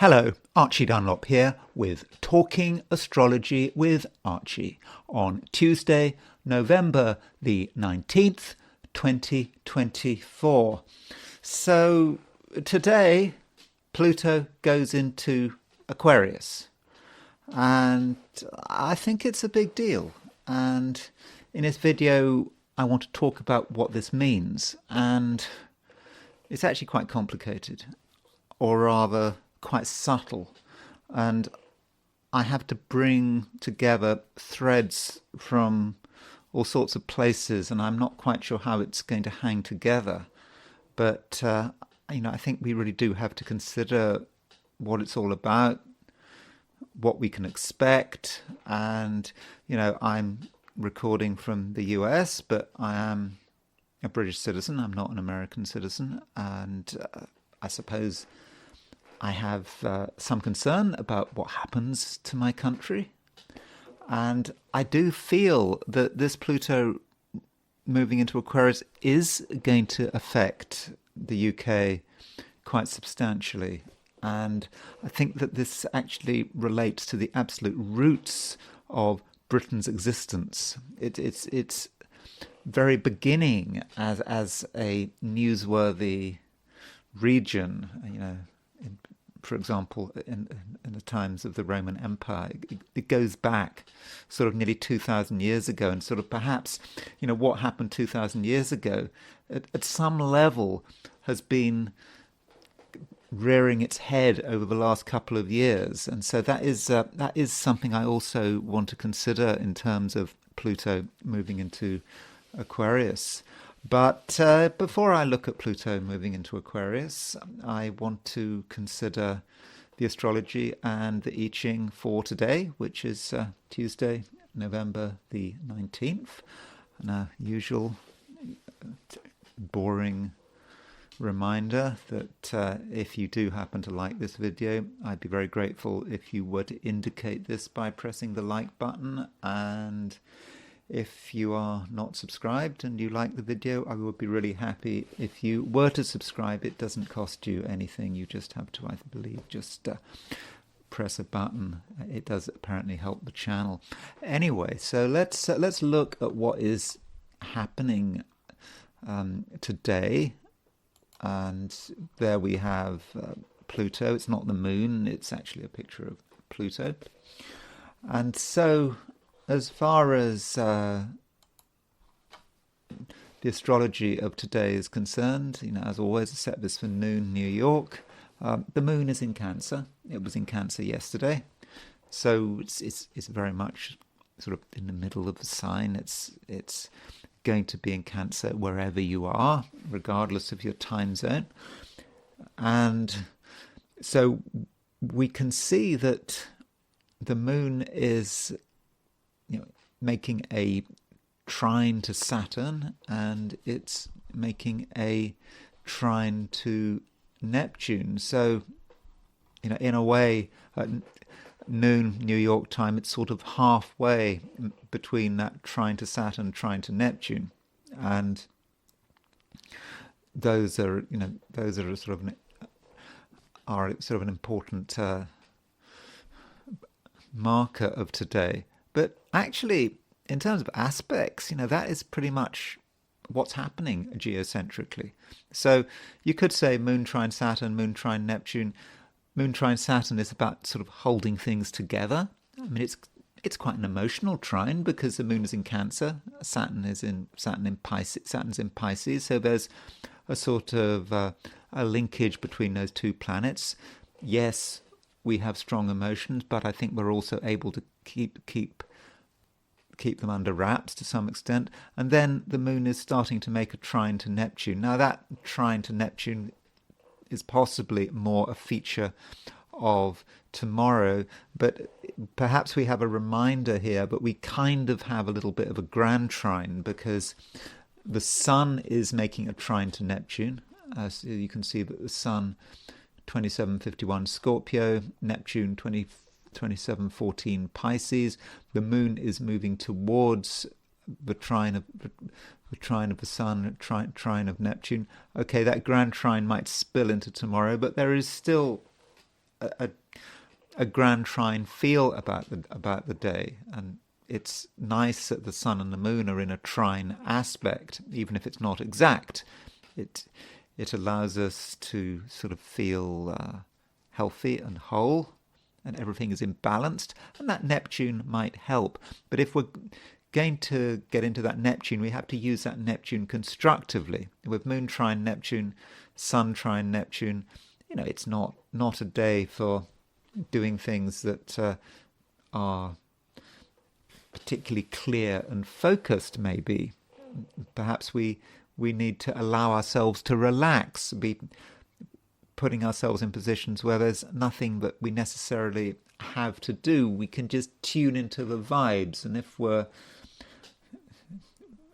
Hello, Archie Dunlop here with Talking Astrology with Archie on Tuesday, November the 19th, 2024. So today, Pluto goes into Aquarius, and I think it's a big deal. And in this video, I want to talk about what this means, and it's actually quite complicated, or rather quite subtle, and I have to bring together threads from all sorts of places, and I'm not quite sure how it's going to hang together. But I think we really do have to consider what it's all about, what we can expect. And I'm recording from the US, but I am a British citizen. I'm not an American citizen, and I suppose I have some concern about what happens to my country. And I do feel that this Pluto moving into Aquarius is going to affect the UK quite substantially. And I think that this actually relates to the absolute roots of Britain's existence. It's very beginning as a newsworthy region, for example, in the times of the Roman Empire. It goes back sort of nearly 2,000 years ago, and sort of perhaps, what happened 2,000 years ago at some level has been rearing its head over the last couple of years. And so that is something I also want to consider in terms of Pluto moving into Aquarius. But before I look at Pluto moving into Aquarius, I want to consider the astrology and the I Ching for today, which is Tuesday, November the 19th. And a usual boring reminder that if you do happen to like this video, I'd be very grateful if you were to indicate this by pressing the like button. And if you are not subscribed and you like the video, I would be really happy if you were to subscribe. It doesn't cost you anything. You just have to, I believe, just press a button. It does apparently help the channel. Anyway, so let's look at what is happening today. And there we have Pluto. It's not the moon. It's actually a picture of Pluto. And so, as far as the astrology of today is concerned, as always, I set this for noon New York. The moon is in Cancer. It was in Cancer yesterday, so it's very much sort of in the middle of the sign. It's going to be in Cancer wherever you are, regardless of your time zone. And so we can see that the moon is making a trine to Saturn, and it's making a trine to Neptune. So, in a way, at noon New York time, it's sort of halfway between that trine to Saturn, trine to Neptune, and those are sort of an important marker of today. But actually, in terms of aspects, that is pretty much what's happening geocentrically. So you could say moon trine Saturn, moon trine Neptune. Moon trine Saturn is about sort of holding things together. I mean, it's quite an emotional trine because the moon is in Cancer, Saturn's in Pisces. So there's a sort of a linkage between those two planets. Yes, we have strong emotions, but I think we're also able to keep them under wraps to some extent. And then the moon is starting to make a trine to Neptune. Now that trine to Neptune is possibly more a feature of tomorrow, but perhaps we have a reminder here, but we kind of have a little bit of a grand trine because the Sun is making a trine to Neptune. So you can see that the Sun 2751 Scorpio, Neptune 2714 Pisces. The moon is moving towards the trine of the Sun, trine of Neptune. Okay, that grand trine might spill into tomorrow, but there is still a grand trine feel about the day, and it's nice that the sun and the moon are in a trine aspect, even if it's not exact. It allows us to sort of feel healthy and whole, and everything is imbalanced, and that Neptune might help. But if we're going to get into that Neptune, we have to use that Neptune constructively. With moon trine Neptune, sun trine Neptune, it's not a day for doing things that are particularly clear and focused. Maybe perhaps we need to allow ourselves to relax, be putting ourselves in positions where there's nothing that we necessarily have to do. We can just tune into the vibes, and if we're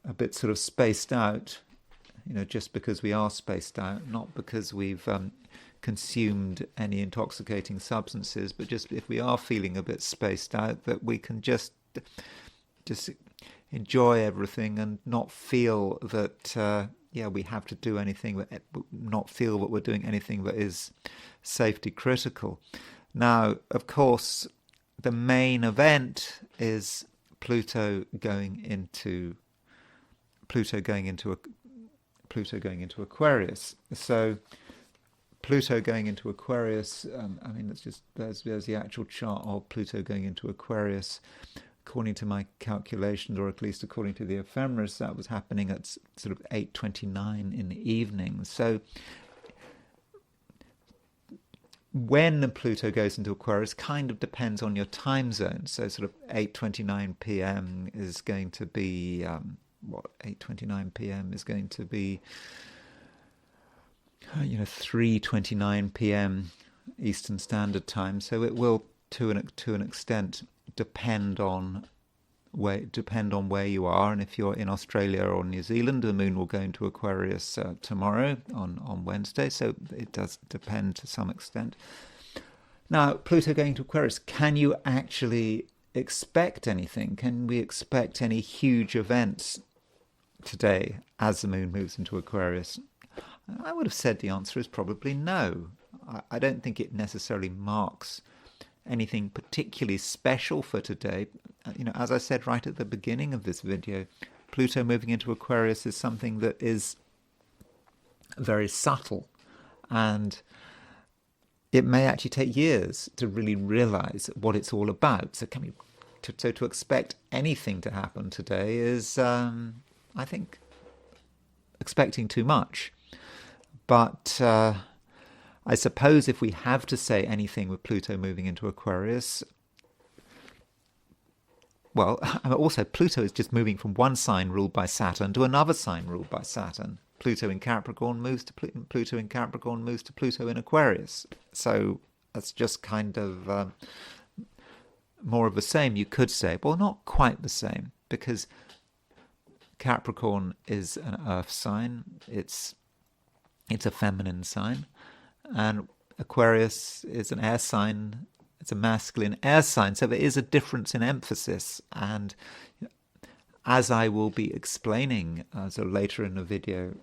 a bit sort of spaced out, just because we are spaced out, not because we've consumed any intoxicating substances, but just if we are feeling a bit spaced out, that we can just enjoy everything and not feel that we have to do anything, not feel that we're doing anything that is safety critical. Now, of course, the main event is Pluto going into Aquarius. So Pluto going into Aquarius, there's the actual chart of Pluto going into Aquarius. According to my calculations, or at least according to the ephemeris, that was happening at sort of 8:29 in the evening. So when Pluto goes into Aquarius kind of depends on your time zone. So sort of 8:29 p.m. is going to be 8:29 p.m. is going to be 3:29 p.m. Eastern Standard Time. So it will, to an extent, depend on where you are. And if you're in Australia or New Zealand, the moon will go into Aquarius tomorrow on Wednesday. So it does depend to some extent. Now, Pluto going to Aquarius, can you actually expect anything? Can we expect any huge events today as the moon moves into Aquarius? I would have said the answer is probably no. I don't think it necessarily marks anything particularly special for today. As I said right at the beginning of this video, Pluto moving into Aquarius is something that is very subtle, and it may actually take years to really realize what it's all about. So to expect anything to happen today is, I think, expecting too much. But I suppose if we have to say anything with Pluto moving into Aquarius, well, also Pluto is just moving from one sign ruled by Saturn to another sign ruled by Saturn. Pluto in Capricorn moves to Pluto in Capricorn moves to Pluto in Aquarius. So that's just kind of more of the same, you could say. Well, not quite the same, because Capricorn is an earth sign. It's a feminine sign. And Aquarius is an air sign. It's a masculine air sign. So there is a difference in emphasis. And as I will be explaining later in the video,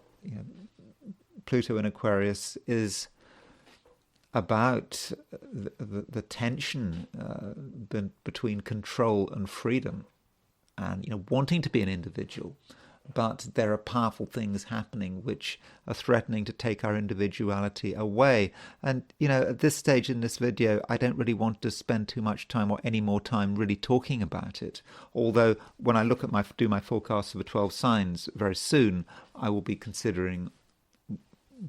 Pluto in Aquarius is about the tension between control and freedom, and wanting to be an individual. But there are powerful things happening which are threatening to take our individuality away. And, at this stage in this video, I don't really want to spend too much time or any more time really talking about it. Although when I look at do my forecast for the 12 signs very soon, I will be considering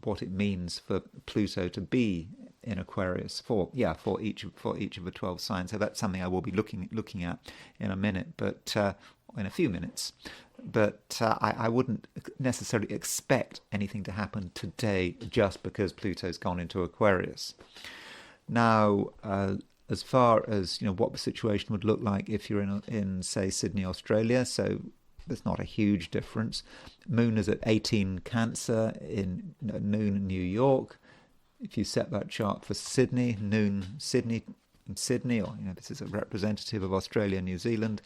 what it means for Pluto to be in Aquarius for each of the 12 signs. So that's something I will be looking at in a minute, but in a few minutes. But I wouldn't necessarily expect anything to happen today just because Pluto's gone into Aquarius. Now, as far as what the situation would look like if you're in say Sydney, Australia, so there's not a huge difference. Moon is at 18 Cancer in noon in New York. If you set that chart for Sydney, noon Sydney, or this is a representative of Australia and New Zealand,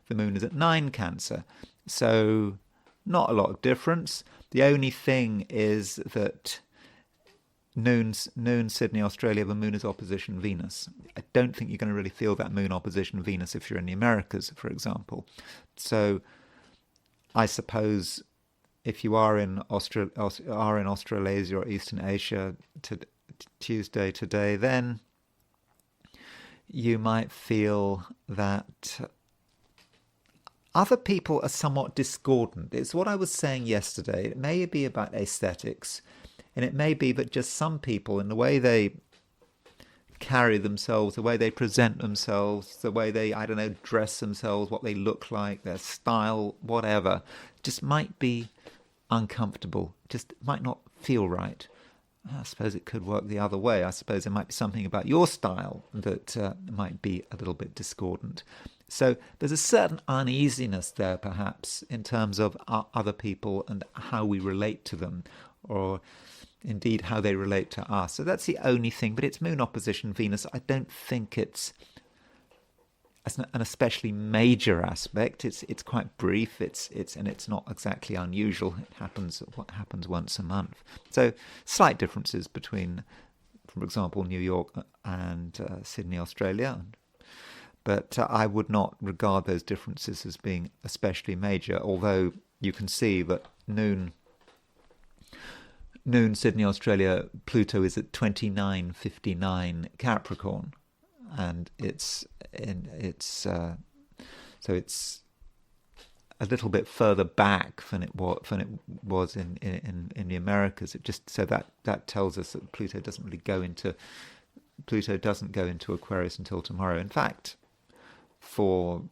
the moon is at 9 Cancer. So not a lot of difference. The only thing is that noon Sydney, Australia, the moon is opposition Venus. I don't think you're going to really feel that moon opposition Venus if you're in the Americas, for example. So I suppose if you are in Australasia or Eastern Asia Tuesday today, then you might feel that other people are somewhat discordant. It's what I was saying yesterday. It may be about aesthetics, and it may be that just some people, in the way they carry themselves, the way they present themselves, the way they, I don't know, dress themselves, what they look like, their style, whatever, just might be uncomfortable, just might not feel right. I suppose it could work the other way. I suppose there might be something about your style that might be a little bit discordant. So there's a certain uneasiness there, perhaps, in terms of other people and how we relate to them, or indeed how they relate to us. So that's the only thing. But it's moon opposition Venus. I don't think it's an especially major aspect. It's quite brief. And it's not exactly unusual. What happens once a month. So slight differences between, for example, New York and Sydney, Australia. But I would not regard those differences as being especially major. Although you can see that noon Sydney, Australia, Pluto is at 29:59 Capricorn. And so it's a little bit further back than it was in the Americas. It just so that tells us that Pluto doesn't go into Aquarius until tomorrow. In fact, for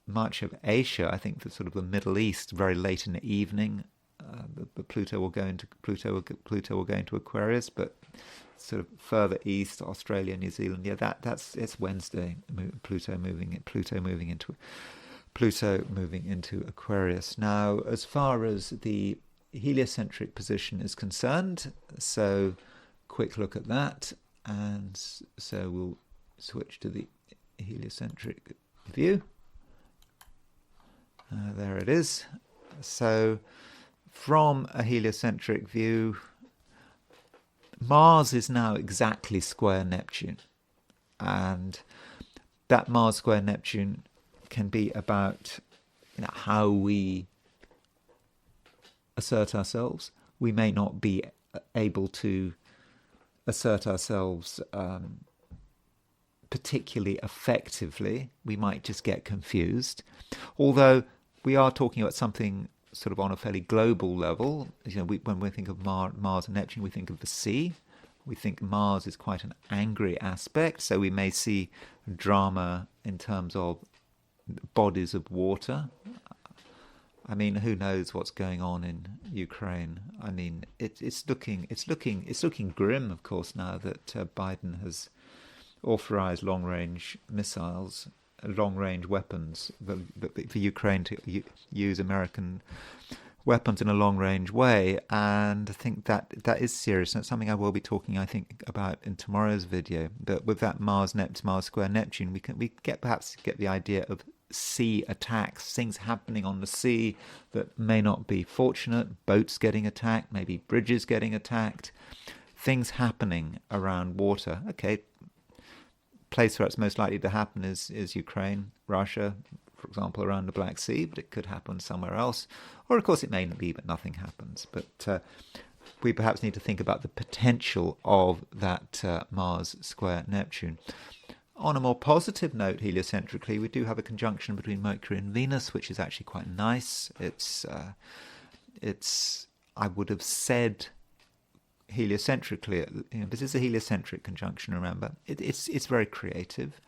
much of Asia, I think the Middle East, very late in the evening, the Pluto will go into Aquarius, but sort of further east, Australia, New Zealand, it's Wednesday. Pluto moving into Aquarius. Now, as far as the heliocentric position is concerned, so quick look at that, and so we'll switch to the heliocentric view. There it is. So from a heliocentric view, Mars is now exactly square Neptune, and that Mars square Neptune can be about how we assert ourselves. We may not be able to assert ourselves particularly effectively. We might just get confused, although we are talking about something sort of on a fairly global level. When we think of Mars and Neptune, we think of the sea. We think Mars is quite an angry aspect, so we may see drama in terms of bodies of water. I mean, who knows what's going on in Ukraine? I mean, it's looking grim, of course, now that Biden has authorized long-range missiles, long-range weapons, for Ukraine to use American weapons in a long-range way. And I think that is serious. And it's something I will be talking, I think, about in tomorrow's video. But with that Mars square Neptune, we perhaps get the idea of sea attacks, things happening on the sea that may not be fortunate, boats getting attacked, maybe bridges getting attacked, things happening around water. Okay, place where it's most likely to happen is Ukraine, Russia, for example, around the Black Sea, but it could happen somewhere else. Or, of course, it may be that nothing happens. But we perhaps need to think about the potential of that Mars square Neptune. On a more positive note, heliocentrically, we do have a conjunction between Mercury and Venus, which is actually quite nice. It's I would have said heliocentrically, this is a heliocentric conjunction, remember. It's very creative.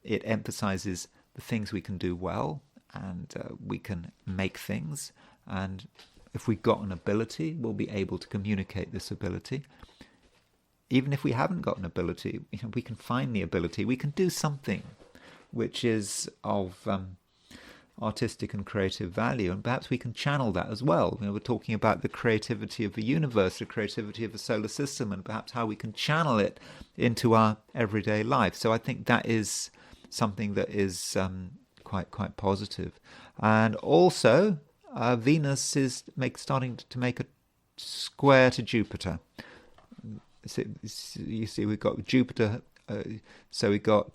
It emphasizes the things we can do well, and we can make things. And if we've got an ability, we'll be able to communicate this ability. Even if we haven't got an ability, we can find the ability. We can do something which is of artistic and creative value, and perhaps we can channel that as well. We're talking about the creativity of the universe, the creativity of the solar system, and perhaps how we can channel it into our everyday life. So I think that is something that is quite positive. And also, Venus is starting to make a square to Jupiter. you see, we've got Jupiter. So we got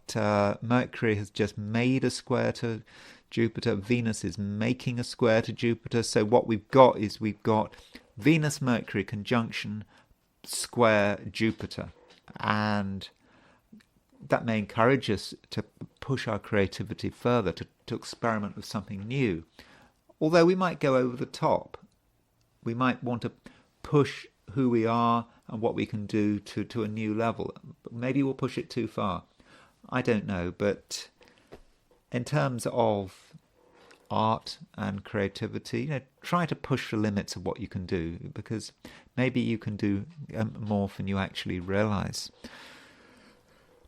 Mercury has just made a square to Jupiter. Venus is making a square to Jupiter. So what we've got is we've got Venus Mercury conjunction square Jupiter, and that may encourage us to push our creativity further, to experiment with something new. Although we might go over the top, we might want to push who we are and what we can do to a new level. Maybe we'll push it too far. I don't know, but in terms of art and creativity, try to push the limits of what you can do, because maybe you can do more than you actually realize.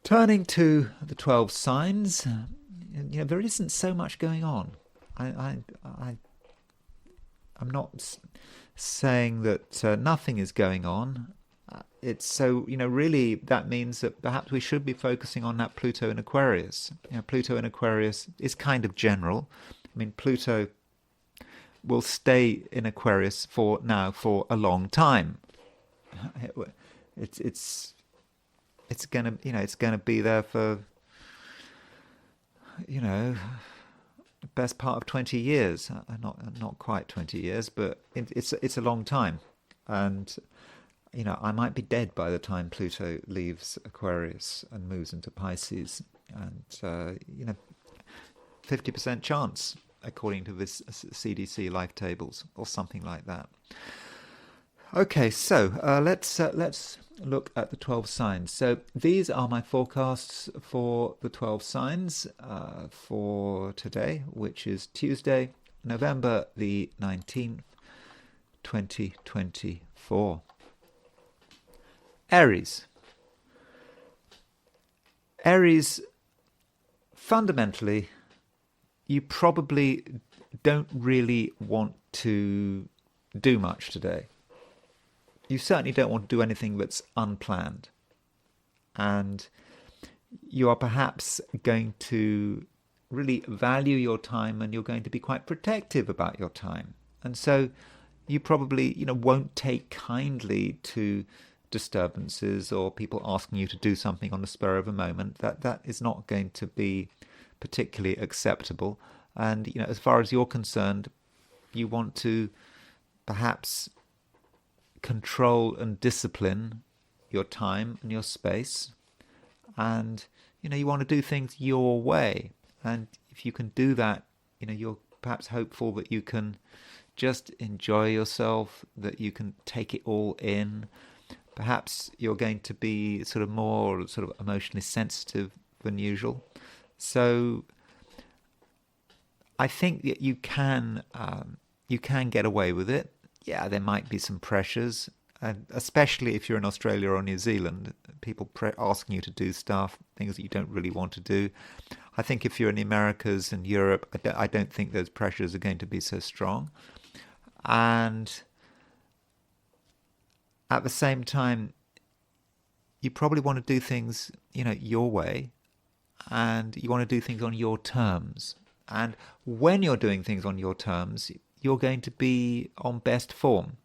Turning to the 12 signs, there isn't so much going on. I'm not saying that nothing is going on. It's so, really that means that perhaps we should be focusing on that Pluto in Aquarius. Pluto in Aquarius is kind of general. I mean, Pluto will stay in Aquarius for a long time. It's gonna be there for the best part of 20 years. Not quite 20 years, but it's a long time. And I might be dead by the time Pluto leaves Aquarius and moves into Pisces. And 50% chance, according to this CDC life tables, or something like that. Okay, so let's look at the 12 signs. So these are my forecasts for the 12 signs for today, which is Tuesday, November the 19th, 2024. Aries. Aries, fundamentally, you probably don't really want to do much today. You certainly don't want to do anything that's unplanned. And you are perhaps going to really value your time, and you're going to be quite protective about your time. And so you probably, won't take kindly to disturbances or people asking you to do something on the spur of a moment. That is not going to be particularly acceptable. And, as far as you're concerned, you want to perhaps control and discipline your time and your space. And, you want to do things your way. And if you can do that, you're perhaps hopeful that you can just enjoy yourself, that you can take it all in. Perhaps you're going to be more emotionally sensitive than usual. So I think that you can get away with it. Yeah, there might be some pressures, especially if you're in Australia or New Zealand, people asking you to do stuff, things that you don't really want to do. I think if you're in the Americas and Europe, I don't think those pressures are going to be so strong. And at the same time, you probably want to do things, your way, and you want to do things on your terms. And when you're doing things on your terms, you're going to be on best form,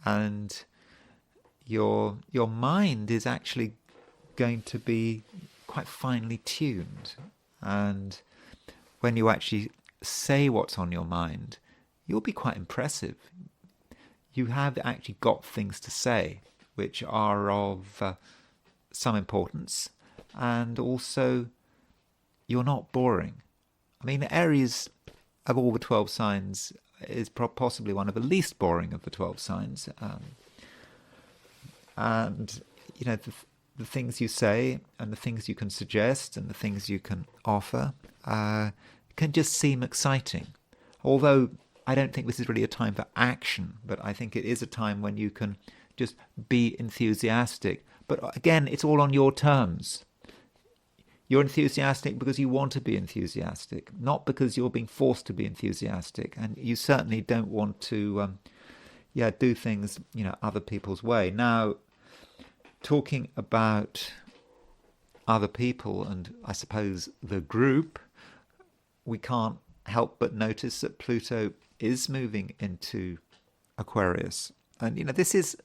and your mind is actually going to be quite finely tuned. And when you actually say what's on your mind, you'll be quite impressive. You have actually got things to say which are of some importance, and also you're not boring. I mean, Aries, of all the 12 signs, is possibly one of the least boring of the 12 signs. And, the things you say and the things you can suggest and the things you can offer can just seem exciting. Although I don't think this is really a time for action, but I think it is a time when you can just be enthusiastic. But again, it's all on your terms. You're enthusiastic because you want to be enthusiastic, not because you're being forced to be enthusiastic. And you certainly don't want to do things, other people's way. Now, talking about other people and I suppose the group, we can't help but notice that Pluto is moving into Aquarius. And, this is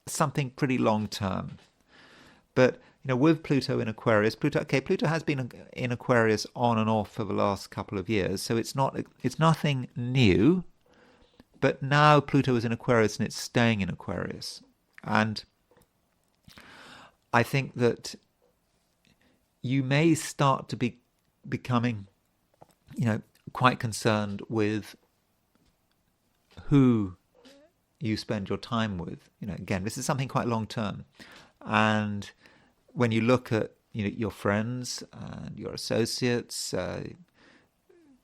something pretty long term. But with Pluto in Aquarius, Pluto has been in Aquarius on and off for the last couple of years, so it's nothing new. But now Pluto is in Aquarius and it's staying in Aquarius, and I think that you may start to be becoming, quite concerned with who you spend your time with. Again, this is something quite long term, and when you look at your friends and your associates,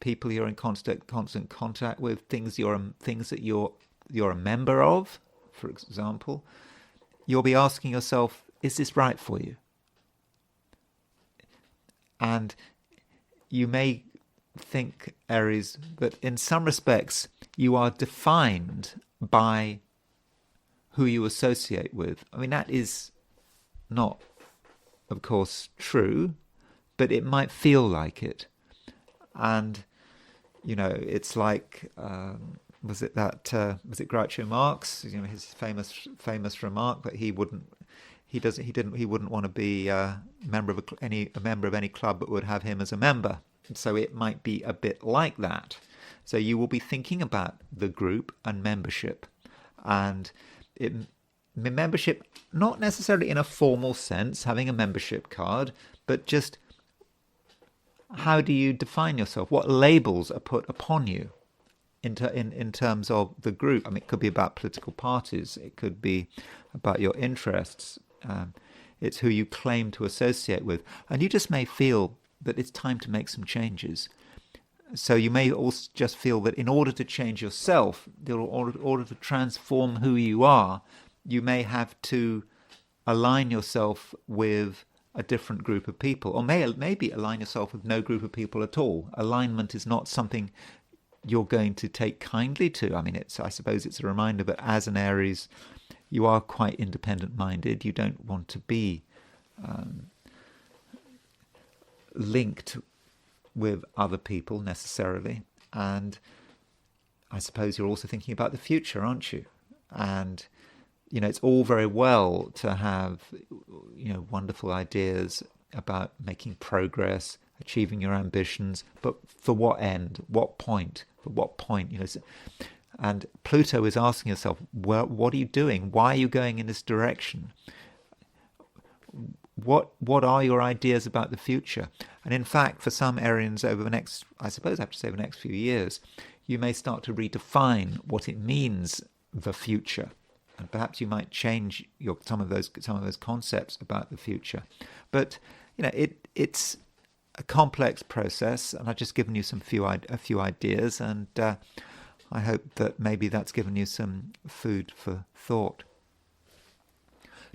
people you're in constant contact with, things that you're a member of, for example, you'll be asking yourself, is this right for you? And you may think, Aries, that in some respects you are defined by who you associate with. I mean, that is not, of course, true, but it might feel like it. And it's like, was it Groucho Marx? His famous remark that he wouldn't want to be a member of any club that would have him as a member. So it might be a bit like that. So you will be thinking about the group and membership, and membership not necessarily in a formal sense, having a membership card, but just how do you define yourself? What labels are put upon you in terms of the group? I mean, it could be about political parties. It could be about your interests. It's who you claim to associate with. And you just may feel that it's time to make some changes. So you may also just feel that in order to change yourself, in order to transform who you are, you may have to align yourself with a different group of people, or maybe align yourself with no group of people at all. Alignment is not something you're going to take kindly to. I mean, I suppose it's a reminder that as an Aries, you are quite independent-minded. You don't want to be linked with other people necessarily. And I suppose you're also thinking about the future, aren't you? And it's all very well to have wonderful ideas about making progress, achieving your ambitions, but for what end? What point? For what point? And Pluto is asking herself, well, what are you doing? Why are you going in this direction? What are your ideas about the future? And in fact, for some Arians over the next, I suppose I have to say the next few years, you may start to redefine what it means, the future. And perhaps you might change some of those concepts about the future. But it's a complex process, and I've just given you a few ideas, and I hope that maybe that's given you some food for thought.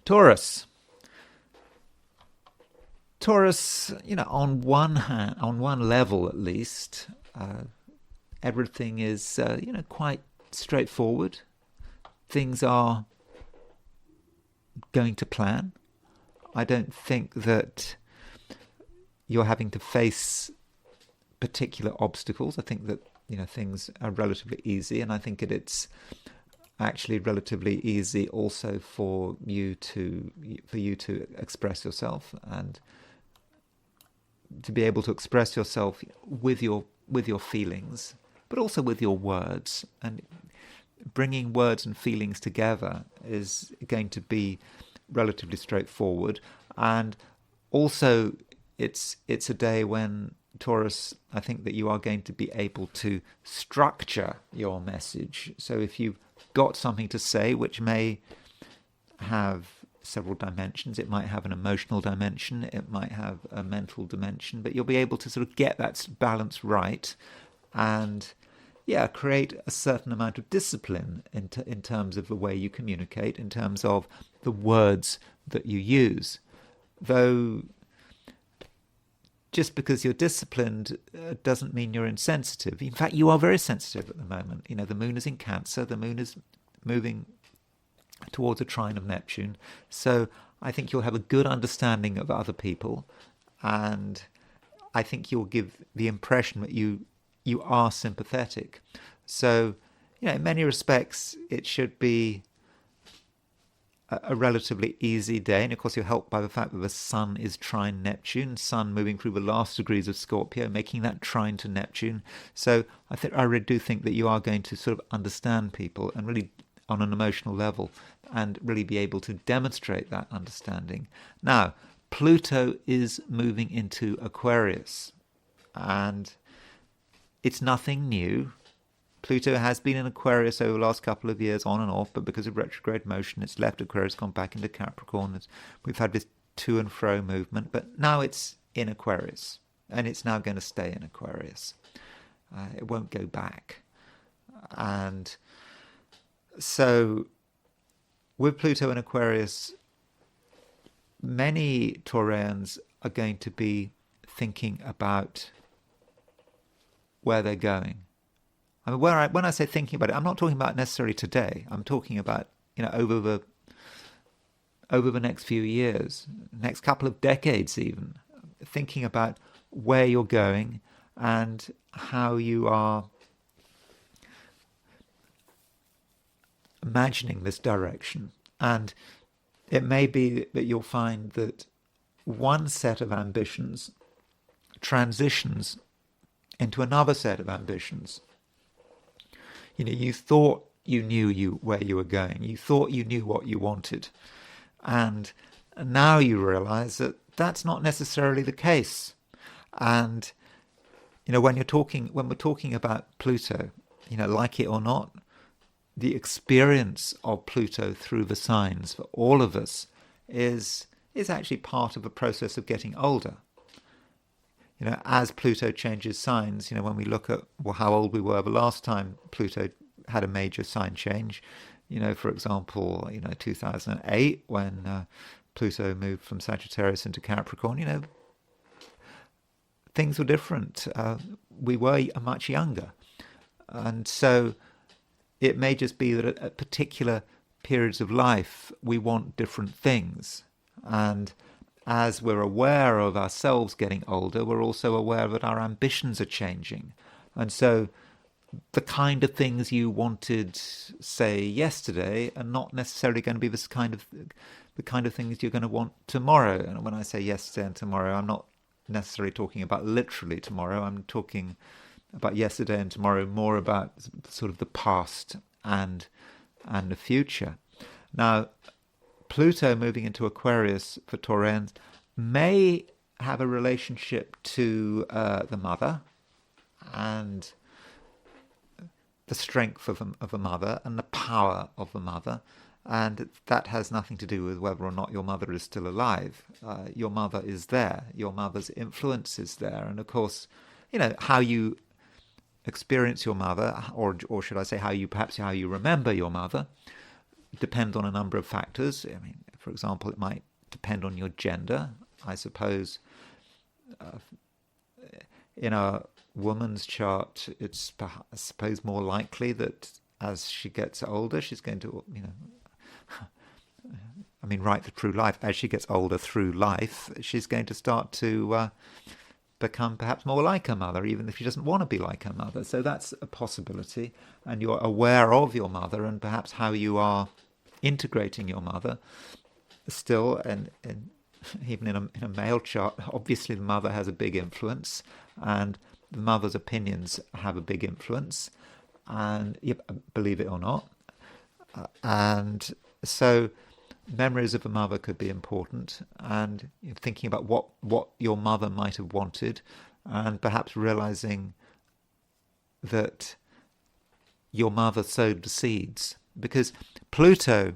Taurus, on one level at least, everything is quite straightforward. Things are going to plan. I don't think that you're having to face particular obstacles. I think that things are relatively easy, and I think it's actually relatively easy also for you to express yourself, and to be able to express yourself with your feelings, but also with your words. And bringing words and feelings together is going to be relatively straightforward. And also, it's a day when, Taurus, I think that you are going to be able to structure your message. So if you've got something to say which may have several dimensions, it might have an emotional dimension, it might have a mental dimension, but you'll be able to sort of get that balance right and create a certain amount of discipline in terms of the way you communicate, in terms of the words that you use. Though just because you're disciplined doesn't mean you're insensitive. In fact, you are very sensitive at the moment. The moon is in Cancer, the moon is moving towards a trine of Neptune. So I think you'll have a good understanding of other people, and I think you'll give the impression that you are sympathetic. So, in many respects, it should be a relatively easy day. And of course, you're helped by the fact that the Sun is trine Neptune, Sun moving through the last degrees of Scorpio, making that trine to Neptune. So I really do think that you are going to sort of understand people and really on an emotional level and really be able to demonstrate that understanding. Now, Pluto is moving into Aquarius, and it's nothing new. Pluto has been in Aquarius over the last couple of years, on and off, but because of retrograde motion, it's left Aquarius, gone back into Capricorn. We've had this to and fro movement, but now it's in Aquarius, and it's now going to stay in Aquarius. It won't go back. And so, with Pluto in Aquarius, many Taurians are going to be thinking about where they're going. I mean, when I say thinking about it, I'm not talking about necessarily today. I'm talking about, over the next few years, next couple of decades even, thinking about where you're going and how you are imagining this direction. And it may be that you'll find that one set of ambitions transitions into another set of ambitions. You thought you knew where you were going. You thought you knew what you wanted. And now you realize that that's not necessarily the case. And, when we're talking about Pluto, like it or not, the experience of Pluto through the signs for all of us is actually part of a process of getting older. As Pluto changes signs, when we look at how old we were the last time Pluto had a major sign change, for example, 2008 when Pluto moved from Sagittarius into Capricorn, things were different. We were much younger. And so it may just be that at particular periods of life, we want different things. And as we're aware of ourselves getting older, we're also aware that our ambitions are changing. And so the kind of things you wanted, say, yesterday are not necessarily going to be the kind of things you're going to want tomorrow. And when I say yesterday and tomorrow, I'm not necessarily talking about literally tomorrow. I'm talking about yesterday and tomorrow, more about sort of the past and the future. Now, Pluto moving into Aquarius for Taurans may have a relationship to the mother and the strength of a mother and the power of the mother. And that has nothing to do with whether or not your mother is still alive. Your mother is there. Your mother's influence is there. And of course, how you experience your mother, or should I say how you remember your mother, depend on a number of factors. I mean, for example, it might depend on your gender. I suppose in a woman's chart, it's I suppose more likely that as she gets older, she's going to, right through life, as she gets older through life, she's going to start to become perhaps more like her mother, even if she doesn't want to be like her mother. So that's a possibility. And you're aware of your mother and perhaps how you are integrating your mother still. And even in a male chart, obviously the mother has a big influence and the mother's opinions have a big influence, and believe it or not. And so memories of a mother could be important, and thinking about what your mother might have wanted, and perhaps realizing that your mother sowed the seeds, because Pluto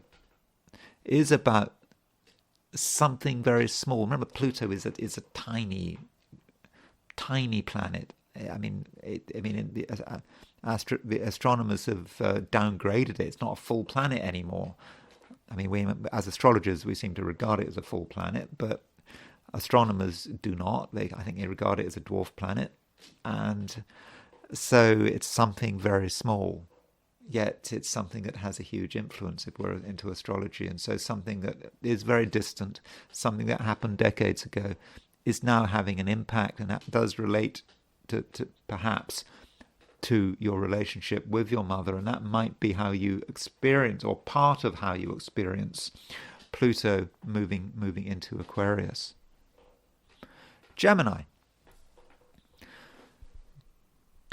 is about something very small. Remember, Pluto is a tiny planet. The astronomers have downgraded it. It's not a full planet anymore. We, as astrologers, we seem to regard it as a full planet, but astronomers do not. I think they regard it as a dwarf planet. And so it's something very small, yet it's something that has a huge influence if we're into astrology. And so something that is very distant, something that happened decades ago, is now having an impact, and that does relate to perhaps to your relationship with your mother, and that might be how you experience, or part of how you experience, Pluto moving into Aquarius. Gemini.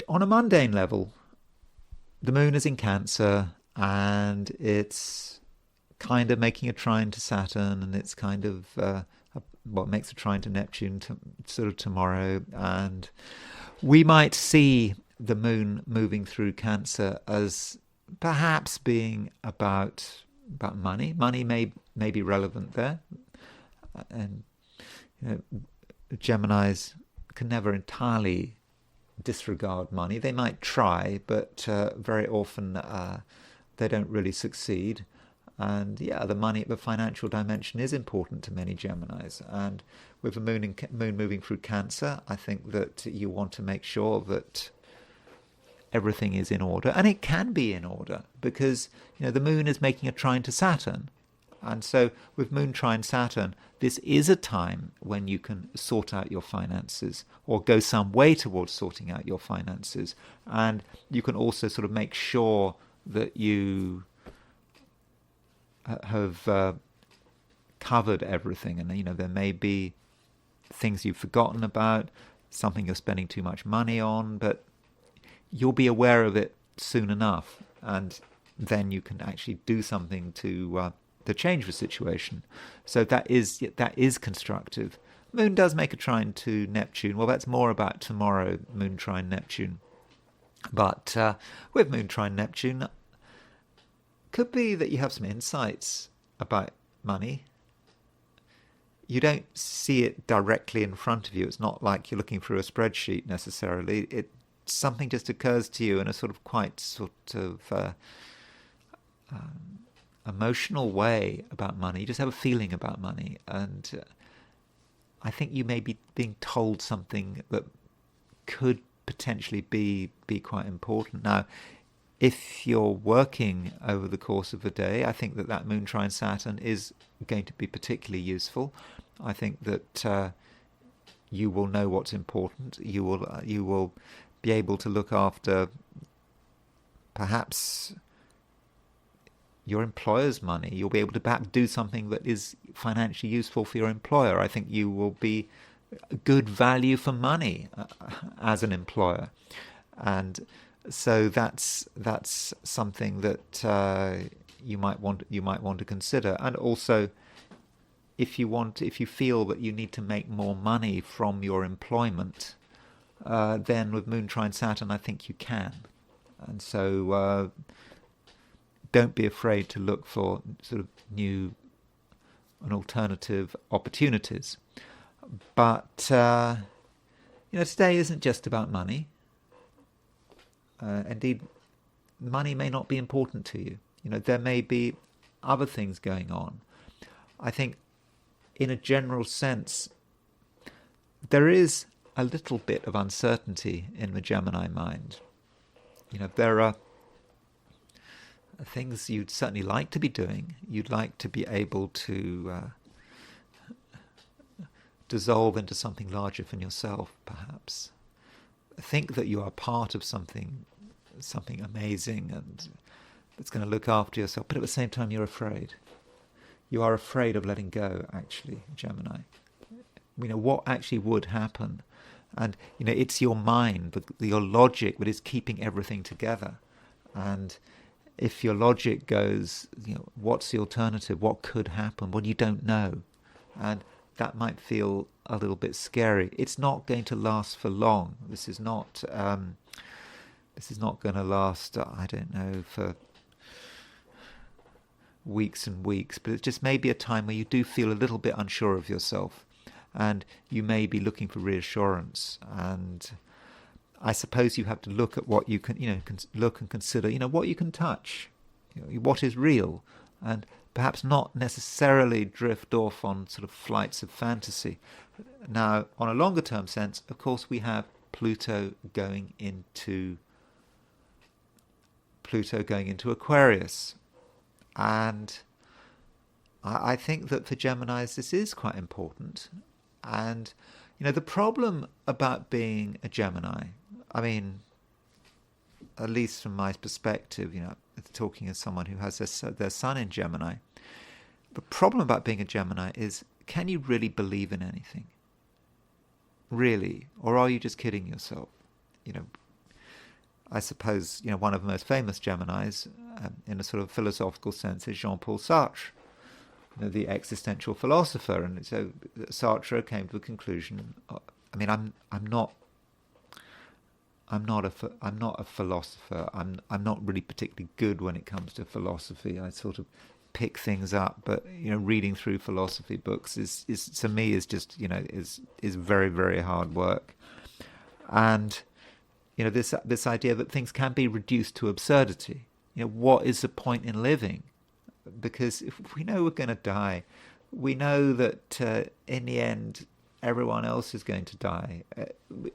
On a mundane level, the moon is in Cancer, and it's kind of making a trine to Saturn, and it's kind of what makes a trine to Neptune sort of tomorrow, and we might see the moon moving through Cancer as perhaps being about money. Money may be relevant there, and Geminis can never entirely disregard money. They might try, but very often they don't really succeed. And the financial dimension is important to many Geminis. And with the moon moving through Cancer, I think that you want to make sure that everything is in order, and it can be in order because the moon is making a trine to Saturn, and so with moon trine Saturn, this is a time when you can sort out your finances or go some way towards sorting out your finances, and you can also sort of make sure that you have covered everything, and there may be things you've forgotten about, something you're spending too much money on, but you'll be aware of it soon enough, and then you can actually do something to change the situation. So that is constructive. Moon does make a trine to Neptune. Well, that's more about tomorrow, moon trine Neptune. But with moon trine Neptune, could be that you have some insights about money. You don't see it directly in front of you. It's not like you're looking through a spreadsheet necessarily. Something just occurs to you in a sort of emotional way about money. You just have a feeling about money, and I think you may be being told something that could potentially be quite important. Now, if you're working over the course of the day, I think that moon trine Saturn is going to be particularly useful. I think that you will know what's important. You will be able to look after perhaps your employer's money. You'll be able to perhaps do something that is financially useful for your employer. I think you will be good value for money as an employer, and so that's something that you might want to consider. And also, if you feel that you need to make more money from your employment, then with moon trine Saturn, I think you can. And so don't be afraid to look for sort of new and alternative opportunities. But today isn't just about money. Indeed, money may not be important to you. There may be other things going on. I think, in a general sense, there is a little bit of uncertainty in the Gemini mind. There are things you'd certainly like to be doing. You'd like to be able to dissolve into something larger than yourself, perhaps. Think that you are part of something amazing and that's going to look after yourself, but at the same time you're afraid. You are afraid of letting go, actually, Gemini. What actually would happen. And, it's your mind, your logic that is keeping everything together. And if your logic goes, what's the alternative? What could happen? Well, you don't know. And that might feel a little bit scary. It's not going to last for long. This is not going to last, I don't know, for weeks and weeks, but it just may be a time where you do feel a little bit unsure of yourself, and you may be looking for reassurance. And I suppose you have to look at what you can, look and consider, what you can touch, what is real, and perhaps not necessarily drift off on sort of flights of fantasy. Now, on a longer term sense, of course, we have Pluto going into Aquarius. And I think that for Geminis, this is quite important. And, the problem about being a Gemini, I mean, at least from my perspective, talking as someone who has their sun in Gemini, the problem about being a Gemini is, can you really believe in anything? Really? Or are you just kidding yourself? I suppose, one of the most famous Geminis, in a sort of philosophical sense, is Jean-Paul Sartre, the existential philosopher. And so Sartre came to the conclusion. I'm not a philosopher. I'm not really particularly good when it comes to philosophy. I sort of pick things up, but reading through philosophy books is to me is just is very, very hard work. And this idea that things can be reduced to absurdity. What is the point in living? Because if we know we're going to die, we know that in the end everyone else is going to die.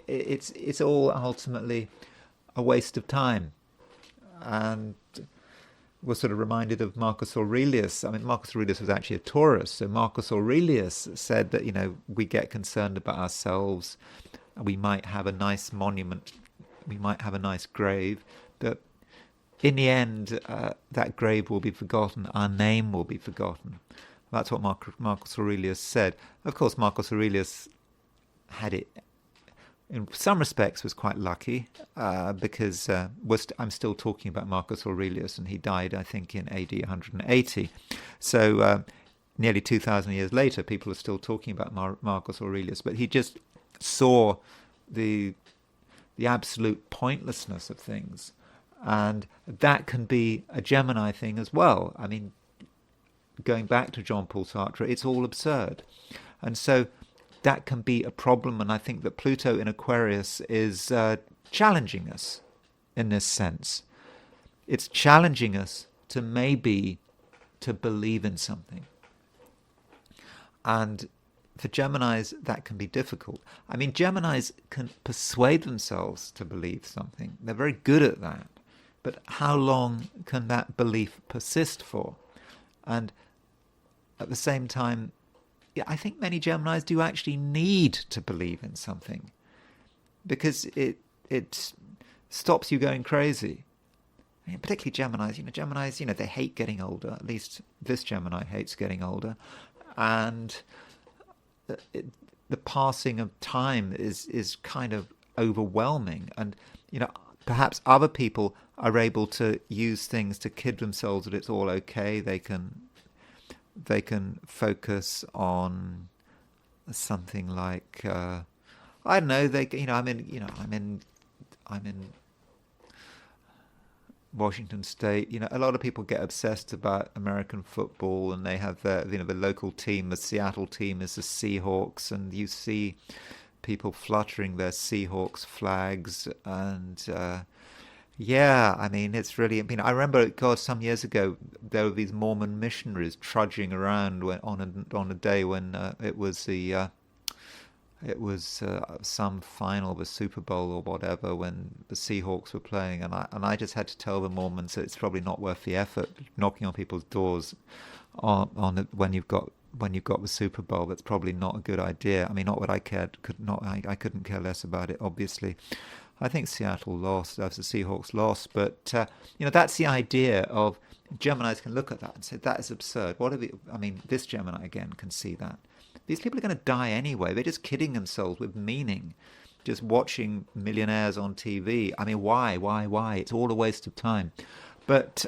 It's all ultimately a waste of time. And we're sort of reminded of Marcus Aurelius. Marcus Aurelius was actually a Taurus. So Marcus Aurelius said that, we get concerned about ourselves. We might have a nice monument. We might have a nice grave. But in the end, that grave will be forgotten. Our name will be forgotten. That's what Marcus Aurelius said. Of course, Marcus Aurelius had it, in some respects, was quite lucky, because I'm still talking about Marcus Aurelius, and he died, I think, in AD 180. So nearly 2,000 years later, people are still talking about Marcus Aurelius. But he just saw the absolute pointlessness of things. And that can be a Gemini thing as well. Going back to Jean-Paul Sartre, it's all absurd. And so that can be a problem, and I think that Pluto in Aquarius is challenging us in this sense. It's challenging us to believe in something. And for Geminis, that can be difficult. Geminis can persuade themselves to believe something. They're very good at that. But how long can that belief persist for? And at the same time, I think many Geminis do actually need to believe in something, because it stops you going crazy. Particularly Geminis, they hate getting older. At least this Gemini hates getting older. And the passing of time is kind of overwhelming. And, perhaps other people are able to use things to kid themselves that it's all okay. They can focus on something like I don't know. I'm in Washington State. A lot of people get obsessed about American football, and they have the local team. The Seattle team is the Seahawks, and you see people fluttering their Seahawks flags, and it's really. I remember, some years ago there were these Mormon missionaries trudging around on a day when it was some final of a Super Bowl or whatever, when the Seahawks were playing, and I just had to tell the Mormons that it's probably not worth the effort knocking on people's doors when you've got the Super Bowl. That's probably not a good idea. Not what I I couldn't care less about it, obviously. I think Seattle lost, as the Seahawks lost, but that's the idea of Geminis can look at that and say that is absurd. This Gemini again can see that these people are going to die anyway. They're just kidding themselves with meaning, just watching millionaires on TV. Why? It's all a waste of time. But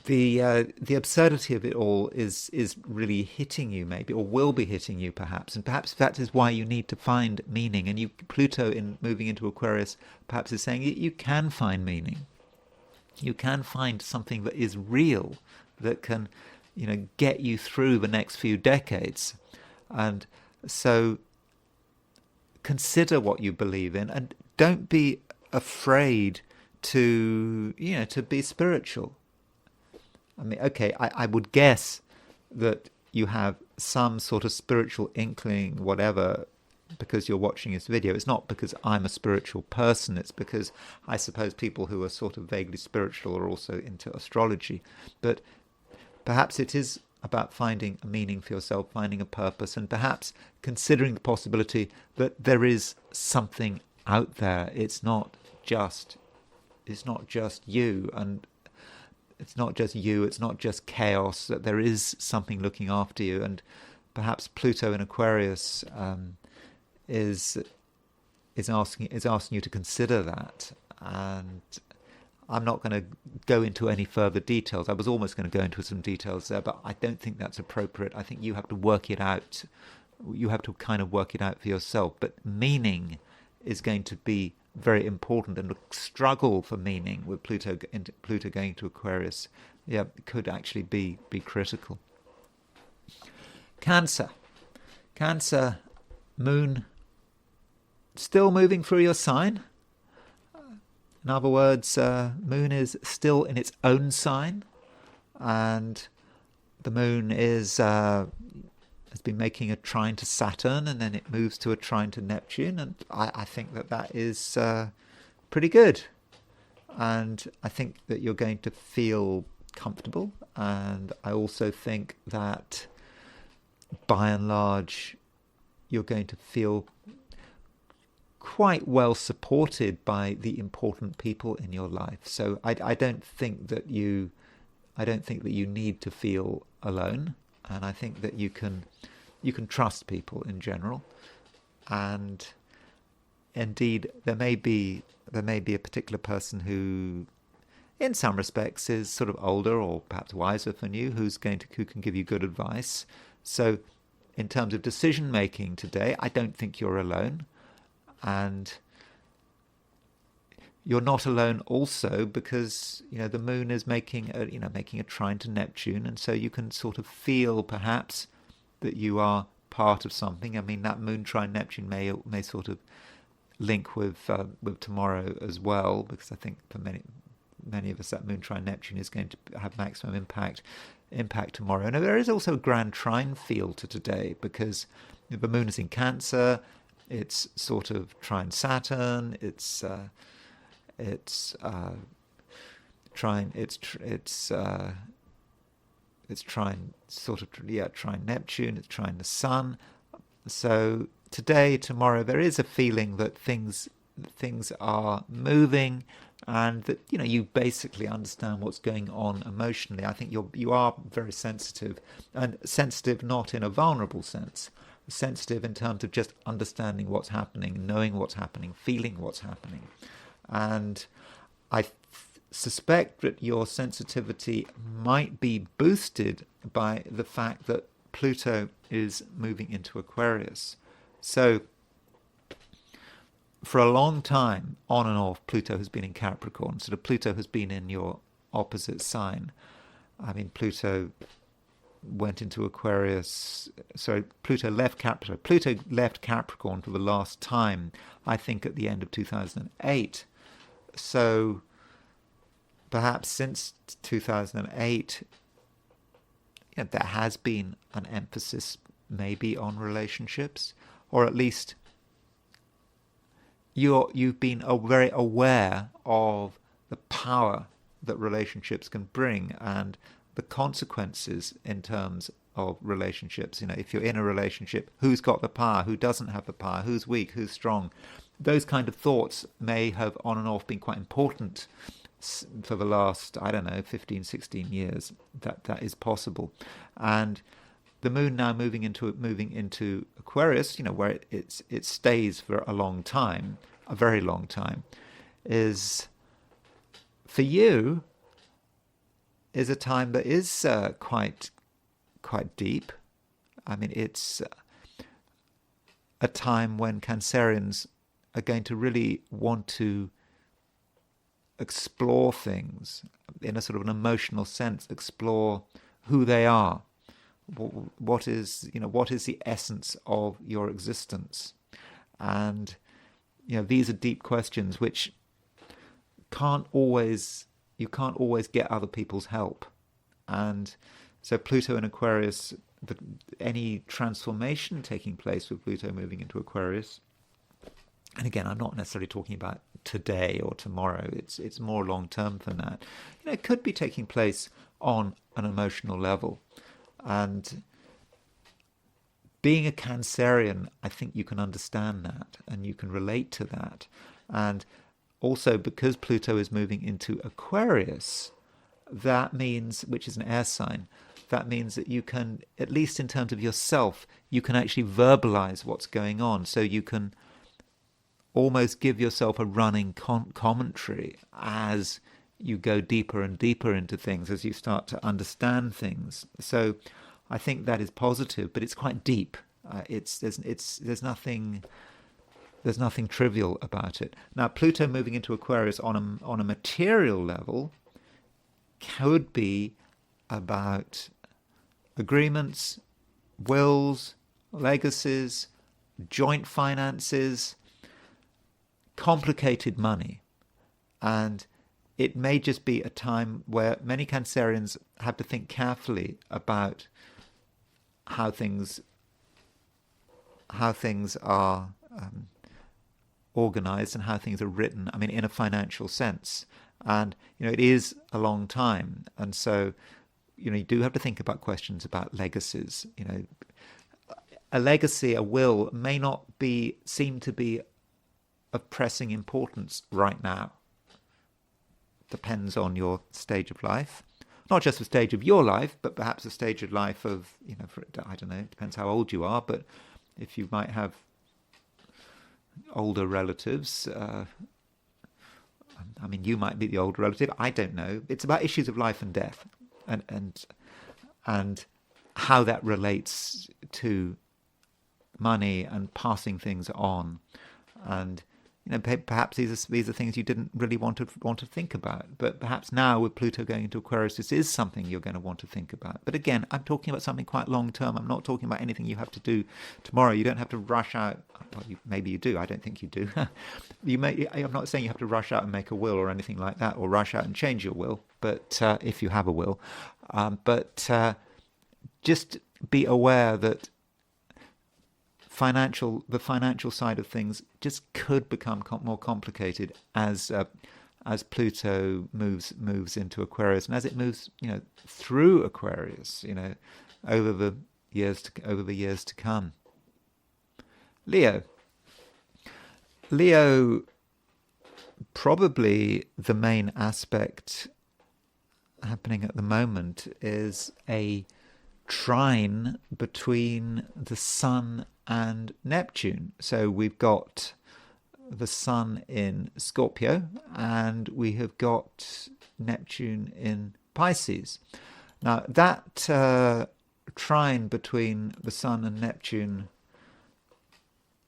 the absurdity of it all is really hitting you, maybe, or will be hitting you, perhaps. And perhaps that is why you need to find meaning. And Pluto, in moving into Aquarius, perhaps is saying you can find meaning. You can find something that is real, that can, get you through the next few decades. And so consider what you believe in, and don't be afraid to be spiritual. I would guess that you have some sort of spiritual inkling, whatever, because you're watching this video. It's not because I'm a spiritual person. It's because I suppose people who are sort of vaguely spiritual are also into astrology. But perhaps it is about finding a meaning for yourself, finding a purpose, and perhaps considering the possibility that there is something out there. It's not just you, and it's not just chaos, that there is something looking after you. And perhaps Pluto in Aquarius is asking you to consider that. And I'm not going to go into any further details. I was almost going to go into some details there, but I don't think that's appropriate. I think you have to work it out. You have to kind of work it out for yourself. But meaning is going to be very important, and the struggle for meaning with Pluto going to Aquarius, could actually be critical. Cancer, Moon still moving through your sign. In other words, Moon is still in its own sign, and the Moon has been making a trine to Saturn, and then it moves to a trine to Neptune, and I think that is pretty good. And I think that you're going to feel comfortable, and I also think that by and large you're going to feel quite well supported by the important people in your life. So I don't think that you need to feel alone, and I think that you can trust people in general. And indeed, there may be a particular person who, in some respects, is sort of older or perhaps wiser than you, who can give you good advice. So, in terms of decision making today, I don't think you're alone, and you're not alone also because the Moon is making a trine to Neptune, and so you can sort of feel perhaps that you are part of something. I mean, that Moon trine Neptune may sort of link with tomorrow as well, because I think for many of us that Moon trine Neptune is going to have maximum impact tomorrow. And there is also a grand trine feel to today, because the Moon is in Cancer. It's sort of trine Saturn. It's trine Neptune. It's trine the Sun. So today, tomorrow, there is a feeling that things are moving, and that you basically understand what's going on emotionally. I think you are very sensitive, and sensitive not in a vulnerable sense, sensitive in terms of just understanding what's happening, knowing what's happening, feeling what's happening. And I suspect that your sensitivity might be boosted by the fact that Pluto is moving into Aquarius. So for a long time, on and off, Pluto has been in Capricorn. So the Pluto has been in your opposite sign. I mean, Pluto went into Aquarius. Sorry, Pluto left Capricorn. Pluto left Capricorn for the last time, I think, at the end of 2008. So perhaps since 2008, there has been an emphasis maybe on relationships, or at least you've been very aware of the power that relationships can bring and the consequences in terms of relationships. If you're in a relationship, who's got the power, who doesn't have the power, who's weak, who's strong. Those kind of thoughts may have on and off been quite important for the last, 15, 16 years. That is possible. And the Moon now moving into Aquarius, where it stays for a long time, a very long time, is for you is a time that is quite deep. I mean, it's a time when Cancerians are going to really want to explore things in a sort of an emotional sense, explore who they are. What is the essence of your existence? And these are deep questions which you can't always get other people's help. And so Pluto in Aquarius, any transformation taking place with Pluto moving into Aquarius, and again, I'm not necessarily talking about today or tomorrow, it's more long term than that. It could be taking place on an emotional level. And being a Cancerian, I think you can understand that and you can relate to that. And also because Pluto is moving into Aquarius, that means, which is an air sign, that means that you can, at least in terms of yourself, you can actually verbalize what's going on. So you can almost give yourself a running commentary as you go deeper and deeper into things, as you start to understand things. So I think that is positive, but it's quite deep. There's nothing trivial about it. Now, Pluto moving into Aquarius on a material level could be about agreements, wills, legacies, joint finances, complicated money. And it may just be a time where many Cancerians have to think carefully about how things are organized and how things are written, I mean, in a financial sense. And, it is a long time. And so, you do have to think about questions about legacies. A legacy, a will, may not seem to be of pressing importance right now. Depends on your stage of life. Not just the stage of your life, but perhaps the stage of life of, I don't know, it depends how old you are, but if you might have older relatives, you might be the older relative, I don't know. It's about issues of life and death and how that relates to money and passing things on. And perhaps these are things you didn't really want to think about, but perhaps now with Pluto going into Aquarius, this is something you're going to want to think about. But again, I'm talking about something quite long term. I'm not talking about anything you have to do tomorrow. You don't have to rush out. Well, maybe you do. I don't think you do. I'm not saying you have to rush out and make a will or anything like that, or rush out and change your will. But if you have a will, just be aware that the financial side of things just could become more complicated as Pluto moves into Aquarius, and as it moves, through Aquarius, over the years to come. Leo, probably the main aspect happening at the moment is a trine between the Sun and Neptune. So we've got the Sun in Scorpio and we have got Neptune in Pisces. Now that trine between the Sun and Neptune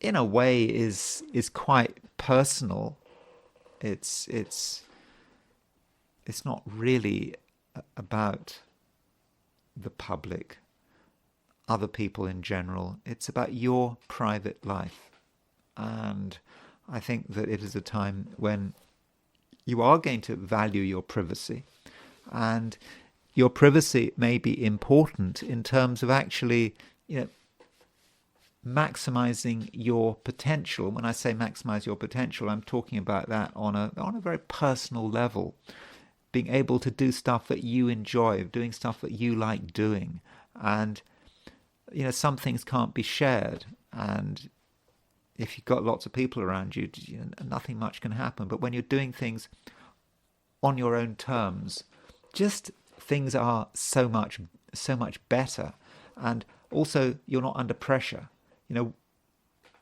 in a way is quite personal. It's not really about the public, other people in general. It's about your private life. And I think that it is a time when you are going to value your privacy. And your privacy may be important in terms of actually, maximizing your potential. When I say maximize your potential, I'm talking about that on a very personal level. Being able to do stuff that you enjoy, doing stuff that you like doing. And, some things can't be shared. And if you've got lots of people around you, nothing much can happen. But when you're doing things on your own terms, just things are so much better. And also, you're not under pressure.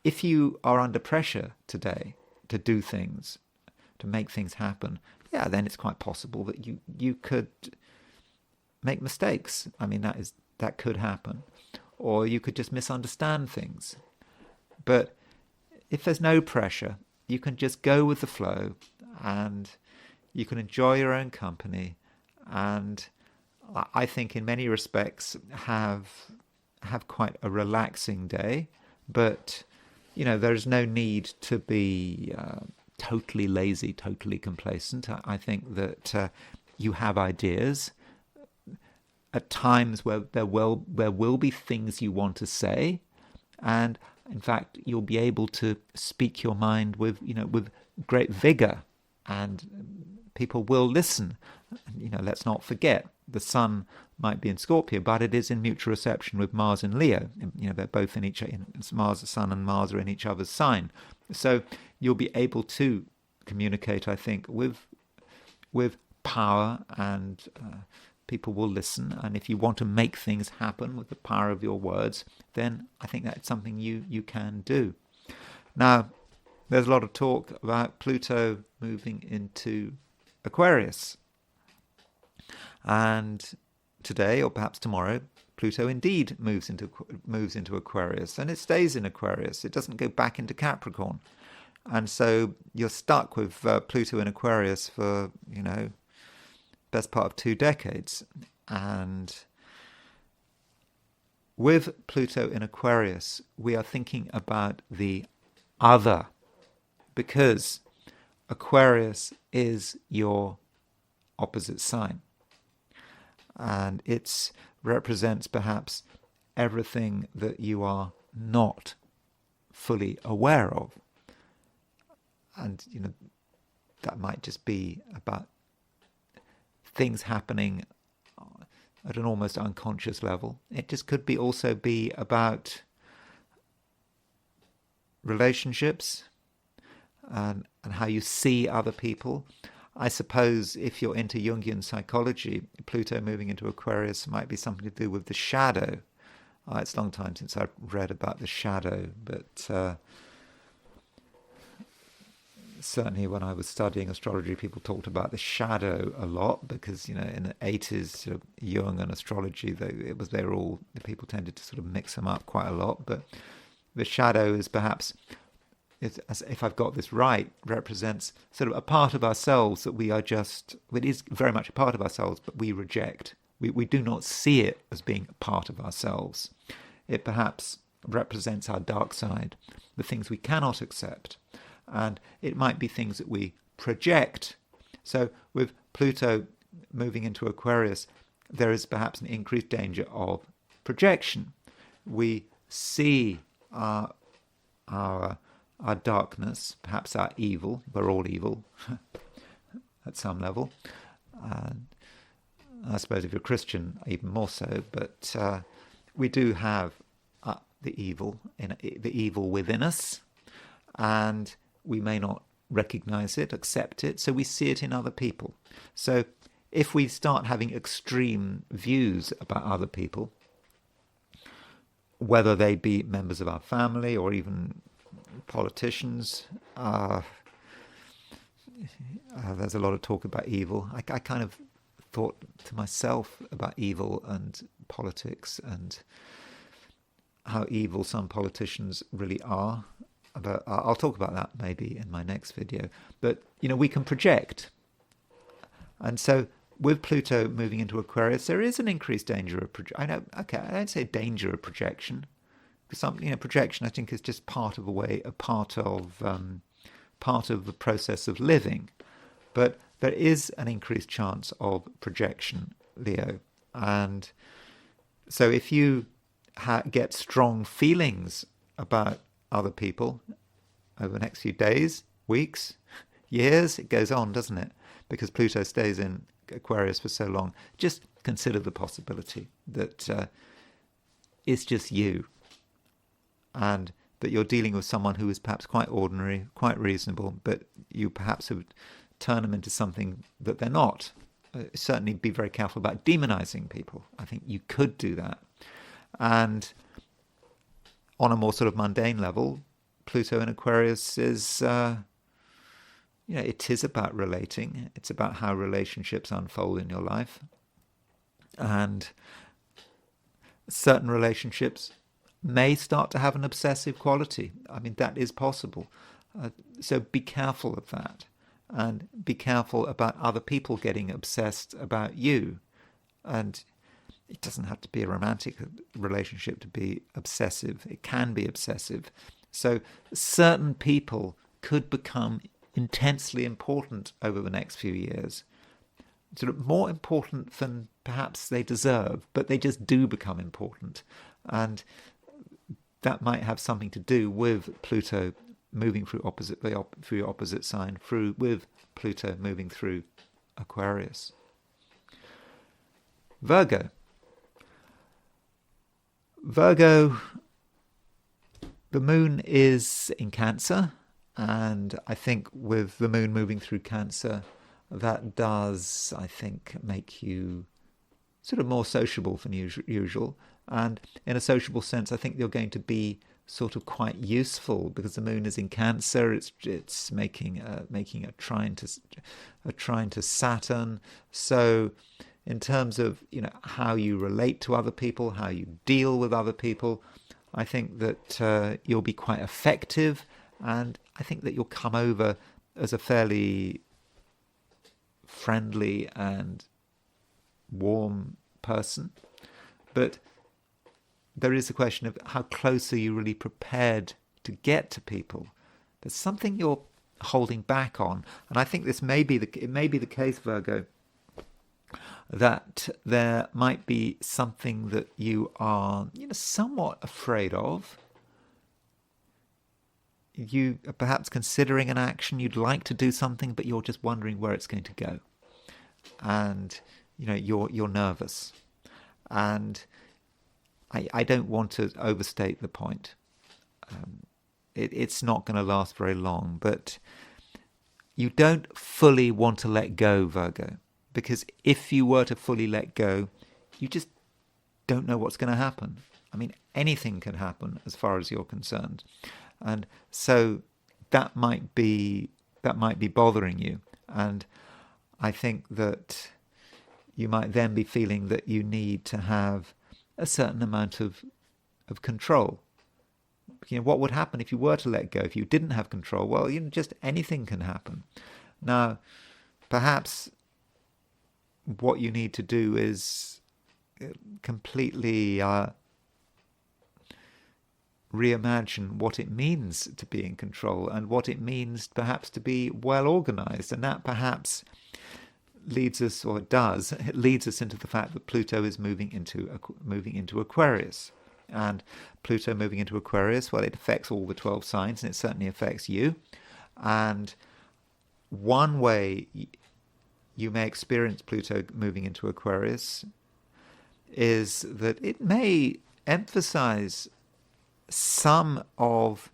If you are under pressure today to do things, to make things happen, then it's quite possible that you could make mistakes. I mean, that could happen. Or you could just misunderstand things. But if there's no pressure, you can just go with the flow and you can enjoy your own company, and I think in many respects have quite a relaxing day. But there's no need to be totally lazy, totally complacent. I think that you have ideas at times where there will be things you want to say, and in fact you'll be able to speak your mind with great vigor, and people will listen. Let's not forget the Sun might be in Scorpio, but it is in mutual reception with Mars and Leo. They're both in Mars, the Sun and Mars are in each other's sign. So you'll be able to communicate, I think, with power, and people will listen. And if you want to make things happen with the power of your words, then I think that's something you can do. Now, there's a lot of talk about Pluto moving into Aquarius. And today, or perhaps tomorrow, Pluto indeed moves into Aquarius, and it stays in Aquarius. It doesn't go back into Capricorn. And so you're stuck with Pluto in Aquarius for, best part of 2 decades. And with Pluto in Aquarius, we are thinking about the other, because Aquarius is your opposite sign. And it represents perhaps everything that you are not fully aware of. And, that might just be about things happening at an almost unconscious level. It just could also be about relationships and how you see other people. I suppose if you're into Jungian psychology, Pluto moving into Aquarius might be something to do with the shadow. It's a long time since I've read about the shadow, but certainly when I was studying astrology, people talked about the shadow a lot, because, in the 80s, Jung and astrology, people tended to sort of mix them up quite a lot. But the shadow is perhaps, if I've got this right, represents sort of a part of ourselves that it is very much a part of ourselves, but we reject. We do not see it as being a part of ourselves. It perhaps represents our dark side, the things we cannot accept. And it might be things that we project. So with Pluto moving into Aquarius, there is perhaps an increased danger of projection. We see our darkness, perhaps our evil. We're all evil at some level. And I suppose if you're Christian, even more so. But we do have the evil within us, and we may not recognize it, accept it, so we see it in other people. So if we start having extreme views about other people, whether they be members of our family or even politicians, there's a lot of talk about evil. I kind of thought to myself about evil and politics and how evil some politicians really are. But I'll talk about that maybe in my next video. But, we can project. And so with Pluto moving into Aquarius, there is an increased danger of projection. I don't say danger of projection. Because projection, I think, is just part of the process of living. But there is an increased chance of projection, Leo. And so if you get strong feelings about other people over the next few days, weeks, years, it goes on, doesn't it? Because Pluto stays in Aquarius for so long. Just consider the possibility that it's just you, and that you're dealing with someone who is perhaps quite ordinary, quite reasonable, but you perhaps have turned them into something that they're not. Certainly be very careful about demonizing people. I think you could do that. And on a more sort of mundane level, Pluto in Aquarius is, it is about relating. It's about how relationships unfold in your life. And certain relationships may start to have an obsessive quality. I mean, that is possible. So be careful of that. And be careful about other people getting obsessed about you. And it doesn't have to be a romantic relationship to be obsessive. It can be obsessive. So certain people could become intensely important over the next few years. Sort of more important than perhaps they deserve, but they just do become important. And that might have something to do with Pluto moving through your opposite sign, with Pluto moving through Aquarius. Virgo. Virgo, the moon is in Cancer, and I think with the moon moving through Cancer, that does, I think, make you sort of more sociable than usual. And in a sociable sense, I think you're going to be sort of quite useful because the moon is in Cancer. It's making a trine to Saturn. So in terms of how you relate to other people, how you deal with other people, I think that you'll be quite effective, and I think that you'll come over as a fairly friendly and warm person. But there is a question of how close are you really prepared to get to people. There's something you're holding back on, and I think it may be the case, Virgo, that there might be something that you are somewhat afraid of. You are perhaps considering an action, you'd like to do something, but you're just wondering where it's going to go, and you're nervous. And I don't want to overstate the point. It's not going to last very long, but you don't fully want to let go, Virgo, because if you were to fully let go, you just don't know what's going to happen. I mean, anything can happen as far as you're concerned. And so that might be bothering you. And I think that you might then be feeling that you need to have a certain amount of control. What would happen if you were to let go, if you didn't have control? Well, just anything can happen. Now, perhaps what you need to do is completely reimagine what it means to be in control and what it means perhaps to be well organized. And that perhaps leads us into the fact that Pluto is moving into Aquarius. And Pluto moving into Aquarius, well, it affects all the 12 signs, and it certainly affects you. And one way you may experience Pluto moving into Aquarius is that it may emphasize some of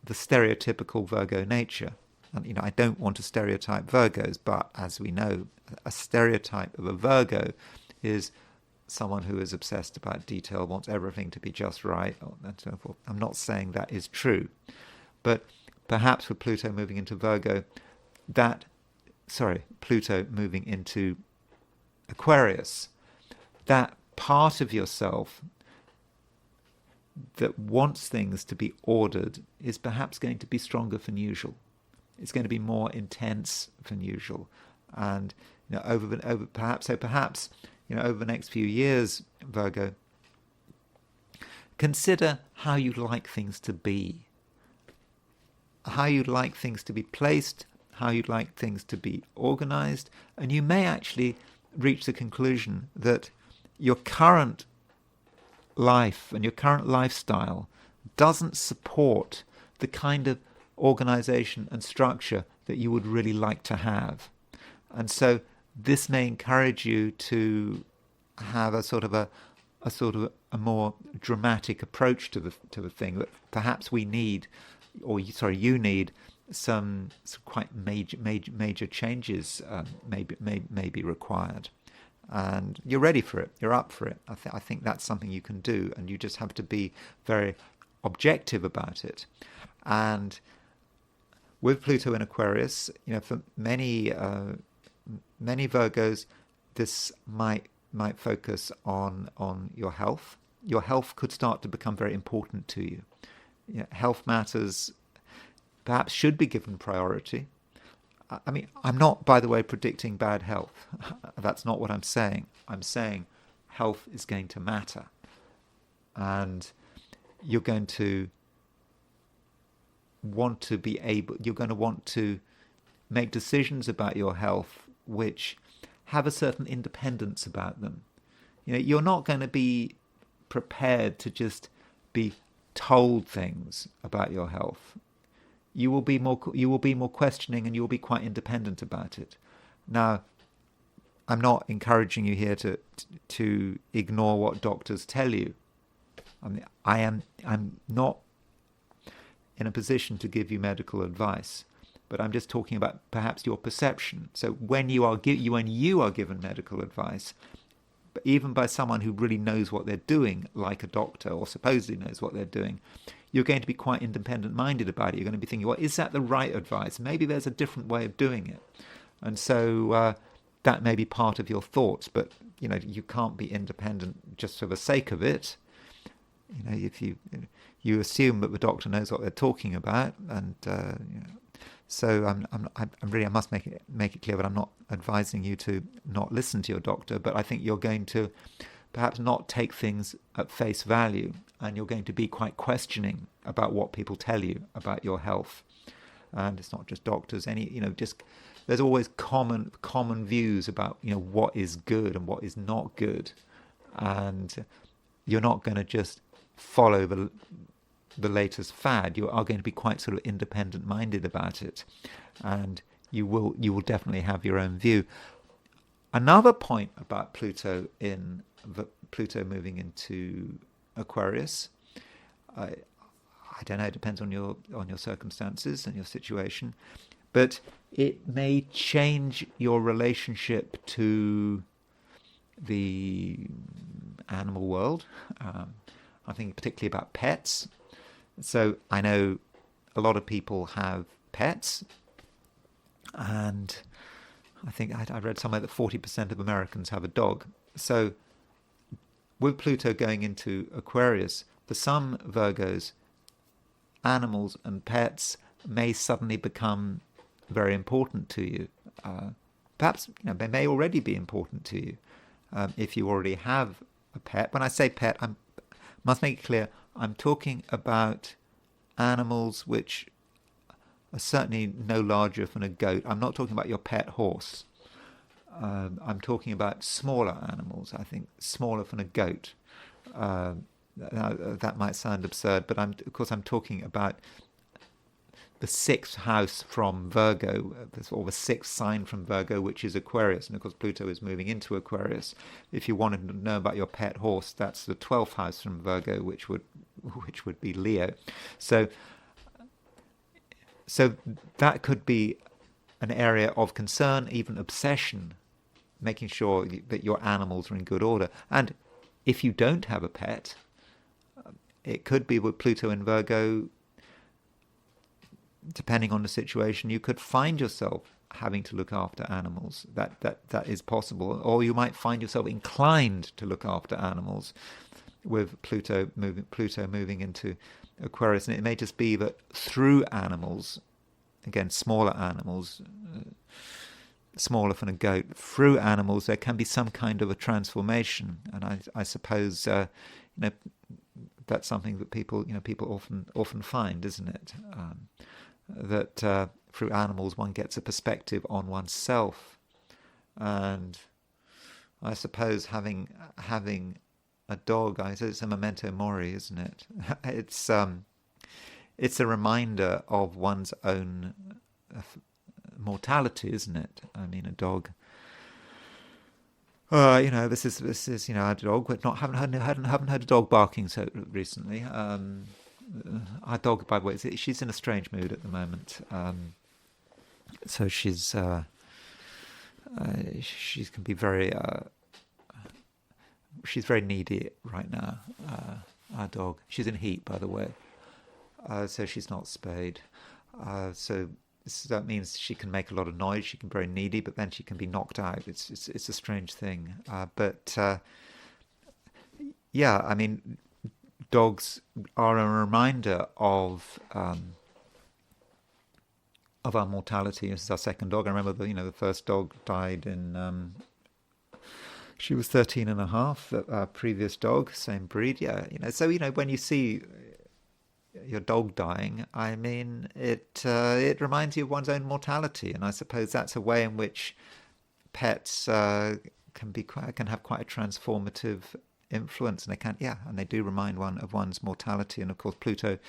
the stereotypical Virgo nature. And I don't want to stereotype Virgos, but as we know, a stereotype of a Virgo is someone who is obsessed about detail, wants everything to be just right, and so forth. I'm not saying that is true, but perhaps with Pluto moving into Pluto moving into Aquarius, that part of yourself that wants things to be ordered is perhaps going to be stronger than usual. It's going to be more intense than usual, and over the next few years, Virgo, consider how you'd like things to be, how you'd like things to be placed, how you'd like things to be organized, and you may actually reach the conclusion that your current life and your current lifestyle doesn't support the kind of organization and structure that you would really like to have. And so this may encourage you to have a more dramatic approach to the thing, that perhaps you need some quite major changes may be required. And you're ready for it, you're up for it. I think that's something you can do, and you just have to be very objective about it. And with Pluto in Aquarius, for many Virgos, this might focus on your health. Your health could start to become very important to you. Health matters perhaps should be given priority. I mean, I'm not, by the way, predicting bad health. That's not what I'm saying. I'm saying health is going to matter. And you're going to want to make decisions about your health which have a certain independence about them. You're not going to be prepared to just be told things about your health. You will be more questioning, and you will be quite independent about it. Now, I'm not encouraging you here to ignore what doctors tell you. I'm not in a position to give you medical advice, but I'm just talking about perhaps your perception. So when you are given medical advice, even by someone who really knows what they're doing, like a doctor, or supposedly knows what they're doing, you're going to be quite independent-minded about it. You're going to be thinking, well, is that the right advice? Maybe there's a different way of doing it. And so that may be part of your thoughts, but you can't be independent just for the sake of it. If you assume that the doctor knows what they're talking about, and so I must make it clear that I'm not advising you to not listen to your doctor, but I think you're going to perhaps not take things at face value, and you're going to be quite questioning about what people tell you about your health. And it's not just doctors. There's always common views about what is good and what is not good, and you're not going to just follow the latest fad. You are going to be quite sort of independent-minded about it, and you will definitely have your own view. Another point about Pluto moving into Aquarius, I don't know. It depends on your circumstances and your situation, but it may change your relationship to the animal world. I think particularly about pets. So I know a lot of people have pets, and I think I read somewhere that 40% of Americans have a dog. So with Pluto going into Aquarius, for some Virgos, animals and pets may suddenly become very important to you. Perhaps they may already be important to you if you already have a pet. When I say pet, I must make it clear, I'm talking about animals which are certainly no larger than a goat. I'm not talking about your pet horse. I'm talking about smaller animals, I think, smaller than a goat. That might sound absurd, but of course I'm talking about the sixth house from Virgo, or the sixth sign from Virgo, which is Aquarius. And of course Pluto is moving into Aquarius. If you wanted to know about your pet horse, that's the 12th house from Virgo, which would be Leo. So that could be an area of concern, even obsession, making sure that your animals are in good order. And if you don't have a pet, it could be with Pluto in Virgo, depending on the situation, you could find yourself having to look after animals. That is possible. Or you might find yourself inclined to look after animals with Pluto moving into Aquarius. And it may just be that through animals, again, smaller animals, smaller than a goat, through animals there can be some kind of a transformation. And I suppose that's something that people often find, isn't it? That through animals one gets a perspective on oneself. And I suppose having a dog, it's a memento mori, isn't it? It's a reminder of one's own mortality, isn't it? I mean, a dog. This is a dog. We haven't heard a dog barking so recently. Our dog, by the way, she's in a strange mood at the moment. So she can be very. She's very needy right now. Our dog. She's in heat, by the way. So she's not spayed. So that means she can make a lot of noise. She can be very needy, but then she can be knocked out. It's a strange thing. Yeah, I mean, dogs are a reminder of our mortality. This is our second dog. I remember the first dog died in. She was 13 and a half. Our previous dog, same breed. Yeah, So when you see your dog dying, I mean, it reminds you of one's own mortality, and I suppose that's a way in which pets can have quite a transformative influence, and they do remind one of one's mortality. And of course, Pluto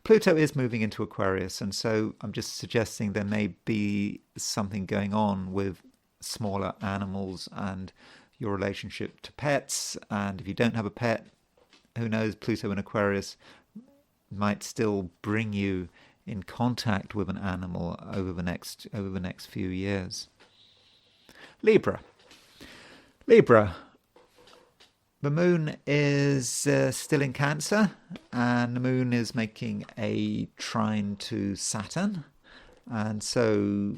is moving into Aquarius, and so I'm just suggesting there may be something going on with smaller animals and your relationship to pets. And if you don't have a pet, who knows, Pluto in Aquarius might still bring you in contact with an animal over the next few years. Libra. The moon is still in Cancer, and the moon is making a trine to Saturn. And so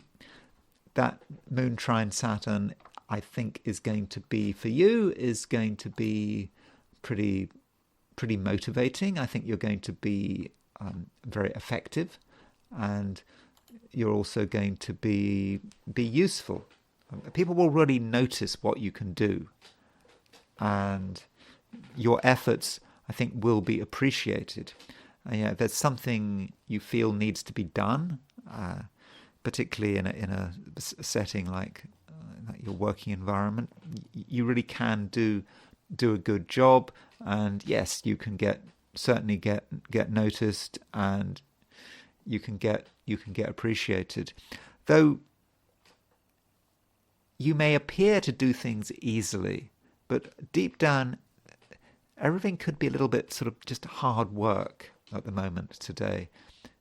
that moon trine Saturn, I think, is going to be, for you, is going to be pretty motivating. I think you're going to be very effective, and you're also going to be useful. People will really notice what you can do, and your efforts, I think, will be appreciated. If there's something you feel needs to be done, particularly in a setting like your working environment, you really can do a good job, and yes, you can certainly get noticed, and you can get appreciated. Though you may appear to do things easily, but deep down, everything could be a little bit sort of just hard work at the moment today.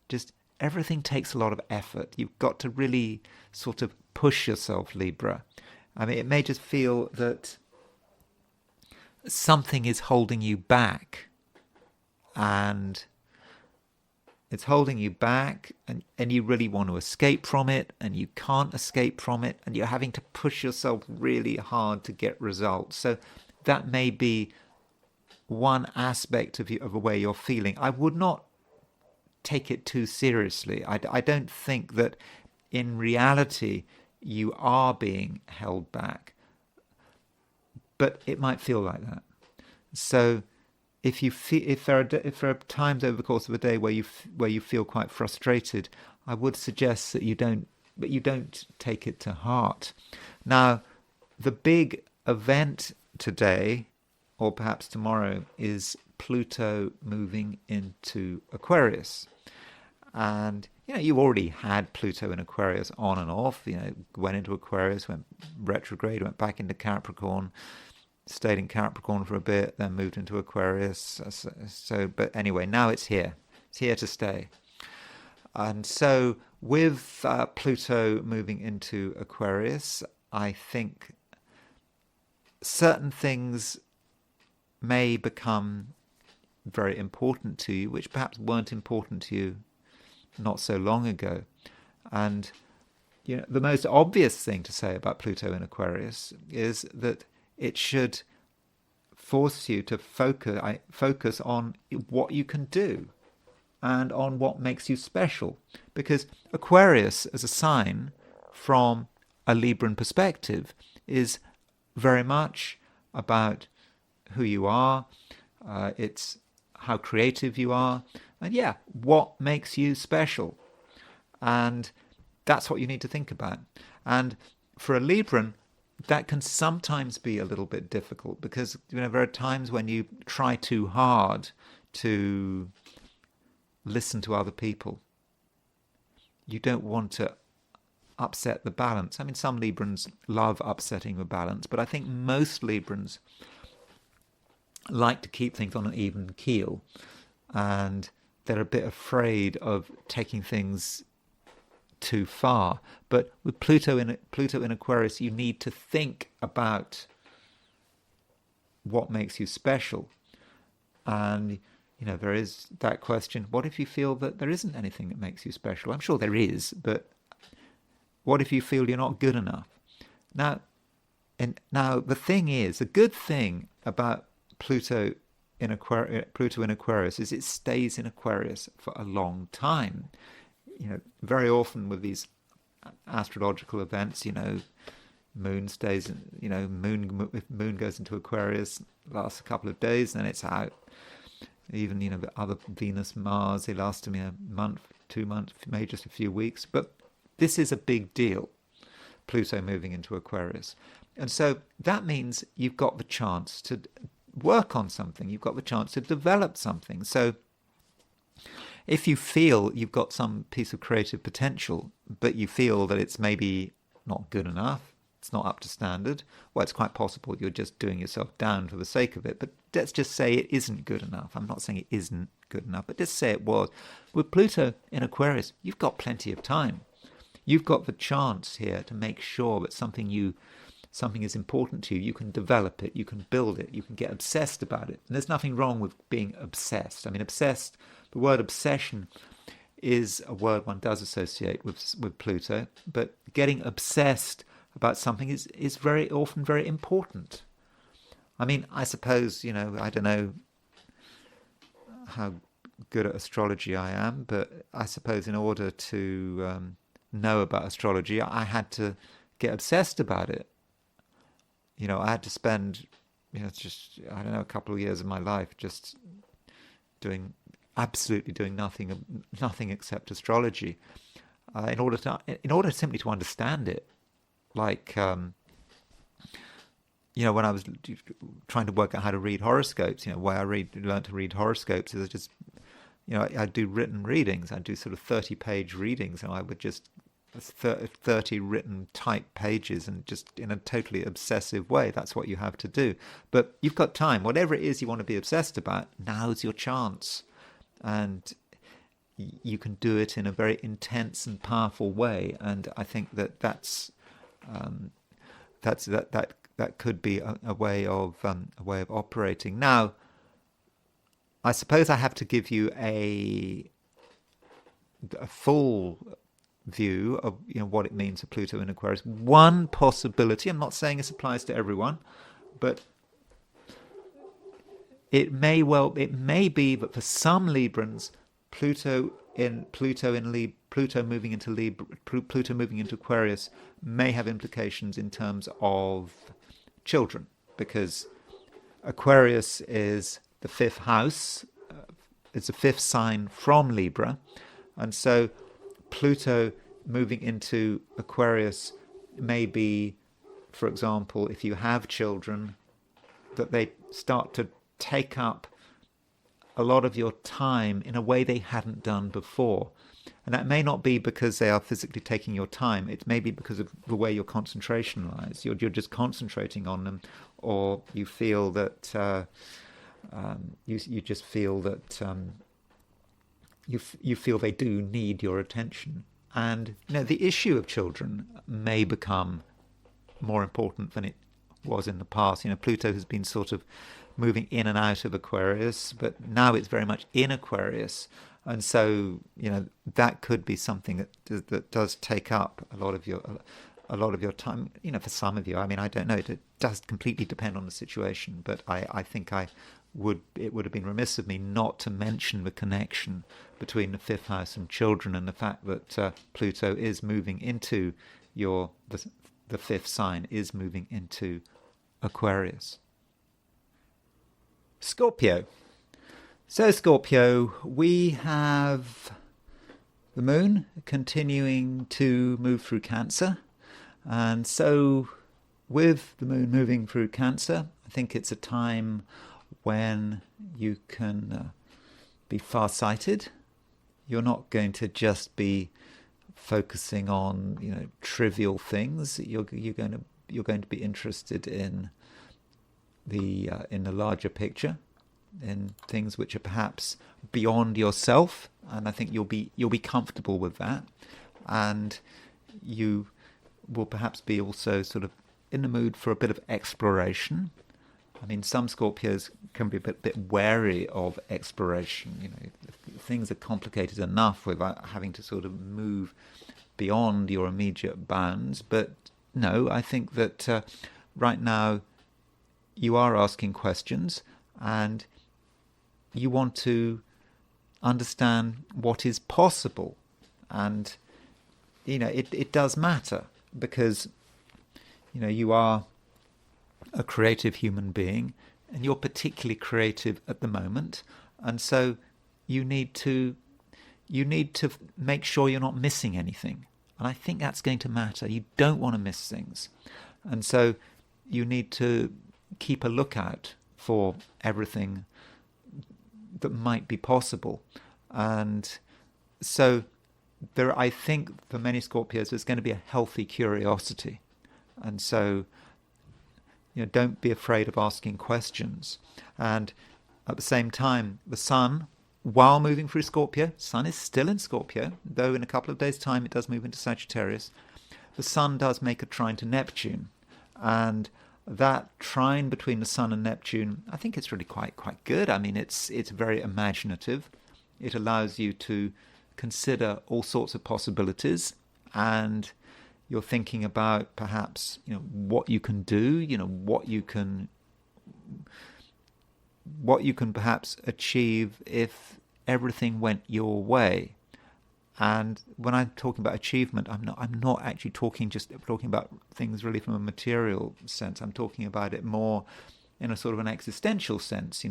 Just everything takes a lot of effort. You've got to really sort of push yourself, Libra. I mean, it may just feel that something is holding you back, and it's holding you back, and you really want to escape from it, and you can't escape from it, and you're having to push yourself really hard to get results. So that may be one aspect of the way you're feeling. I would not take it too seriously. I don't think that in reality you are being held back, but it might feel like that. So if there are times over the course of a day where you feel quite frustrated, I would suggest that you don't take it to heart. Now, the big event today, or perhaps tomorrow, is Pluto moving into Aquarius. And you already had Pluto in Aquarius on and off. Went into Aquarius, went retrograde, went back into Capricorn, stayed in Capricorn for a bit, then moved into Aquarius. But anyway, now it's here. It's here to stay. And so with Pluto moving into Aquarius, I think certain things may become very important to you, which perhaps weren't important to you not so long ago. And the most obvious thing to say about Pluto in Aquarius is that it should force you to focus on what you can do and on what makes you special. Because Aquarius, as a sign from a Libran perspective, is very much about who you are. It's how creative you are, and what makes you special. And that's what you need to think about. And for a Libran, that can sometimes be a little bit difficult, because there are times when you try too hard to listen to other people. You don't want to upset the balance. I mean, some Librans love upsetting the balance, but I think most Librans like to keep things on an even keel, and they're a bit afraid of taking things too far. But with Pluto in Aquarius, you need to think about what makes you special. And there is that question: what if you feel that there isn't anything that makes you special? I'm sure there is, but what if you feel you're not good enough? Now the thing is, a good thing about Pluto in Aquarius is it stays in Aquarius for a long time. Very often with these astrological events, moon stays, moon goes into Aquarius, lasts a couple of days, then it's out. Even the other Venus, Mars, they last a month, 2 months, maybe just a few weeks. But this is a big deal, Pluto moving into Aquarius. And so that means you've got the chance to work on something. You've got the chance to develop something. So if you feel you've got some piece of creative potential, but you feel that it's maybe not good enough, it's not up to standard. Well, it's quite possible you're just doing yourself down for the sake of it, but let's just say it isn't good enough. I'm not saying it isn't good enough, but just say it was. With Pluto in Aquarius, you've got plenty of time. You've got the chance here to make sure that something is important to you. You can develop it, you can build it, you can get obsessed about it. And there's nothing wrong with being obsessed. I mean, obsessed, the word obsession is a word one does associate with Pluto, but getting obsessed about something is very often very important. I mean, I suppose, I don't know how good at astrology I am, but I suppose in order to know about astrology, I had to get obsessed about it. I had to spend, just, I don't know, a couple of years of my life just absolutely doing nothing except astrology, in order simply to understand it. Like, when I was trying to work out how to read horoscopes, why I learned to read horoscopes is just, I do written readings. I do sort of 30-page readings, and I would just 30 written type pages, and just in a totally obsessive way. That's what you have to do. But you've got time. Whatever it is you want to be obsessed about, now's your chance. And you can do it in a very intense and powerful way. And I think that could be a way of operating. Now, I suppose I have to give you a full view of what it means for Pluto in Aquarius. One possibility, I'm not saying this applies to everyone, but it may be that for some Librans, Pluto moving into Aquarius may have implications in terms of children, because Aquarius is the fifth house, it's the fifth sign from Libra, and so Pluto moving into Aquarius may be, for example, if you have children, that they start to take up a lot of your time in a way they hadn't done before. And that may not be because they are physically taking your time. It may be because of the way your concentration lies. You're just concentrating on them, or you feel that you just feel that you feel they do need your attention. And the issue of children may become more important than it was in the past. Pluto has been sort of moving in and out of Aquarius, but now it's very much in Aquarius, and so that could be something that does take up a lot of your time. For some of you, I mean, I don't know. It does completely depend on the situation, but I think it would have been remiss of me not to mention the connection between the fifth house and children, and the fact that Pluto is moving into the fifth sign, is moving into Aquarius. Scorpio. So Scorpio, we have the moon continuing to move through Cancer, and so with the moon moving through Cancer, I think it's a time when you can be far-sighted. You're not going to just be focusing on trivial things. You're going to be interested in the larger picture, in things which are perhaps beyond yourself, and I think you'll be comfortable with that, and you will perhaps be also sort of in the mood for a bit of exploration. I mean, some Scorpios can be a bit wary of exploration. Things are complicated enough without having to sort of move beyond your immediate bounds. But no, I think that right now you are asking questions, and you want to understand what is possible. And, it does matter, because, you are a creative human being, and you're particularly creative at the moment, and so you need to make sure you're not missing anything, and I think that's going to matter. You don't want to miss things, and so you need to keep a lookout for everything that might be possible. And so I think for many Scorpios there's going to be a healthy curiosity, And so, don't be afraid of asking questions. And at the same time, the Sun, while moving through Scorpio, Sun is still in Scorpio, though in a couple of days' time it does move into Sagittarius. The Sun does make a trine to Neptune, and that trine between the Sun and Neptune, I think it's really quite good. I mean, it's very imaginative. It allows you to consider all sorts of possibilities, and you're thinking about perhaps what you can do, what you can perhaps achieve if everything went your way. And when I'm talking about achievement, I'm not actually talking about things really from a material sense. I'm talking about it more in a sort of an existential sense.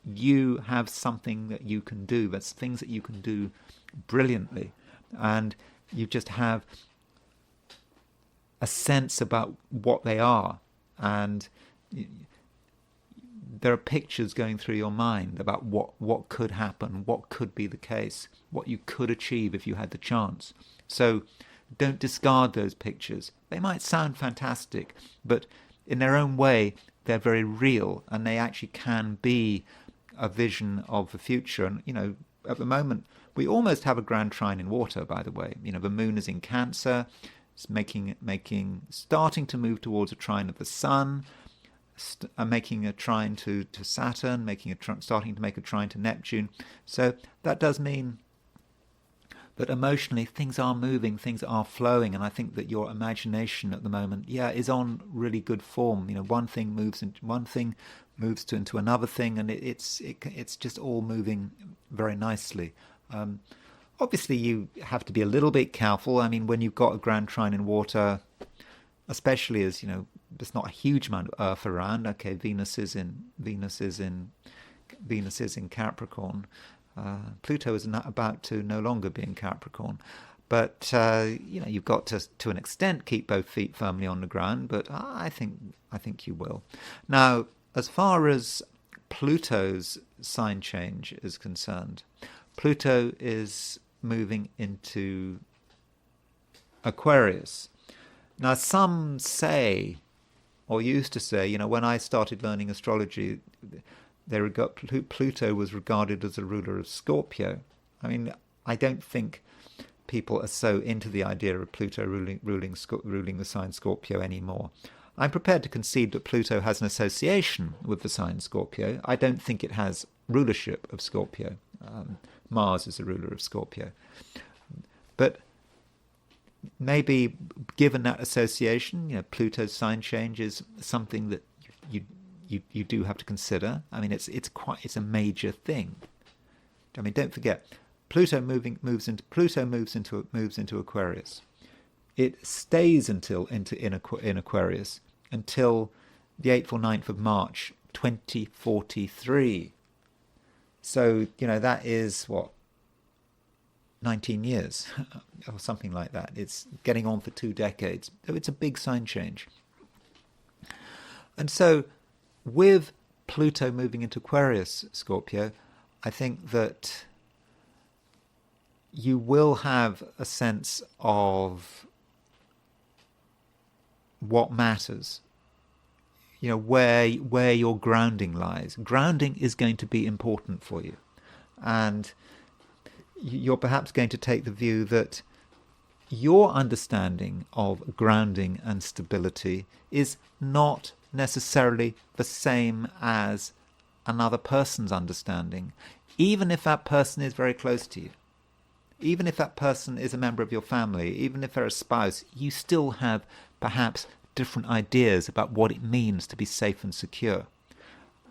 You have something that you can do. There's things that you can do brilliantly, and you just have a sense about what they are, and there are pictures going through your mind about what could happen, what could be the case, what you could achieve if you had the chance. So don't discard those pictures. They might sound fantastic, but in their own way, they're very real, and they actually can be a vision of the future. And, at the moment, we almost have a grand trine in water, by the way. The moon is in Cancer. It's starting to move towards a trine of the Sun, making a trine to Saturn, starting to make a trine to Neptune. So that does mean that emotionally things are moving, things are flowing, and I think that your imagination at the moment, is on really good form. One thing moves into another thing, and it's just all moving very nicely. Obviously, you have to be a little bit careful. I mean, when you've got a grand trine in water, especially as there's not a huge amount of Earth around. Okay, Venus is in Capricorn. Pluto is about to no longer be in Capricorn, but you've got to an extent keep both feet firmly on the ground. But I think you will. Now, as far as Pluto's sign change is concerned, Pluto is moving into Aquarius. Now, some say, or used to say, when I started learning astrology, Pluto was regarded as a ruler of Scorpio. I mean, I don't think people are so into the idea of Pluto ruling the sign Scorpio anymore. I'm prepared to concede that Pluto has an association with the sign Scorpio. I don't think it has rulership of Scorpio. Mars is the ruler of Scorpio. But maybe given that association, Pluto's sign change is something that you do have to consider. I mean, it's a major thing. I mean, don't forget, Pluto moves into Aquarius. It stays in Aquarius until the 8th or 9th of March 2043. So, that is 19 years or something like that. It's getting on for 2 decades. So it's a big sign change. And so with Pluto moving into Aquarius, Scorpio, I think that you will have a sense of what matters, where your grounding lies. Grounding is going to be important for you. And you're perhaps going to take the view that your understanding of grounding and stability is not necessarily the same as another person's understanding, even if that person is very close to you. Even if that person is a member of your family, even if they're a spouse, you still have perhaps different ideas about what it means to be safe and secure.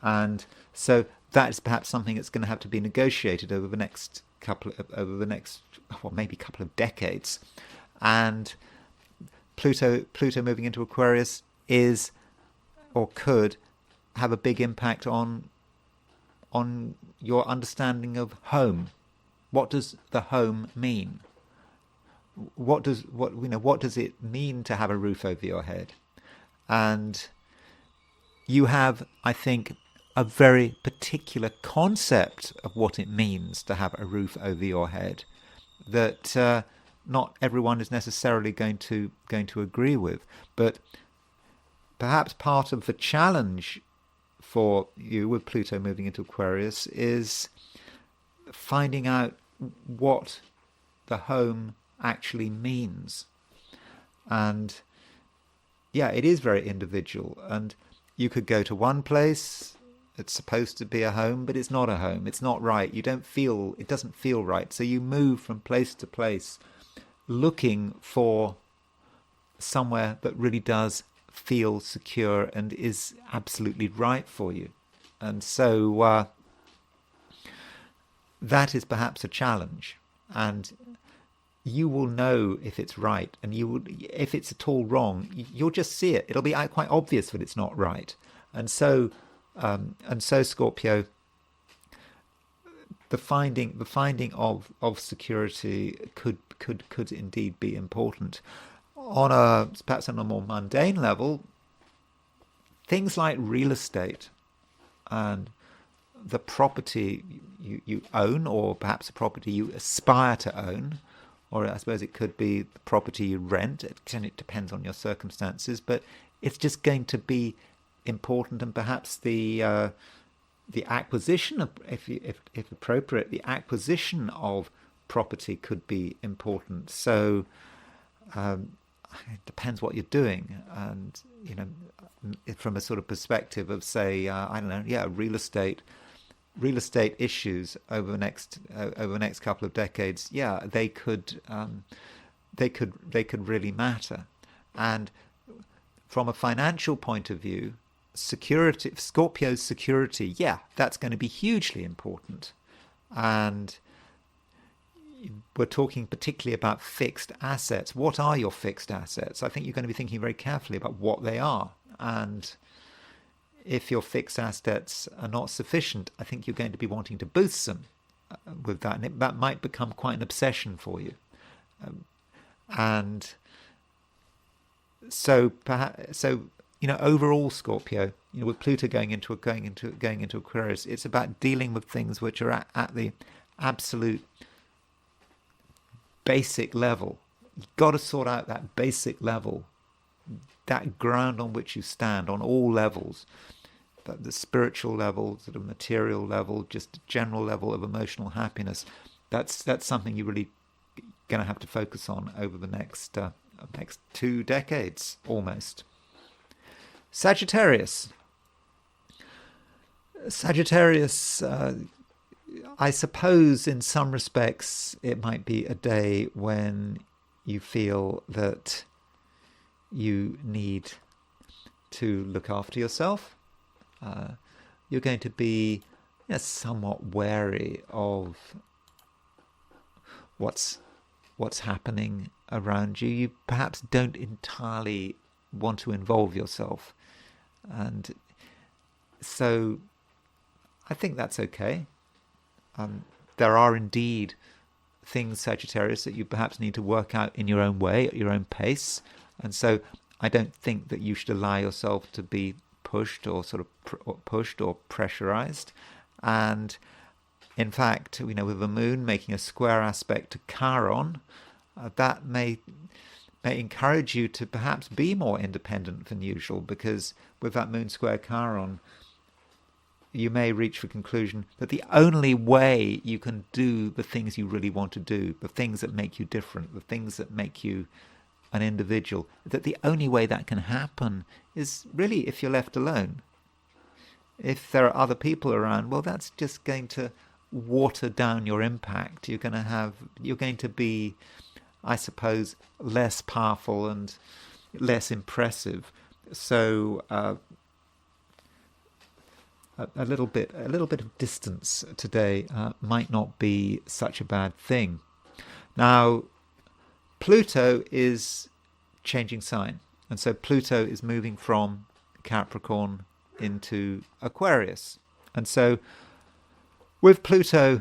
And so that is perhaps something that's going to have to be negotiated over the next maybe couple of decades. And Pluto moving into Aquarius is, or could, have a big impact on your understanding of home. What does the home mean? What does it mean to have a roof over your head? And you have, I think, a very particular concept of what it means to have a roof over your head that not everyone is necessarily going to agree with. But perhaps part of the challenge for you with Pluto moving into Aquarius is finding out what the home actually means. And yeah, it is very individual, and you could go to one place, it's supposed to be a home, but it's not a home, it's not right, it doesn't feel right, so you move from place to place looking for somewhere that really does feel secure and is absolutely right for you. And so that is perhaps a challenge, and you will know if it's right, and if it's at all wrong, you'll just see it. It'll be quite obvious that it's not right. And so Scorpio, the finding of security could indeed be important. Perhaps on a more mundane level, things like real estate and the property you own, or perhaps a property you aspire to own, or I suppose it could be the property you rent. It depends on your circumstances, but it's just going to be important. And perhaps the acquisition of, if appropriate, the acquisition of property could be important. So it depends what you're doing, and from a sort of perspective of, say, I don't know, real estate issues over the next couple of decades, they could really matter. And from a financial point of view, Scorpio's security, that's going to be hugely important. And we're talking particularly about fixed assets. What are your fixed assets? I think you're going to be thinking very carefully about what they are. And if your fixed assets are not sufficient, I think you're going to be wanting to boost them with that. And that might become quite an obsession for you. And so overall, Scorpio, with Pluto going into Aquarius, it's about dealing with things which are at the absolute basic level. You've got to sort out that basic level, that ground on which you stand on all levels, the spiritual level, sort of material level, just general level of emotional happiness. That's something you're really going to have to focus on over the next 2 decades almost. Sagittarius, I suppose in some respects it might be a day when you feel that you need to look after yourself. You're going to be somewhat wary of what's happening around you. You perhaps don't entirely want to involve yourself, and so I think that's okay. There are indeed things, Sagittarius, that you perhaps need to work out in your own way, at your own pace, and so I don't think that you should allow yourself to be pushed or pressurized. And in fact, with the moon making a square aspect to Chiron, that may encourage you to perhaps be more independent than usual, because with that moon square Chiron, you may reach the conclusion that the only way you can do the things you really want to do, the things that make you different, the things that make you an individual, that the only way that can happen is really if you're left alone. If there are other people around, well, that's just going to water down your impact. You're going to be, I suppose, less powerful and less impressive. So a little bit of distance today might not be such a bad thing. Now, Pluto is changing sign, and so Pluto is moving from Capricorn into Aquarius, and so with Pluto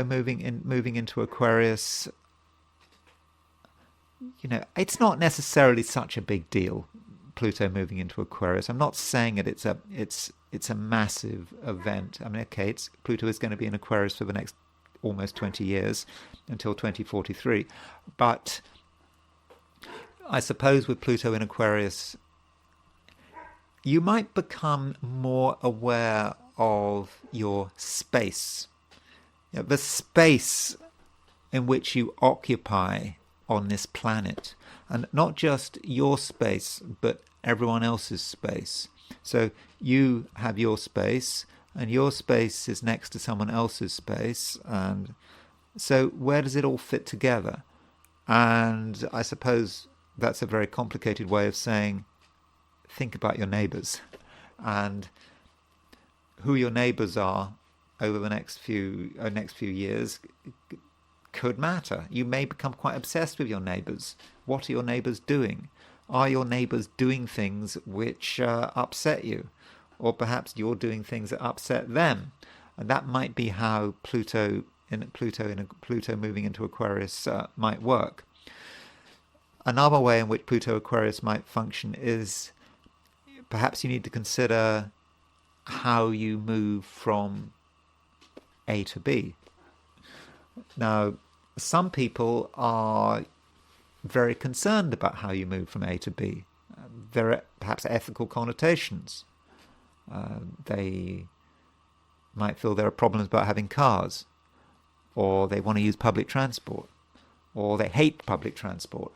moving into Aquarius, it's not necessarily such a big deal. Pluto moving into Aquarius. I'm not saying that it's a massive event. I mean, okay, Pluto is going to be in Aquarius for the next almost 20 years until 2043. But I suppose with Pluto in Aquarius, you might become more aware of your space, the space in which you occupy on this planet, and not just your space, but everyone else's space. So you have your space, and your space is next to someone else's space, and so where does it all fit together? And I suppose that's a very complicated way of saying, think about your neighbours, and who your neighbours are over the next few years could matter. You may become quite obsessed with your neighbours. What are your neighbours doing? Are your neighbours doing things which upset you? Or perhaps you're doing things that upset them. And that might be how Pluto moving into Aquarius might work. Another way in which Pluto Aquarius might function is perhaps you need to consider how you move from A to B. Now, some people are very concerned about how you move from A to B. There are perhaps ethical connotations. They might feel there are problems about having cars, or they want to use public transport, or they hate public transport.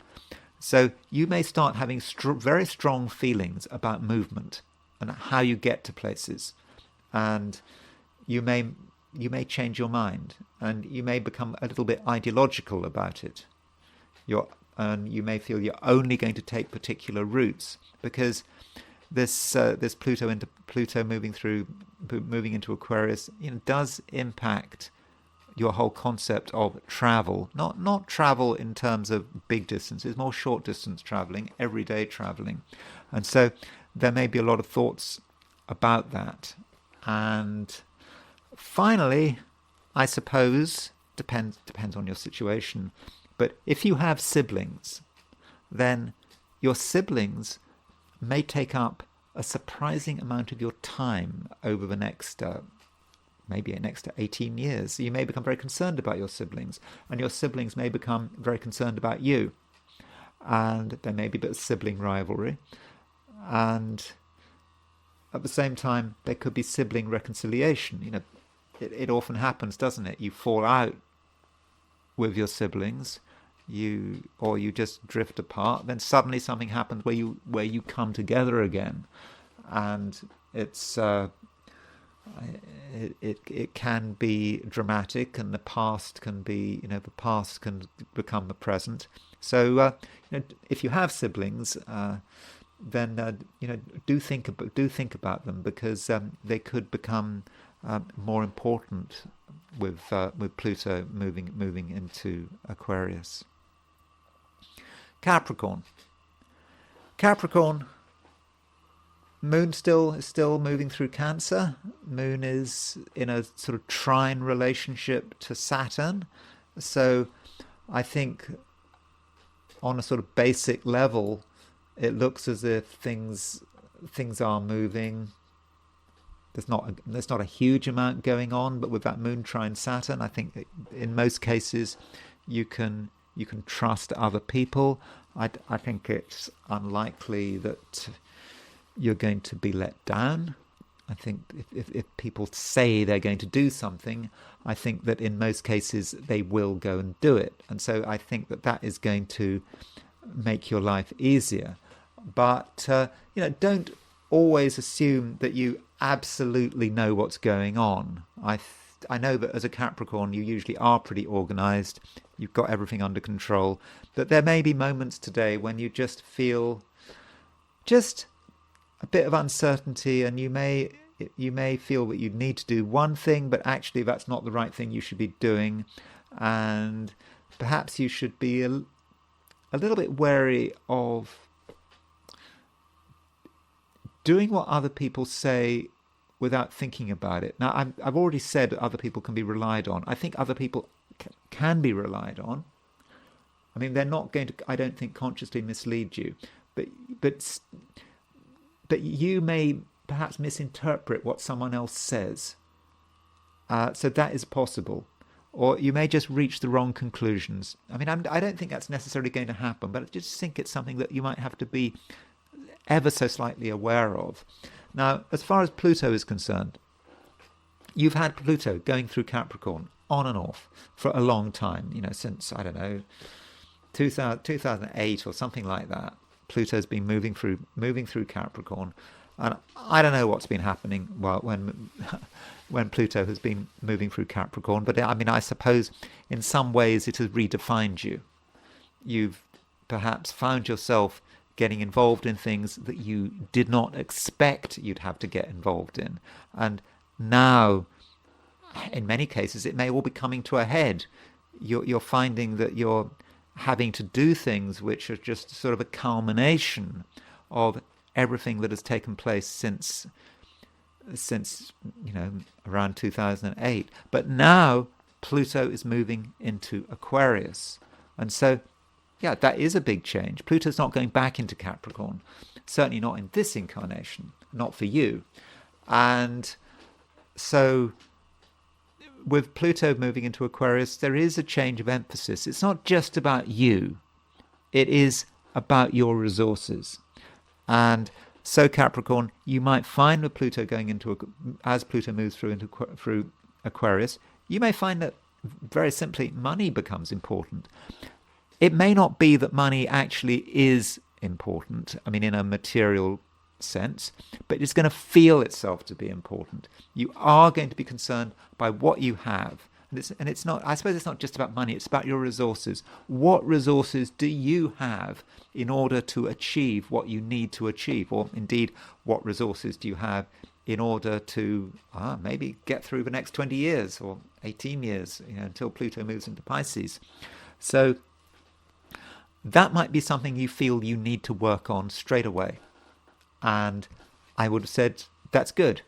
So you may start having very strong feelings about movement and how you get to places, and you may change your mind, and you may become a little bit ideological about it. And you may feel you're only going to take particular routes because this Pluto moving into Aquarius, does impact your whole concept of travel. Not travel in terms of big distances, more short distance traveling, everyday traveling, and so there may be a lot of thoughts about that. And finally, I suppose, depends on your situation, but if you have siblings, then your siblings may take up a surprising amount of your time over the next maybe next to 18 years. So you may become very concerned about your siblings, and your siblings may become very concerned about you, and there may be a bit of sibling rivalry, and at the same time there could be sibling reconciliation. It often happens, doesn't it? You fall out with your siblings, you just drift apart, then suddenly something happens where you come together again, and it's it can be dramatic, and the past can become the present. So if you have siblings, then do think about them, because they could become more important with Pluto moving into Aquarius. Capricorn, Moon is still moving through Cancer. Moon is in a sort of trine relationship to Saturn, so I think on a sort of basic level, it looks as if things are moving. There's not a huge amount going on, but with that Moon trine Saturn, I think in most cases you can trust other people. I think it's unlikely that you're going to be let down. I think if people say they're going to do something, I think that in most cases they will go and do it. And so I think that is going to make your life easier. But don't always assume that you absolutely know what's going on. I know that as a Capricorn, you usually are pretty organized. You've got everything under control. But there may be moments today when you just feel just a bit of uncertainty, and you may feel that you need to do one thing, but actually that's not the right thing you should be doing, and perhaps you should be a little bit wary of doing what other people say without thinking about it. Now, I've already said that other people can be relied on. I think other people can be relied on. I mean, they're not going to, I don't think, consciously mislead you, but you may perhaps misinterpret what someone else says. So that is possible. Or you may just reach the wrong conclusions. I mean, I don't think that's necessarily going to happen, but I just think it's something that you might have to be ever so slightly aware of. Now, as far as Pluto is concerned, you've had Pluto going through Capricorn on and off for a long time, since, I don't know, 2008 or something like that. Pluto's been moving through Capricorn, and I don't know what's been happening when Pluto has been moving through Capricorn. But I suppose in some ways it has redefined you. You've perhaps found yourself getting involved in things that you did not expect you'd have to get involved in, and now, in many cases, it may all be coming to a head. You're finding that you're having to do things which are just sort of a culmination of everything that has taken place since around 2008. But now Pluto is moving into Aquarius, and so that is a big change. Pluto's not going back into Capricorn, certainly not in this incarnation, not for you. And so with Pluto moving into Aquarius, there is a change of emphasis. It's not just about you. It is about your resources. And so Capricorn, you might find with Pluto as Pluto moves through Aquarius, you may find that very simply money becomes important. It may not be that money actually is important, in a material sense, but it's going to feel itself to be important. You are going to be concerned by what you have. And it's not, I suppose it's not just about money, it's about your resources. What resources do you have in order to achieve what you need to achieve? Or indeed, what resources do you have in order to maybe get through the next 20 years or 18 years, until Pluto moves into Pisces? So that might be something you feel you need to work on straight away. And I would have said, that's good.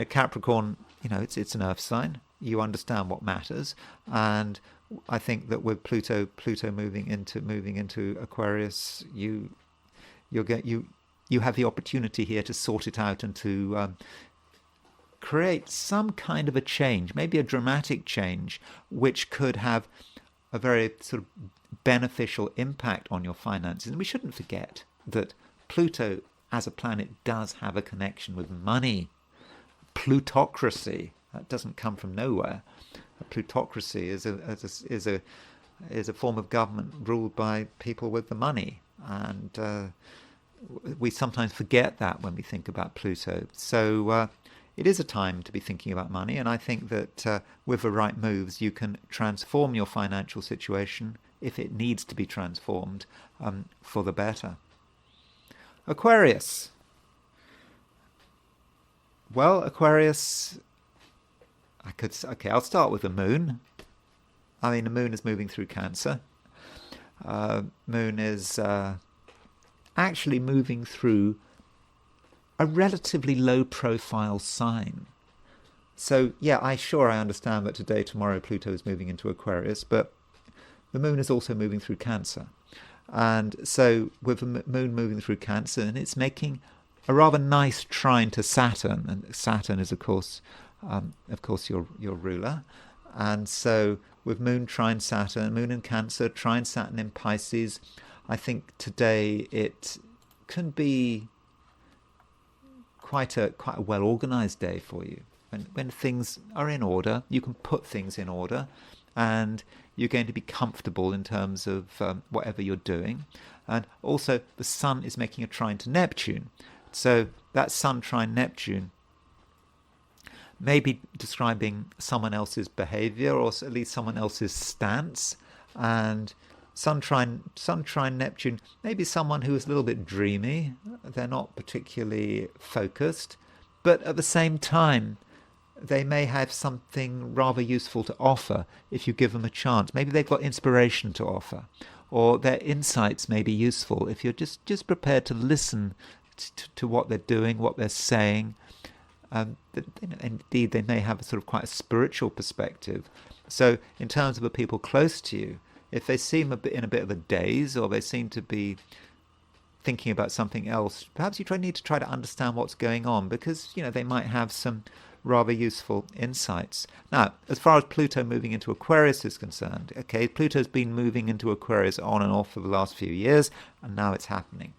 Capricorn, it's an earth sign. You understand what matters. And I think that with Pluto moving into Aquarius, you have the opportunity here to sort it out and to create some kind of a change, maybe a dramatic change, which could have a very sort of beneficial impact on your finances. And we shouldn't forget that Pluto as a planet does have a connection with money. Plutocracy, that doesn't come from nowhere. A plutocracy is a form of government ruled by people with the money, and we sometimes forget that when we think about Pluto. So it is a time to be thinking about money, and I think that with the right moves you can transform your financial situation, if it needs to be transformed, for the better. Aquarius. Well, Aquarius, I'll start with the moon. The moon is moving through Cancer. Moon is actually moving through a relatively low-profile sign. So, I understand that today, tomorrow, Pluto is moving into Aquarius, but the moon is also moving through Cancer. And so with the moon moving through Cancer, and it's making a rather nice trine to Saturn, and Saturn is of course your ruler. And so with moon trine Saturn, moon in Cancer, trine Saturn in Pisces, I think today it can be quite a well organized day for you. When things are in order, you can put things in order, and you're going to be comfortable in terms of whatever you're doing. And also the Sun is making a trine to Neptune. So that Sun trine Neptune may be describing someone else's behavior, or at least someone else's stance. And Sun trine Neptune may be someone who is a little bit dreamy. They're not particularly focused, but at the same time they may have something rather useful to offer if you give them a chance. Maybe they've got inspiration to offer, or their insights may be useful if you're just prepared to listen to what they're doing, what they're saying. Indeed, they may have a sort of quite a spiritual perspective. So in terms of the people close to you, if they seem in a bit of a daze, or they seem to be thinking about something else, perhaps you need to try to understand what's going on, because they might have some rather useful insights. Now, as far as Pluto moving into Aquarius is concerned, Pluto's been moving into Aquarius on and off for the last few years, and now it's happening.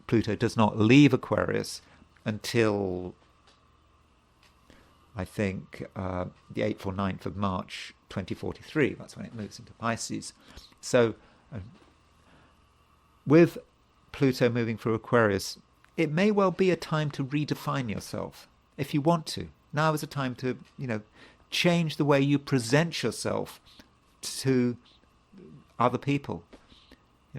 Pluto does not leave Aquarius until, I think, the 8th or 9th of March 2043. That's when it moves into Pisces. So with Pluto moving through Aquarius, it may well be a time to redefine yourself if you want to. Now is a time to, change the way you present yourself to other people.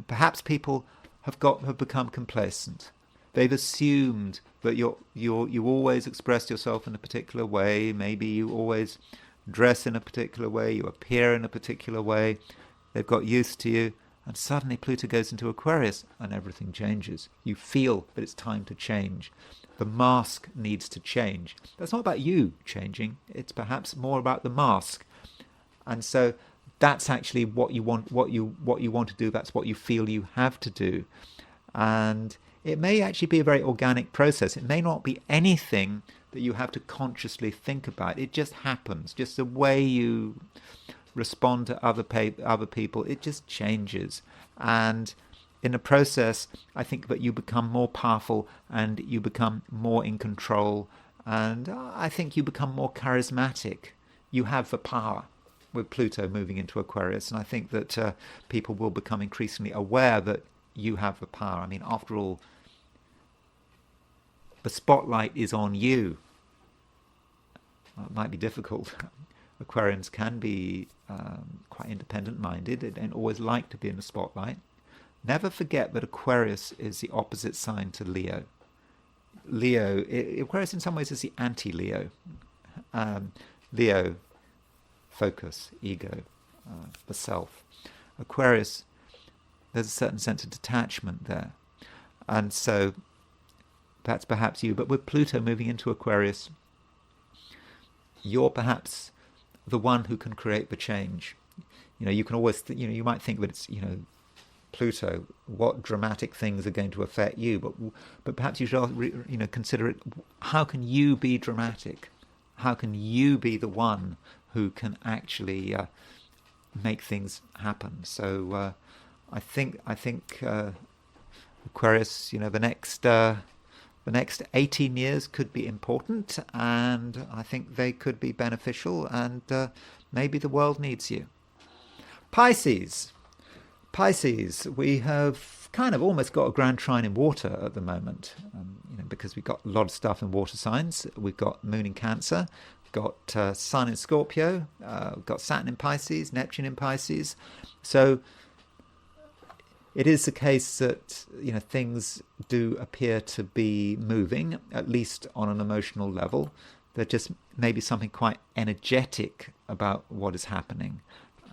Perhaps people have become complacent. They've assumed that you always express yourself in a particular way. Maybe you always dress in a particular way. You appear in a particular way. They've got used to you. And suddenly Pluto goes into Aquarius and everything changes. You feel that it's time to change. The mask needs to change. That's not about you changing. It's perhaps more about the mask. And so that's actually what you want to do. That's what you feel you have to do. And it may actually be a very organic process. It may not be anything that you have to consciously think about. It just happens. Just the way you respond to other people, it just changes. And in the process, I think that you become more powerful and you become more in control. And I think you become more charismatic. You have the power with Pluto moving into Aquarius. And I think that people will become increasingly aware that you have the power. I mean, after all, the spotlight is on you. Well, it might be difficult. Aquarians can be quite independent-minded. They don't always like to be in the spotlight. Never forget that Aquarius is the opposite sign to Leo. Aquarius in some ways is the anti-Leo. Leo, focus, ego, the self. Aquarius, there's a certain sense of detachment there. And so that's perhaps you. But with Pluto moving into Aquarius, you're perhaps the one who can create the change. You can always, you might think that it's, Pluto, what dramatic things are going to affect you? But perhaps you should, consider it. How can you be dramatic? How can you be the one who can actually make things happen? So I think Aquarius, the next 18 years could be important, and I think they could be beneficial, and maybe the world needs you. Pisces, we have kind of almost got a grand trine in water at the moment, because we've got a lot of stuff in water signs. We've got Moon in Cancer, we've got Sun in Scorpio, we've got Saturn in Pisces, Neptune in Pisces. So it is the case that things do appear to be moving, at least on an emotional level. There just may be something quite energetic about what is happening,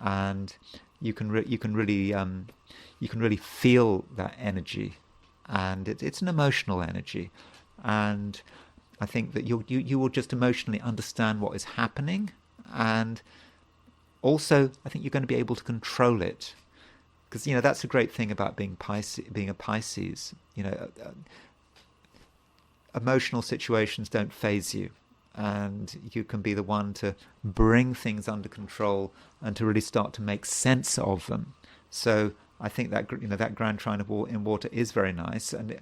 and you can really feel that energy, and it's an emotional energy, and I think that you will just emotionally understand what is happening, and also I think you're going to be able to control it. Because that's a great thing about being a Pisces. Emotional situations don't faze you, and you can be the one to bring things under control and to really start to make sense of them. So I think that that grand trine in water is very nice, and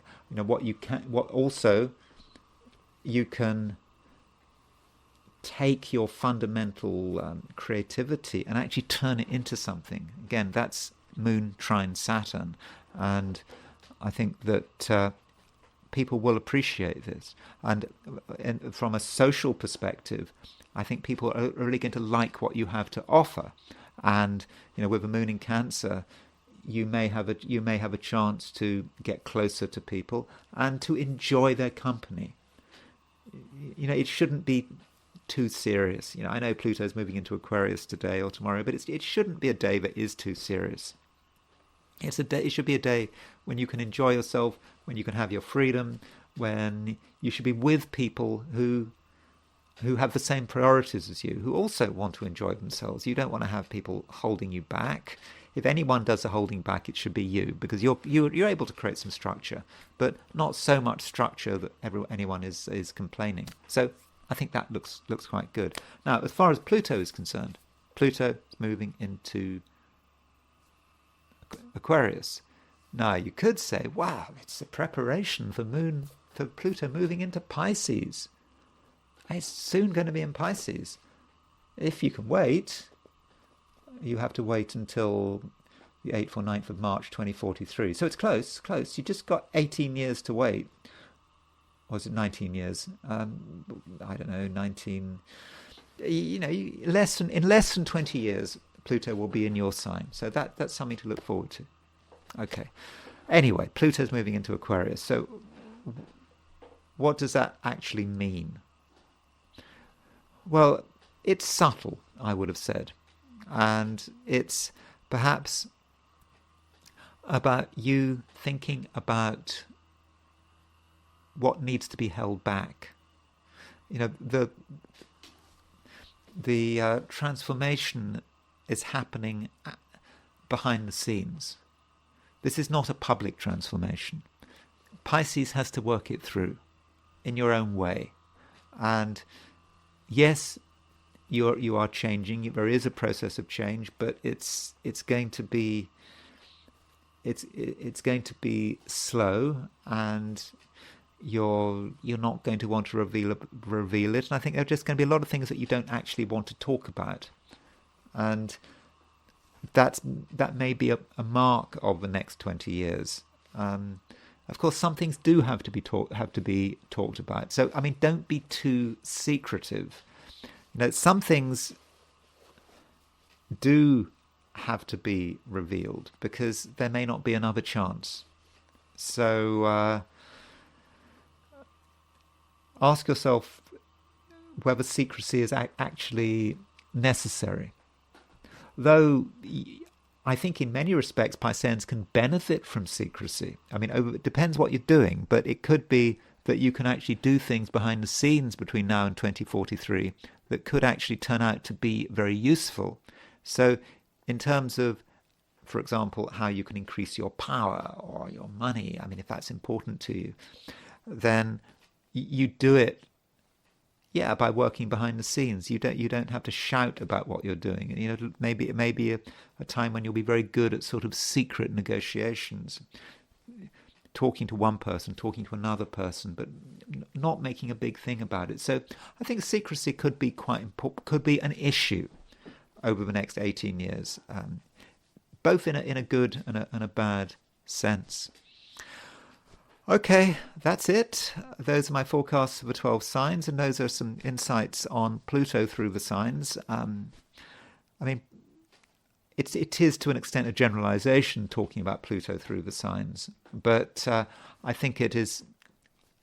you can take your fundamental creativity and actually turn it into something. Again, that's Moon trine Saturn, and I think that people will appreciate this. And from a social perspective, I think people are really going to like what you have to offer. And with a Moon in Cancer, you may have a chance to get closer to people and to enjoy their company. It shouldn't be too serious. I know Pluto's moving into Aquarius today or tomorrow, but it shouldn't be a day that is too serious. It should be a day when you can enjoy yourself, when you can have your freedom, when you should be with people who have the same priorities as you, who also want to enjoy themselves. You don't want to have people holding you back. If anyone does the holding back, it should be you, because you're able to create some structure, but not so much structure that anyone is complaining. So I think that looks quite good. Now, as far as Pluto is concerned, Pluto is moving into Aquarius. Now, you could say, wow, it's a preparation for Pluto moving into Pisces. It's soon going to be in Pisces. If you can wait, you have to wait until the 8th or 9th of March 2043. So it's close. You just got 18 years to wait. Or is it 19 years? I don't know, 19... in less than 20 years, Pluto will be in your sign. So that's something to look forward to. Okay. Anyway, Pluto's moving into Aquarius. So what does that actually mean? Well, it's subtle, I would have said. And it's perhaps about you thinking about what needs to be held back. The transformation is happening behind the scenes. This is not a public transformation. Pisces has to work it through in your own way. And yes, you are changing. There is a process of change, but it's going to be slow, and you're not going to want to reveal it. And I think there are just going to be a lot of things that you don't actually want to talk about, and that may be a mark of the next 20 years. Of course, some things do have to be talked about. So, I mean, don't be too secretive. Some things do have to be revealed because there may not be another chance. So, ask yourself whether secrecy is actually necessary. Though I think in many respects Pisceans can benefit from secrecy. I mean, it depends what you're doing, but it could be that you can actually do things behind the scenes between now and 2043 that could actually turn out to be very useful. So in terms of, for example, how you can increase your power or your money, I mean, if that's important to you, then you do it, by working behind the scenes. You don't have to shout about what you're doing. Maybe it may be a time when you'll be very good at sort of secret negotiations, talking to one person, talking to another person, but not making a big thing about it. So I think secrecy could be quite important, could be an issue over the next 18 years, both in a good and a bad sense. Okay, that's it. Those are my forecasts for the 12 signs, and those are some insights on Pluto through the signs. I mean, it is to an extent a generalization talking about Pluto through the signs, but I think it is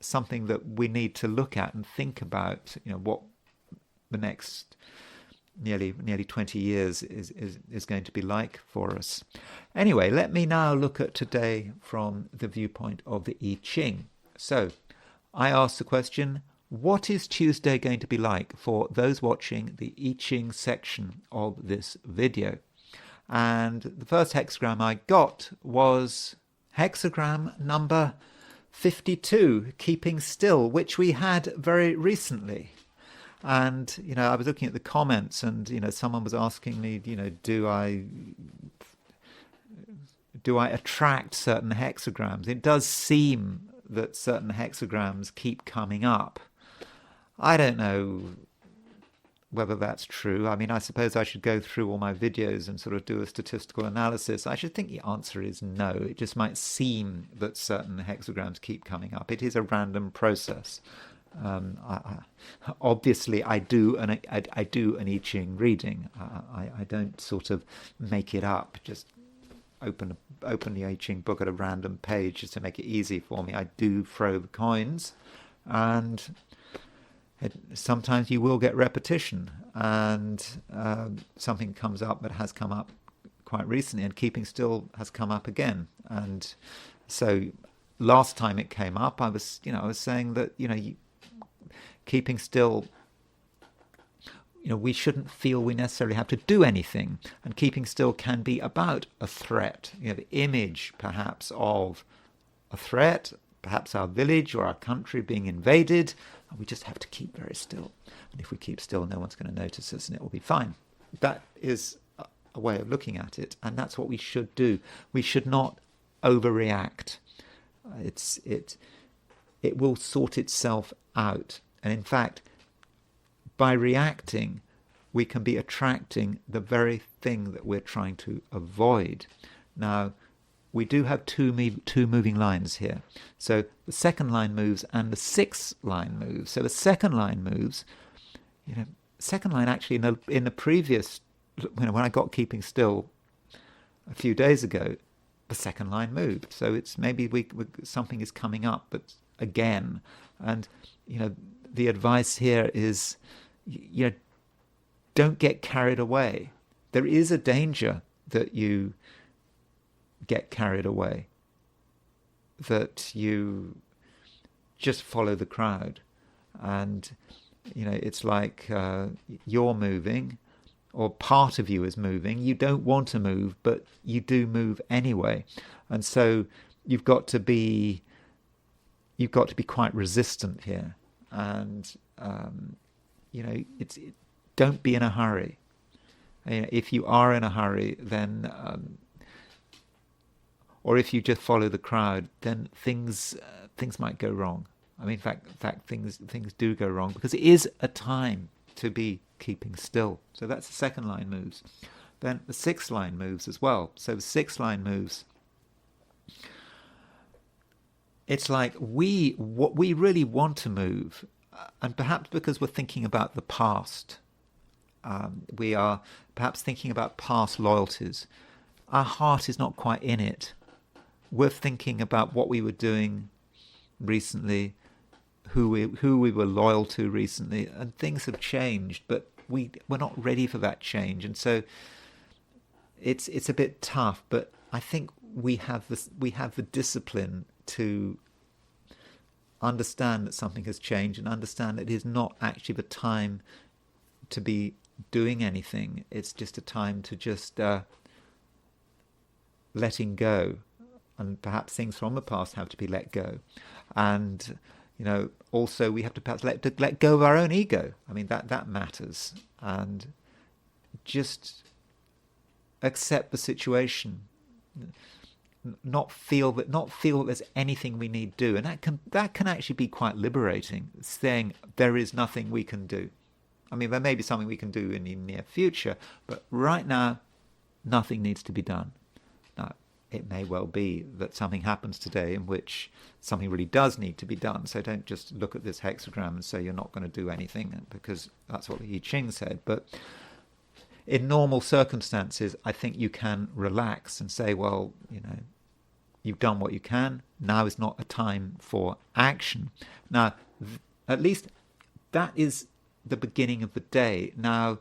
something that we need to look at and think about, what the next nearly 20 years is going to be like for us. Anyway, let me now look at today from the viewpoint of the I Ching. So I asked the question, what is Tuesday going to be like for those watching the I Ching section of this video? And the first hexagram I got was hexagram number 52, keeping still, which we had very recently. And, I was looking at the comments, and, someone was asking me, do I attract certain hexagrams? It does seem that certain hexagrams keep coming up. I don't know whether that's true. I mean, I suppose I should go through all my videos and sort of do a statistical analysis. I should think the answer is no. It just might seem that certain hexagrams keep coming up. It is a random process. Obviously, I do an I Ching reading. I don't sort of make it up. Just open the I Ching book at a random page just to make it easy for me. I do throw the coins, and sometimes you will get repetition, and something comes up that has come up quite recently, and keeping still has come up again. And so last time it came up, I was saying that keeping still, we shouldn't feel we necessarily have to do anything. And keeping still can be about a threat, the image perhaps of a threat, perhaps our village or our country being invaded, and we just have to keep very still. And if we keep still, no one's going to notice us and it will be fine. That is a way of looking at it, and that's what we should do. We should not overreact. It will sort itself out. And in fact, by reacting, we can be attracting the very thing that we're trying to avoid. Now, we do have two moving lines here. So the second line moves and the sixth line moves. So the second line moves, second line actually in the previous, when I got keeping still a few days ago, the second line moved. So it's maybe something is coming up, but again, and the advice here is, don't get carried away. There is a danger that you get carried away, that you just follow the crowd, and it's like you're moving, or part of you is moving. You don't want to move, but you do move anyway, and so you've got to be quite resistant here, and don't be in a hurry. If you are in a hurry, then or if you just follow the crowd, then things might go wrong. I mean, in fact, things do go wrong, because it is a time to be keeping still. So that's the second line moves. Then the sixth line moves as well. So the sixth line moves. It's like what we really want to move, and perhaps because we're thinking about the past, we are perhaps thinking about past loyalties. Our heart is not quite in it. We're thinking about what we were doing recently, who we were loyal to recently, and things have changed, but we're not ready for that change, and so it's a bit tough. But I think we have the discipline to understand that something has changed, and understand that it is not actually the time to be doing anything. It's just a time to just letting go, and perhaps things from the past have to be let go, and also we have to perhaps let go of our own ego. I mean, that matters, and just accept the situation. Not feel that there's anything we need to do, and that can actually be quite liberating. Saying there is nothing we can do. I mean, there may be something we can do in the near future, but right now, nothing needs to be done. Now, it may well be that something happens today in which something really does need to be done. So don't just look at this hexagram and say you're not going to do anything, because that's what the I Ching said. But in normal circumstances, I think you can relax and say, well, you've done what you can. Now is not a time for action. Now, at least that is the beginning of the day. Now,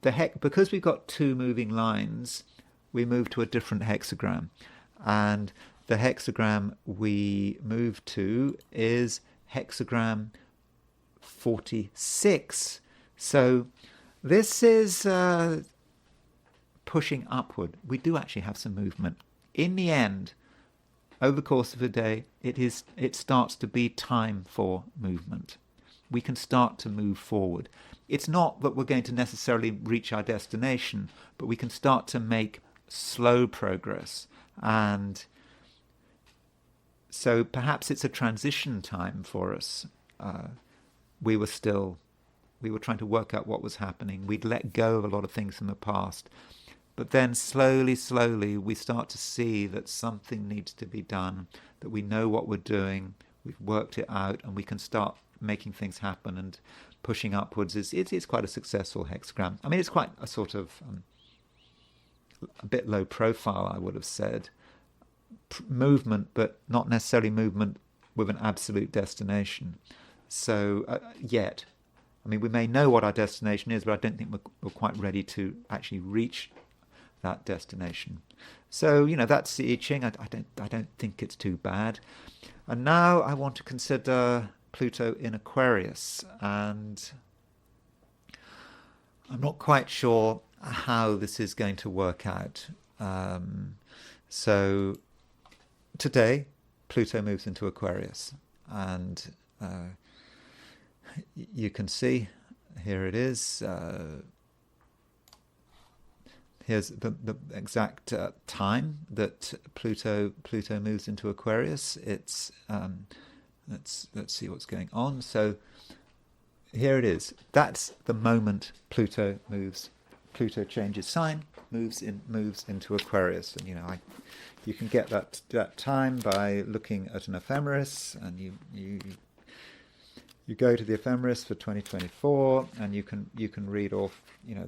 because we've got two moving lines, we move to a different hexagram. And the hexagram we move to is hexagram 46. So this is pushing upward. We do actually have some movement. In the end, over the course of the day, it starts to be time for movement. We can start to move forward. It's not that we're going to necessarily reach our destination, but we can start to make slow progress. And so perhaps it's a transition time for us. We were trying to work out what was happening. We'd let go of a lot of things from the past. But then slowly, we start to see that something needs to be done, that we know what we're doing, we've worked it out, and we can start making things happen, and pushing upwards. It's quite a successful hexagram. I mean, it's quite a sort of a bit low profile, I would have said. Movement, but not necessarily movement with an absolute destination. So yet, I mean, we may know what our destination is, but I don't think we're quite ready to actually reach that destination. So that's the I Ching. I don't think it's too bad. And now I want to consider Pluto in Aquarius, and I'm not quite sure how this is going to work out. So today, Pluto moves into Aquarius, and you can see here it is. here's the exact time that Pluto moves into Aquarius. It's let's see what's going on. So here it is. That's the moment Pluto changes sign, moves into Aquarius, and you can get that time by looking at an ephemeris, and you go to the ephemeris for 2024, and you can read off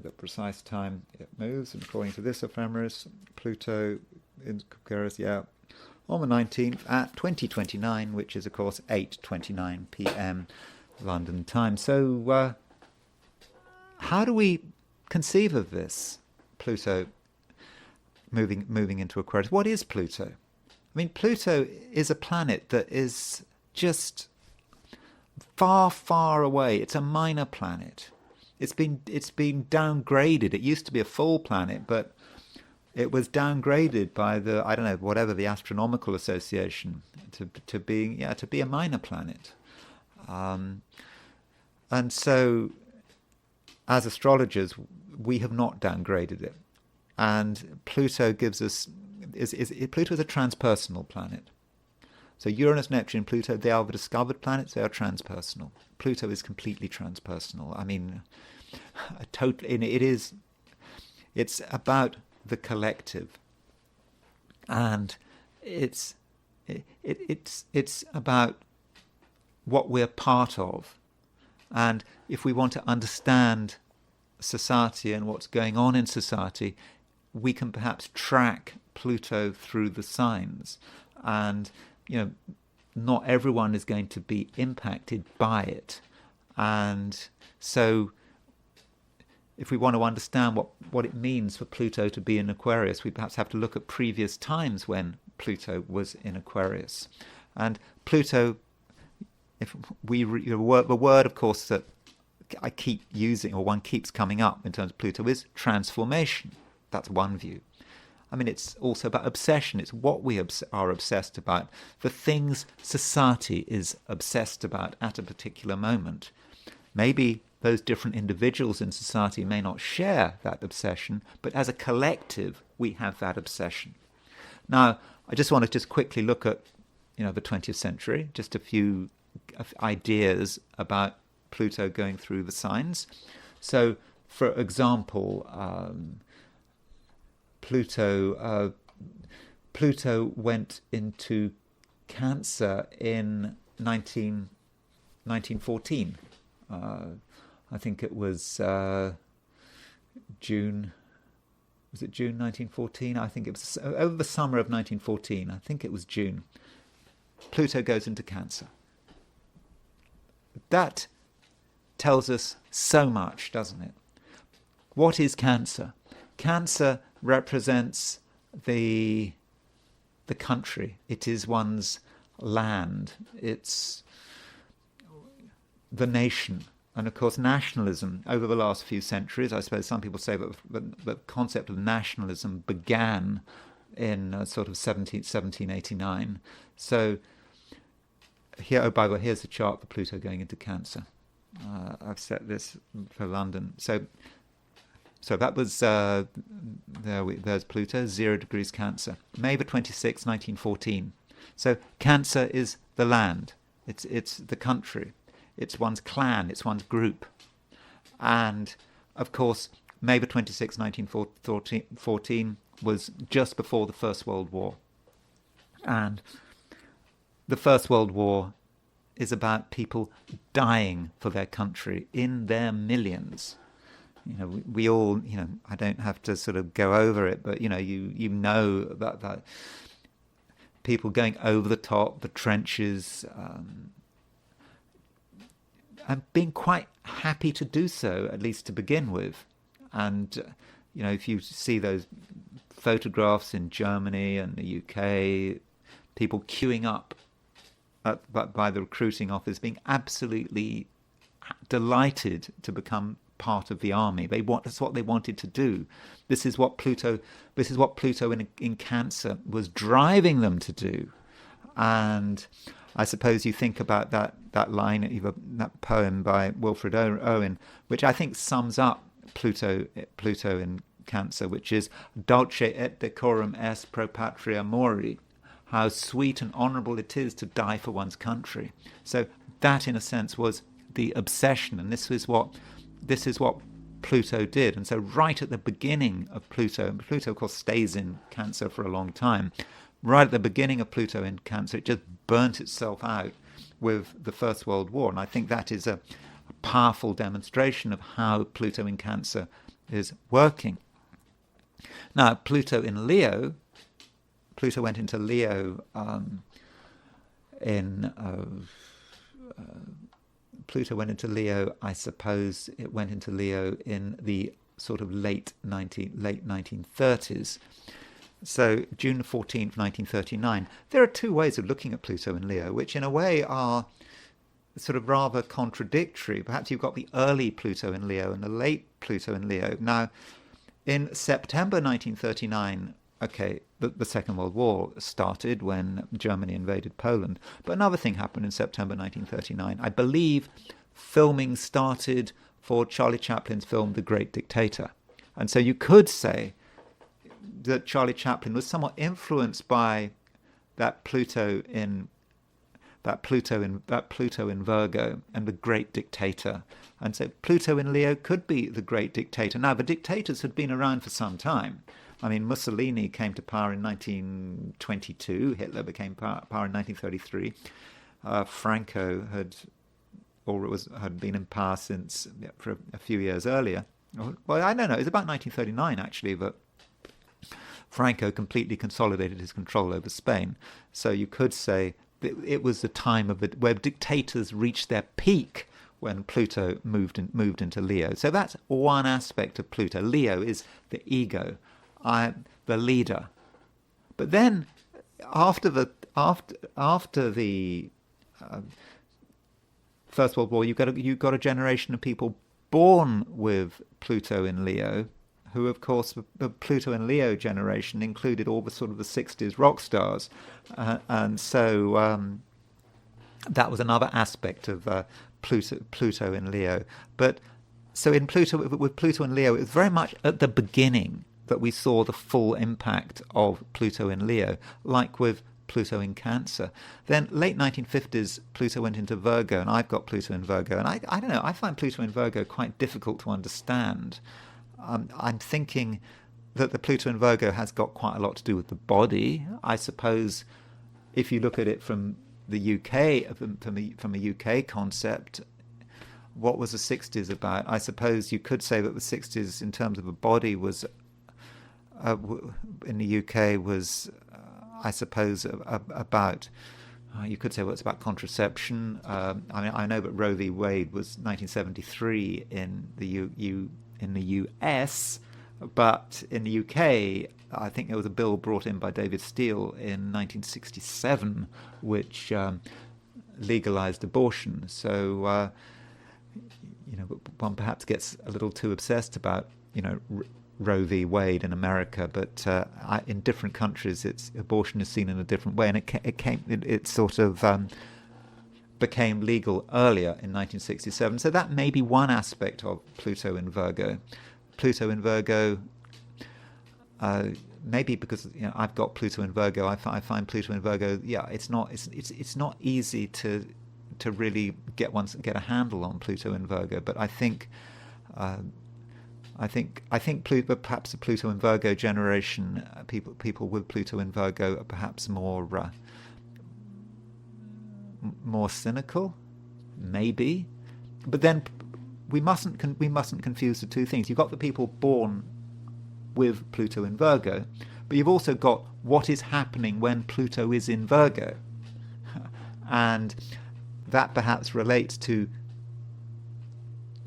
the precise time it moves. And according to this ephemeris, Pluto in Aquarius, on the 19th at 2029, which is of course 8:29 p.m. London time. So how do we conceive of this Pluto moving into Aquarius? What is Pluto? I mean, Pluto is a planet that is just far, far away. It's a minor planet. It's been downgraded. It used to be a full planet, but it was downgraded by the Astronomical Association to be a minor planet. And so, as astrologers, we have not downgraded it. And Pluto Pluto is a transpersonal planet. So Uranus, Neptune, Pluto, they are the discovered planets. They are transpersonal. Pluto is completely transpersonal. I mean, it's about the collective, and it's about what we're part of. And if we want to understand society and what's going on in society, we can perhaps track Pluto through the signs. And not everyone is going to be impacted by it. And so if we want to understand what it means for Pluto to be in Aquarius, we perhaps have to look at previous times when Pluto was in Aquarius. And Pluto, if we the word, of course, that I keep using, or one keeps coming up in terms of Pluto, is transformation. That's one view. I mean, it's also about obsession. It's what we are obsessed about, the things society is obsessed about at a particular moment. Maybe those different individuals in society may not share that obsession, but as a collective, we have that obsession. Now, I just want to quickly look at, the 20th century, just a few ideas about Pluto going through the signs. So, for example, Pluto went into Cancer in 1914. I think it was June. Was it June 1914? I think it was over the summer of 1914. I think it was June. Pluto goes into Cancer. That tells us so much, doesn't it? What is Cancer? Cancer represents the country. It is one's land. It's the nation. And of course, nationalism over the last few centuries, I suppose some people say that the concept of nationalism began in sort of 1789. So here, by the way, here's a chart for Pluto going into Cancer. I've set this for London. So that was, there's Pluto, 0 degrees Cancer. May the 26th, 1914. So Cancer is the land. It's the country. It's one's clan. It's one's group. And, of course, May the 26th, 1914 was just before the First World War. And the First World War is about people dying for their country in their millions. We all, I don't have to sort of go over it, but, you know that people going over the top, the trenches, and being quite happy to do so, at least to begin with. And, if you see those photographs in Germany and the UK, people queuing up by the recruiting office, being absolutely delighted to become part of the army. That's what they wanted to do. This is what Pluto in Cancer was driving them to do. And I suppose you think about that line, that poem by Wilfred Owen, which I think sums up Pluto Cancer, which is dulce et decorum est pro patria mori, how sweet and honourable it is to die for one's country. So that, in a sense, was the obsession, and this is what Pluto did. And so right at the beginning of Pluto, and Pluto, of course, stays in Cancer for a long time, right at the beginning of Pluto in Cancer, it just burnt itself out with the First World War. And I think that is a powerful demonstration of how Pluto in Cancer is working. Now, Pluto went into Leo Pluto went into Leo, I suppose it went into Leo in the sort of late 1930s. So June 14th, 1939. There are two ways of looking at Pluto in Leo, which in a way are sort of rather contradictory. Perhaps you've got the early Pluto in Leo and the late Pluto in Leo. Now, in September 1939, okay, the Second World War started when Germany invaded Poland. But another thing happened in September 1939. I believe filming started for Charlie Chaplin's film The Great Dictator. And so you could say that Charlie Chaplin was somewhat influenced by that Pluto in Virgo and the Great Dictator. And so Pluto in Leo could be the Great Dictator. Now, the dictators had been around for some time. I mean, Mussolini came to power in 1922. Hitler became power in 1933. Franco had been in power since for a few years earlier. Well, I don't know. It was about 1939 actually that Franco completely consolidated his control over Spain. So you could say that it was the time where dictators reached their peak when Pluto moved into Leo. So that's one aspect of Pluto. Leo is the ego, the leader. But then, after the First World War, you've got a generation of people born with Pluto in Leo, who, of course, the Pluto and Leo generation included all the sort of the 60s rock stars, and so that was another aspect of Pluto in Leo. But so with Pluto and Leo, it was very much at the beginning that we saw the full impact of Pluto in Leo, like with Pluto in Cancer. Then late 1950s, Pluto went into Virgo, and I've got Pluto in Virgo, and I don't know, I find Pluto in Virgo quite difficult to understand. I'm thinking that the Pluto in Virgo has got quite a lot to do with the body. I suppose if you look at it from the UK, from a UK concept, what was the 60s about? I suppose you could say that the 60s, in terms of the body, was in the UK was, I suppose, about. You could say, well, it's about contraception. I mean, I know that Roe v. Wade was 1973 in the in the US, but in the UK, I think there was a bill brought in by David Steele in 1967, which legalized abortion. So, one perhaps gets a little too obsessed about, Roe v. Wade in America, but in different countries, abortion is seen in a different way, and it sort of became legal earlier in 1967. So that may be one aspect of Pluto in Virgo. Pluto in Virgo, maybe because I've got Pluto in Virgo, I find Pluto in Virgo. Yeah, it's not easy to really get a handle on Pluto in Virgo, but I think perhaps the Pluto in Virgo generation, people with Pluto in Virgo are perhaps more cynical, maybe. But then we mustn't confuse the two things. You've got the people born with Pluto in Virgo, but you've also got what is happening when Pluto is in Virgo, and that perhaps relates to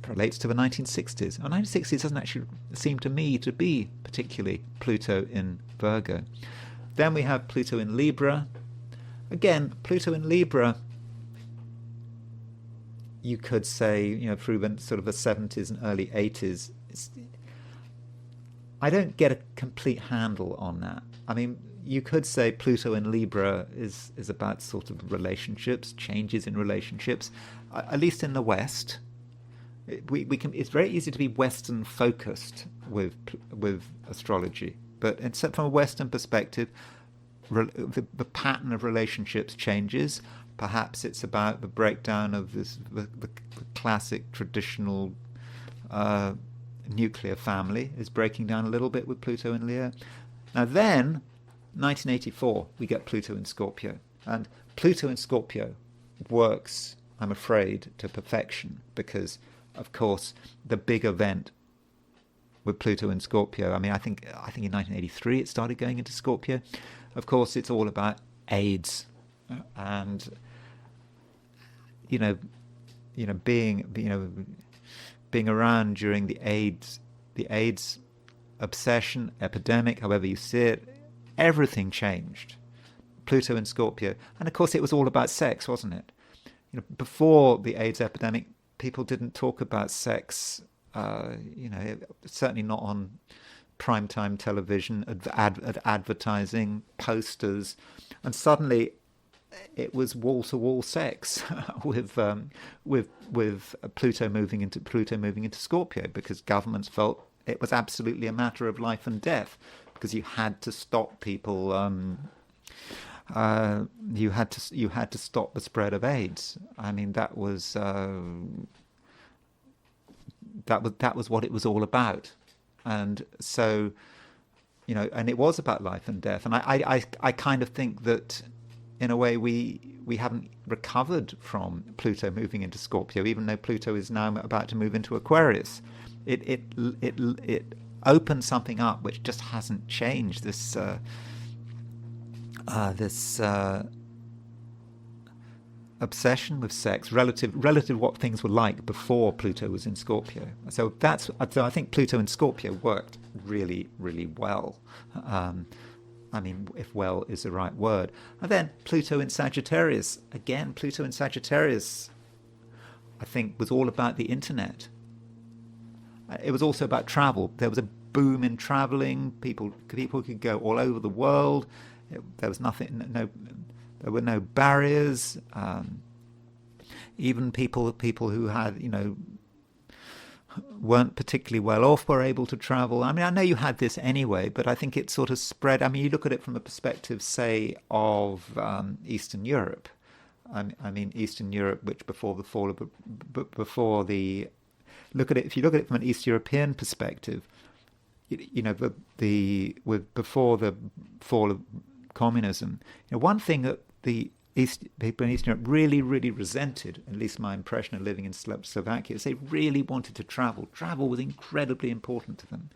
the 1960s. The 1960s doesn't actually seem to me to be particularly Pluto in Virgo. Then we have Pluto in Libra. Again, Pluto in Libra, you could say, through the sort of the 70s and early 80s, I don't get a complete handle on that. I mean, you could say Pluto in Libra is about sort of relationships, changes in relationships, at least in the West. we can. It's very easy to be Western focused with astrology, but from a Western perspective, the pattern of relationships changes. Perhaps it's about the breakdown of the classic traditional nuclear family is breaking down a little bit with Pluto in Leo. Now then, 1984, we get Pluto in Scorpio. And Pluto in Scorpio works, I'm afraid, to perfection because, of course, the big event with Pluto in Scorpio, I think in 1983 it started going into Scorpio. Of course, it's all about AIDS and being around during the AIDS obsession, epidemic, however you see it, everything changed. Pluto in Scorpio. And of course it was all about sex, wasn't it? Before the AIDS epidemic, people didn't talk about sex, certainly not on primetime television, advertising, posters, and suddenly it was wall-to-wall sex with Pluto moving into Scorpio, because governments felt it was absolutely a matter of life and death, because you had to stop people. You had to stop the spread of AIDS. That was what it was all about, and so and it was about life and death. And I kind of think that, in a way, we haven't recovered from Pluto moving into Scorpio, even though Pluto is now about to move into Aquarius. It opened something up which just hasn't changed. This obsession with sex relative what things were like before Pluto was in Scorpio. So I think Pluto in Scorpio worked really, really well. If well is the right word. And then Pluto in Sagittarius. Again, Pluto in Sagittarius, I think, was all about the internet. It was also about travel. There was a boom in traveling. People could go all over the world. There was there were no barriers. Even people who had, weren't particularly well off were able to travel. I know you had this anyway, but I think it sort of spread. You look at it from a perspective, say, of Eastern Europe. Eastern Europe, which before the fall of if you look at it from an East European perspective, before the fall of communism, one thing that the people in Eastern Europe really, really resented, at least my impression of living in Slovakia, is they really wanted to travel. Travel was incredibly important to them.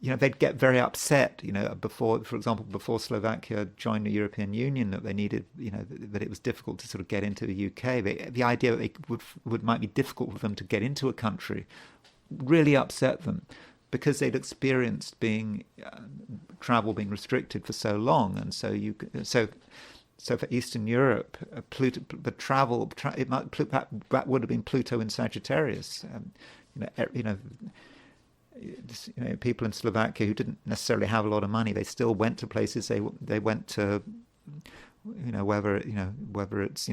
They'd get very upset, for example, before Slovakia joined the European Union, that they needed, that it was difficult to sort of get into the UK. The idea that it might be difficult for them to get into a country really upset them, because they'd experienced travel being restricted for so long. And so so for Eastern Europe, that would have been Pluto in Sagittarius. People in Slovakia who didn't necessarily have a lot of money, they still went to places. They went to, whether it's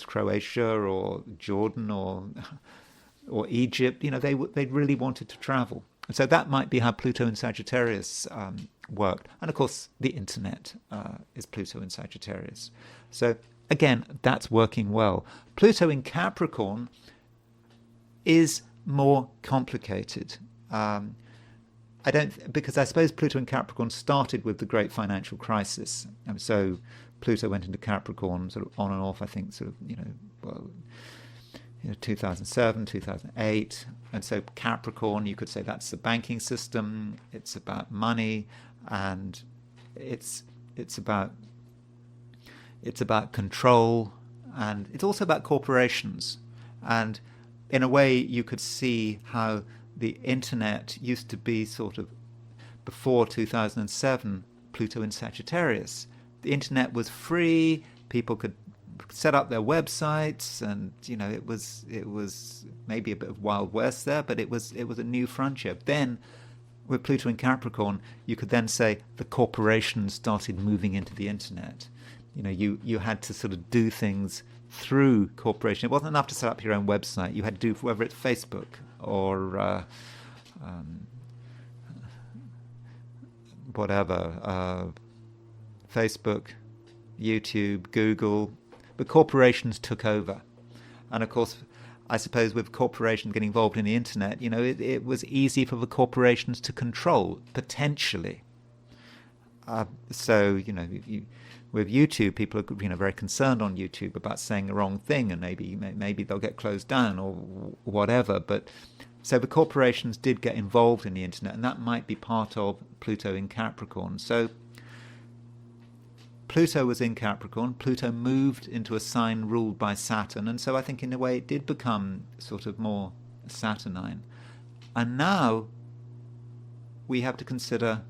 Croatia or Jordan or Egypt. They really wanted to travel. And so that might be how Pluto in Sagittarius worked. And of course, the internet is Pluto in Sagittarius. So again, that's working well. Pluto in Capricorn is more complicated. Because I suppose Pluto in Capricorn started with the great financial crisis. And so Pluto went into Capricorn sort of on and off, I think, 2007, 2008. And so Capricorn, you could say that's the banking system. It's about money, and it's about control, and it's also about corporations. And in a way, you could see how the internet used to be sort of, before 2007, Pluto in Sagittarius. The internet was free. People could set up their websites, and it was maybe a bit of Wild West there, but it was a new frontier. Then, with Pluto in Capricorn, you could then say the corporations started moving into the internet. You had to sort of do things through corporation. It wasn't enough to set up your own website. You had to do whether it's Facebook or whatever, Facebook, YouTube, Google. But corporations took over. And of course, I suppose with corporations getting involved in the internet, it was easy for the corporations to control, potentially. So, with YouTube, people are very concerned on YouTube about saying the wrong thing, and maybe they'll get closed down or whatever. But so the corporations did get involved in the internet, and that might be part of Pluto in Capricorn. So Pluto was in Capricorn. Pluto moved into a sign ruled by Saturn, and so I think in a way it did become sort of more Saturnine. And now we have to consider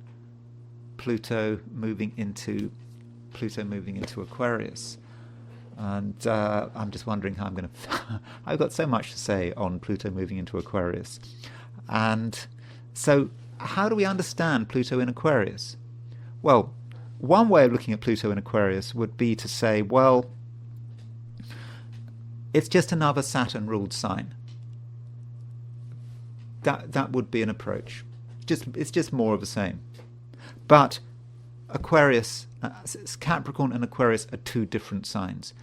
Pluto moving into Aquarius. And I'm just wondering how I'm going to... I've got so much to say on Pluto moving into Aquarius. And so how do we understand Pluto in Aquarius? Well, one way of looking at Pluto in Aquarius would be to say, well, it's just another Saturn-ruled sign. That would be an approach. It's just more of the same. But Aquarius, Capricorn and Aquarius are two different signs.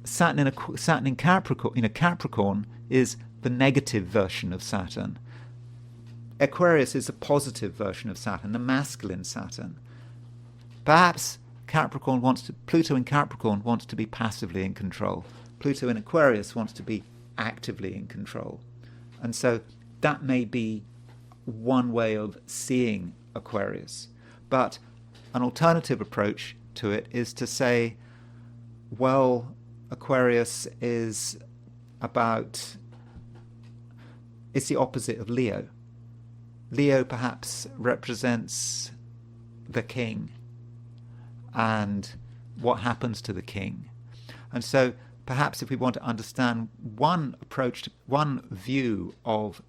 Saturn in Capricorn, Capricorn is the negative version of Saturn. Aquarius is a positive version of Saturn, the masculine Saturn. Perhaps Pluto in Capricorn wants to be passively in control. Pluto in Aquarius wants to be actively in control. And so that may be one way of seeing Aquarius. But an alternative approach to it is to say, well, Aquarius is it's the opposite of Leo. Leo perhaps represents the king and what happens to the king. And so perhaps if we want to understand one view of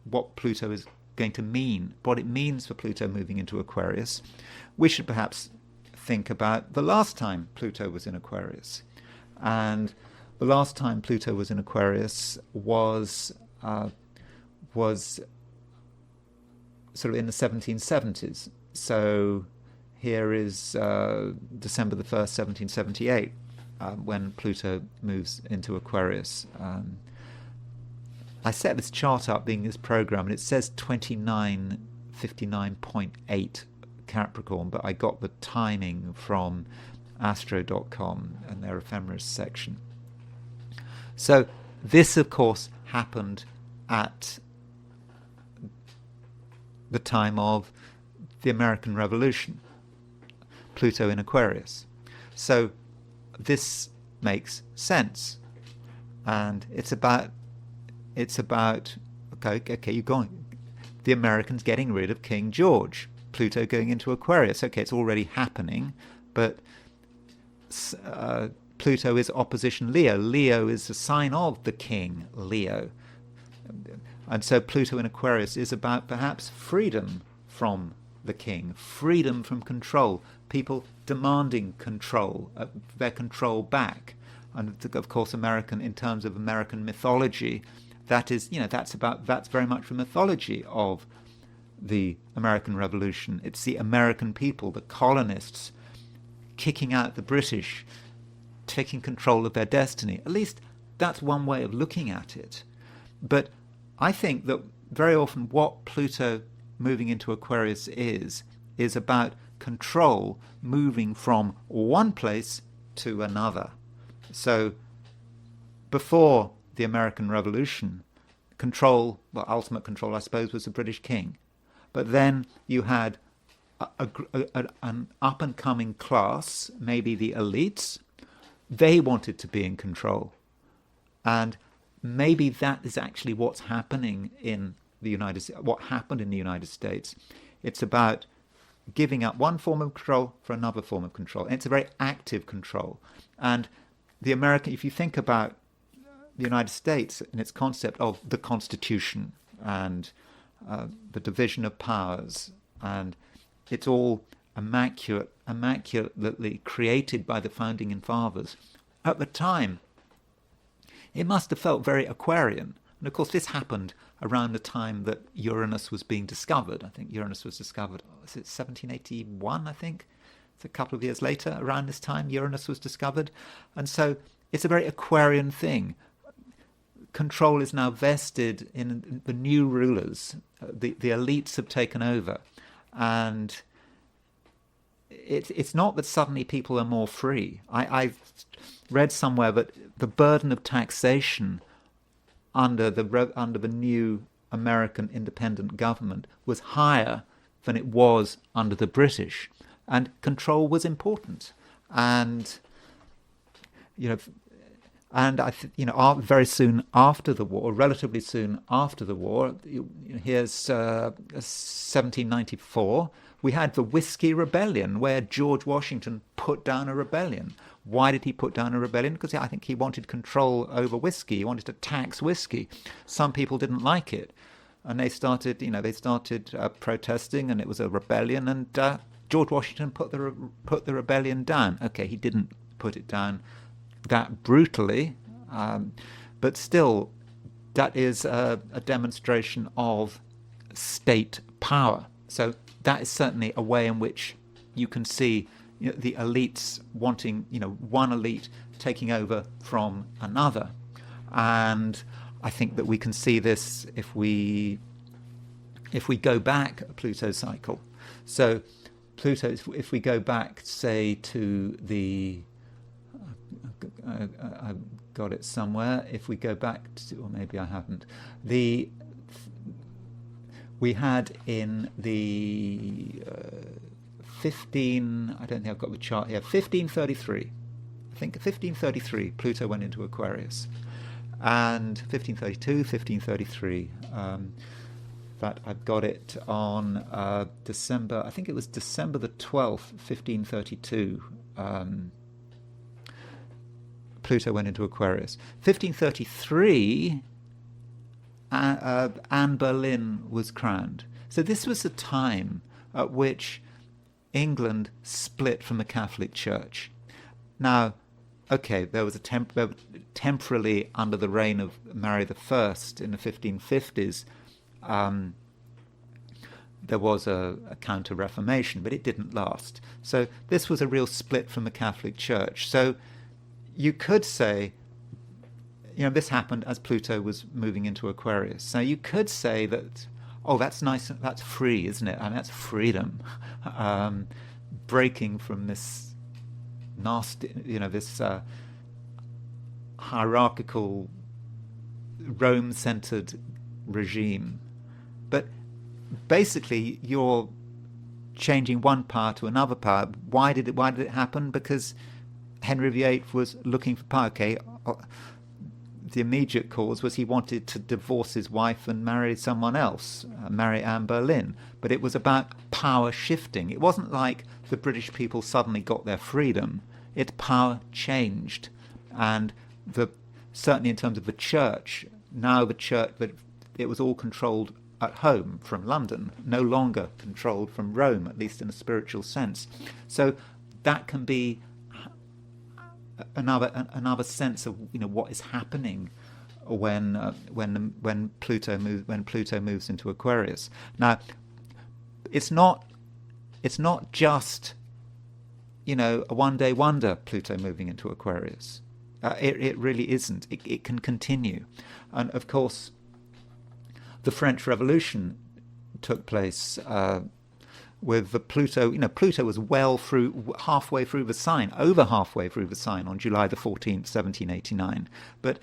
what Pluto is going to mean, what it means for Pluto moving into Aquarius, we should perhaps think about the last time Pluto was in Aquarius. And the last time Pluto was in Aquarius was sort of in the 1770s. So here is December the 1st, 1778, when Pluto moves into Aquarius. I set this chart up being this program, and it says 2959.8 Capricorn, but I got the timing from astro.com and their ephemeris section. So this, of course, happened at the time of the American Revolution, Pluto in Aquarius. So this makes sense, and it's about okay, you're going, the Americans getting rid of King George, Pluto going into Aquarius. Okay, it's already happening, but Pluto is opposition Leo. Leo is a sign of the king, Leo. And so Pluto in Aquarius is about perhaps freedom from the king, freedom from control, people demanding control, their control back. And of course, in terms of American mythology, that is, that's very much the mythology of the American Revolution. It's the American people, the colonists, kicking out the British, taking control of their destiny. At least that's one way of looking at it. But I think that very often what Pluto moving into Aquarius is about control moving from one place to another. So before the American Revolution, ultimate control, I suppose, was the British king. But then you had an up-and-coming class, maybe the elites. They wanted to be in control. And maybe that is actually what's happening in the United States, what happened in the United States. It's about giving up one form of control for another form of control. And it's a very active control. And if you think about the United States and its concept of the Constitution and the division of powers, and it's all immaculately created by the founding fathers. at the time, it must have felt very Aquarian. And of course, this happened around the time that Uranus was being discovered. I think Uranus was discovered, was it 1781, I think? It's a couple of years later, around this time, Uranus was discovered. And so it's a very Aquarian thing. Control is now vested in the new rulers. The elites have taken over. And it's not that suddenly people are more free. I've read somewhere that the burden of taxation under the new American independent government was higher than it was under the British, and control was important. And very soon after the war, relatively soon after the war, here's 1794. We had the Whiskey Rebellion, where George Washington put down a rebellion. Why did he put down a rebellion? Because I think he wanted control over whiskey. He wanted to tax whiskey. Some people didn't like it, and they started protesting, and it was a rebellion. And George Washington put the rebellion down. Okay, he didn't put it down that brutally, but still, that is a demonstration of state power. So that is certainly a way in which you can see the elites wanting, one elite taking over from another. And I think that we can see this if we go back a Pluto cycle. So Pluto, if we go back, say, to the... I've got it somewhere. If we go back to, or maybe I haven't, we had in the 15, I don't think I've got the chart here, 1533. I think 1533, Pluto went into Aquarius. And 1532, 1533. That I've got it on December, I think it was December the 12th, 1532. Pluto went into Aquarius. 1533, Anne Boleyn was crowned. So this was a time at which England split from the Catholic Church. Now, okay, there was temporarily under the reign of Mary I in the 1550s, there was a counter-reformation, but it didn't last. So this was a real split from the Catholic Church. So you could say, this happened as Pluto was moving into Aquarius. So you could say that, oh, that's nice, that's free, isn't it? I mean, that's freedom. Breaking from this nasty, this hierarchical, Rome-centered regime. But basically, you're changing one power to another power. Why did it happen? Because Henry VIII was looking for power. Okay, the immediate cause was he wanted to divorce his wife and marry someone else, marry Anne Boleyn. But it was about power shifting. It wasn't like the British people suddenly got their freedom. Its power changed. And certainly in terms of the church, now the church, it was all controlled at home from London, no longer controlled from Rome, at least in a spiritual sense. So that can be another sense of what is happening when Pluto moves into Aquarius. Now, it's not just a one-day wonder, Pluto moving into Aquarius. It really isn't. It can continue, and of course, the French Revolution took place with the Pluto. Pluto was halfway through the sign, over halfway through the sign on July the 14th, 1789. But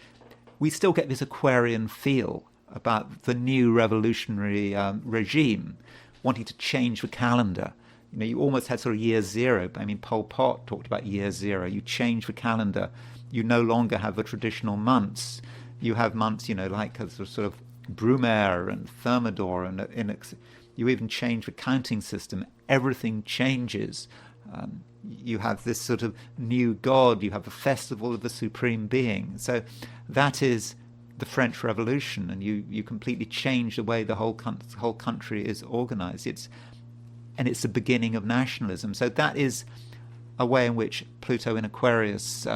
we still get this Aquarian feel about the new revolutionary regime wanting to change the calendar. You almost had sort of year zero. I mean, Pol Pot talked about year zero. You change the calendar. You no longer have the traditional months. You have months, like a sort of Brumaire and Thermidor, and you even change the counting system. Everything changes. You have this sort of new god. You have a festival of the supreme being. So that is the French Revolution, and you completely change the way the whole country is organized. It's the beginning of nationalism. So that is a way in which Pluto in Aquarius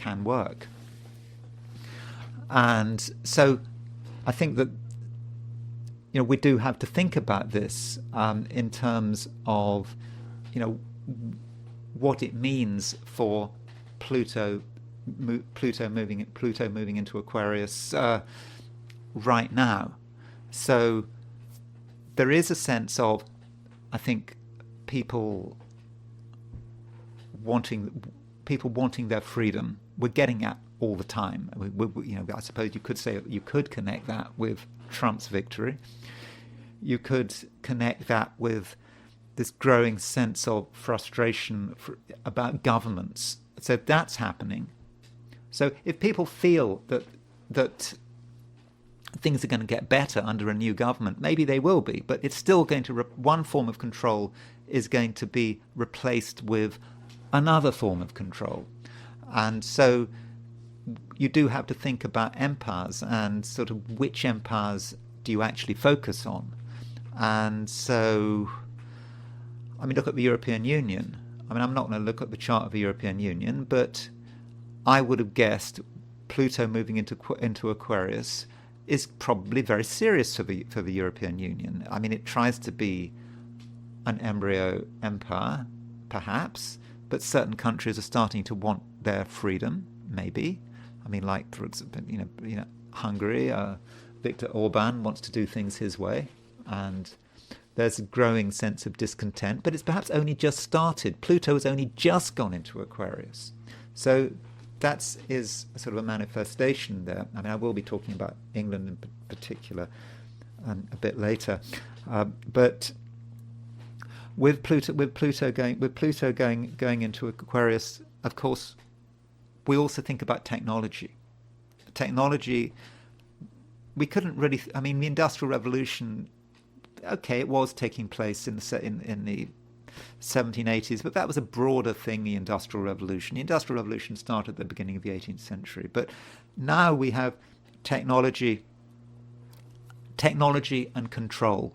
can work. And so I think that we do have to think about this in terms of what it means for Pluto moving into Aquarius right now. So there is a sense of, I think, people wanting their freedom. We're getting at all the time. I suppose you could connect that with Trump's victory. You could connect that with this growing sense of frustration about governments. So that's happening. So if people feel that things are going to get better under a new government, maybe they will be, but it's still going to one form of control is going to be replaced with another form of control. And so you do have to think about empires and sort of which empires do you actually focus on. And so, look at the European Union. I'm not going to look at the chart of the European Union, but I would have guessed Pluto moving into Aquarius is probably very serious for the European Union. It tries to be an embryo empire, perhaps, but certain countries are starting to want their freedom, maybe. Like, for example, Hungary, Viktor Orban wants to do things his way, and there's a growing sense of discontent, but it's perhaps only just started. Pluto has only just gone into Aquarius. So that is sort of a manifestation there. I will be talking about England in particular a bit later, but with Pluto going into Aquarius, of course, we also think about technology. Technology, we couldn't really. The Industrial Revolution. Okay, it was taking place in the 1780s, but that was a broader thing, the Industrial Revolution. The Industrial Revolution started at the beginning of the 18th century. But now we have technology and control.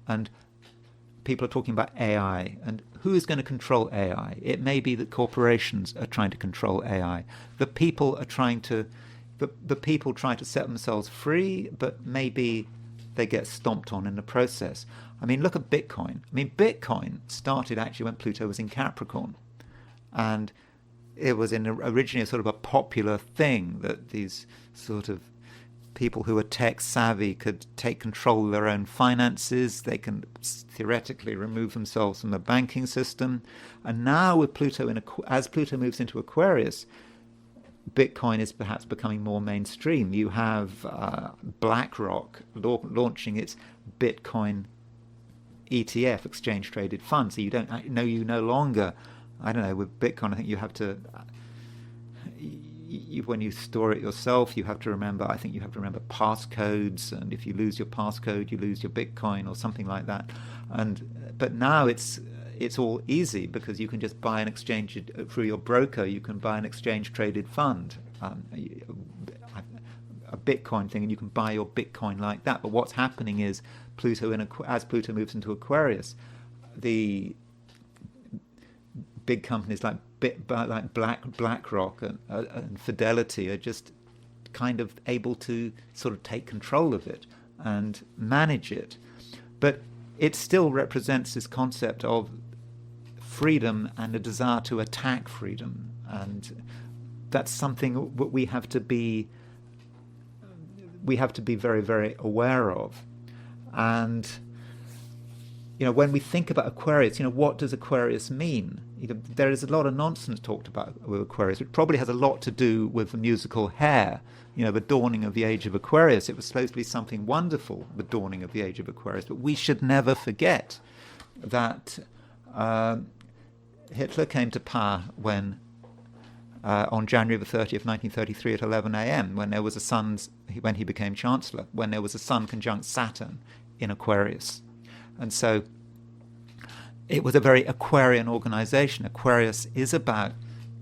And people are talking about AI. And who is going to control AI? It may be that corporations are trying to control AI. The people try to set themselves free, but maybe they get stomped on in the process. Look at Bitcoin. Bitcoin started actually when Pluto was in Capricorn. And it was originally a sort of a popular thing that these sort of people who are tech savvy could take control of their own finances. They can theoretically remove themselves from the banking system. And now with as Pluto moves into Aquarius, Bitcoin is perhaps becoming more mainstream. You have BlackRock launching its Bitcoin ETF, exchange traded fund. So you no longer, with Bitcoin, I think you have to, when you store it yourself, you have to remember passcodes, and if you lose your passcode, you lose your Bitcoin or something like that. But now it's all easy because you can just buy an exchange through your broker. You can buy an exchange traded fund, a Bitcoin thing, and you can buy your Bitcoin like that. But what's happening is as Pluto moves into Aquarius, the big companies like BlackRock and Fidelity are just kind of able to sort of take control of it and manage it. But it still represents this concept of freedom and a desire to attack freedom, and that's something that we have to be very, very aware of. And when we think about Aquarius, what does Aquarius mean? There is a lot of nonsense talked about with Aquarius, which probably has a lot to do with the musical Hair, the dawning of the age of Aquarius. It was supposed to be something wonderful, the dawning of the age of Aquarius, but we should never forget that Hitler came to power when on January the 30th, 1933 at 11 a.m., when he became Chancellor, when there was a Sun conjunct Saturn in Aquarius. And so it was a very Aquarian organization. Aquarius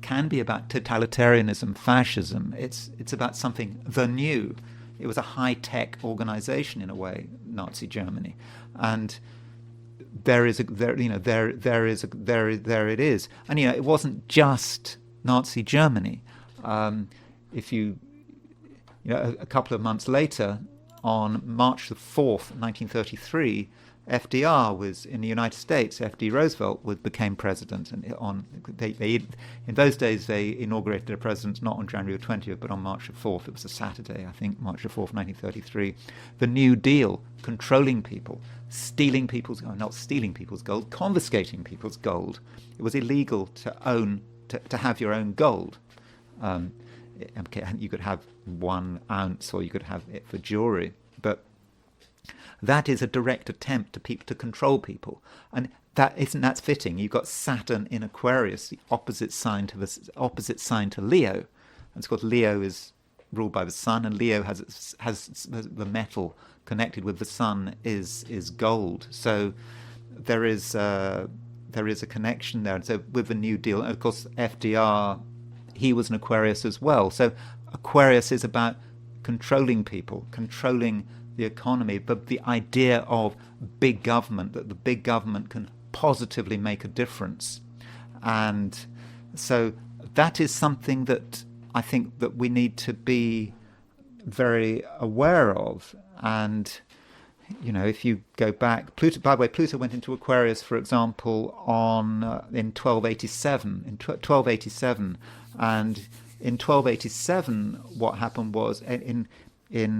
can be about totalitarianism, fascism. It's about something the new. It was a high-tech organization in a way, Nazi Germany. And there it is. And it wasn't just Nazi Germany. If a couple of months later, on March the 4th, 1933, FDR was in the United States. FD Roosevelt became president, and in those days they inaugurated a president not on January the 20th, but on March the 4th. It was a Saturday, I think, March the 4th, 1933. The New Deal, controlling people, not stealing people's gold, confiscating people's gold. It was illegal to have your own gold. You could have 1 ounce, or you could have it for jewelry, but that is a direct attempt to control people, and that's fitting. You've got Saturn in Aquarius, the opposite sign to Leo, and it's called Leo is ruled by the sun, and Leo has the metal connected with the sun is gold. So there is a connection there, and so with the New Deal, and of course FDR, he was an Aquarius as well. So Aquarius is about controlling people, controlling the economy, but the idea of big government, that the big government can positively make a difference. And so that is something that I think that we need to be very aware of. And if you go back, Pluto, by the way, Pluto went into Aquarius, for example, in 1287. In 1287, and in 1287, what happened was in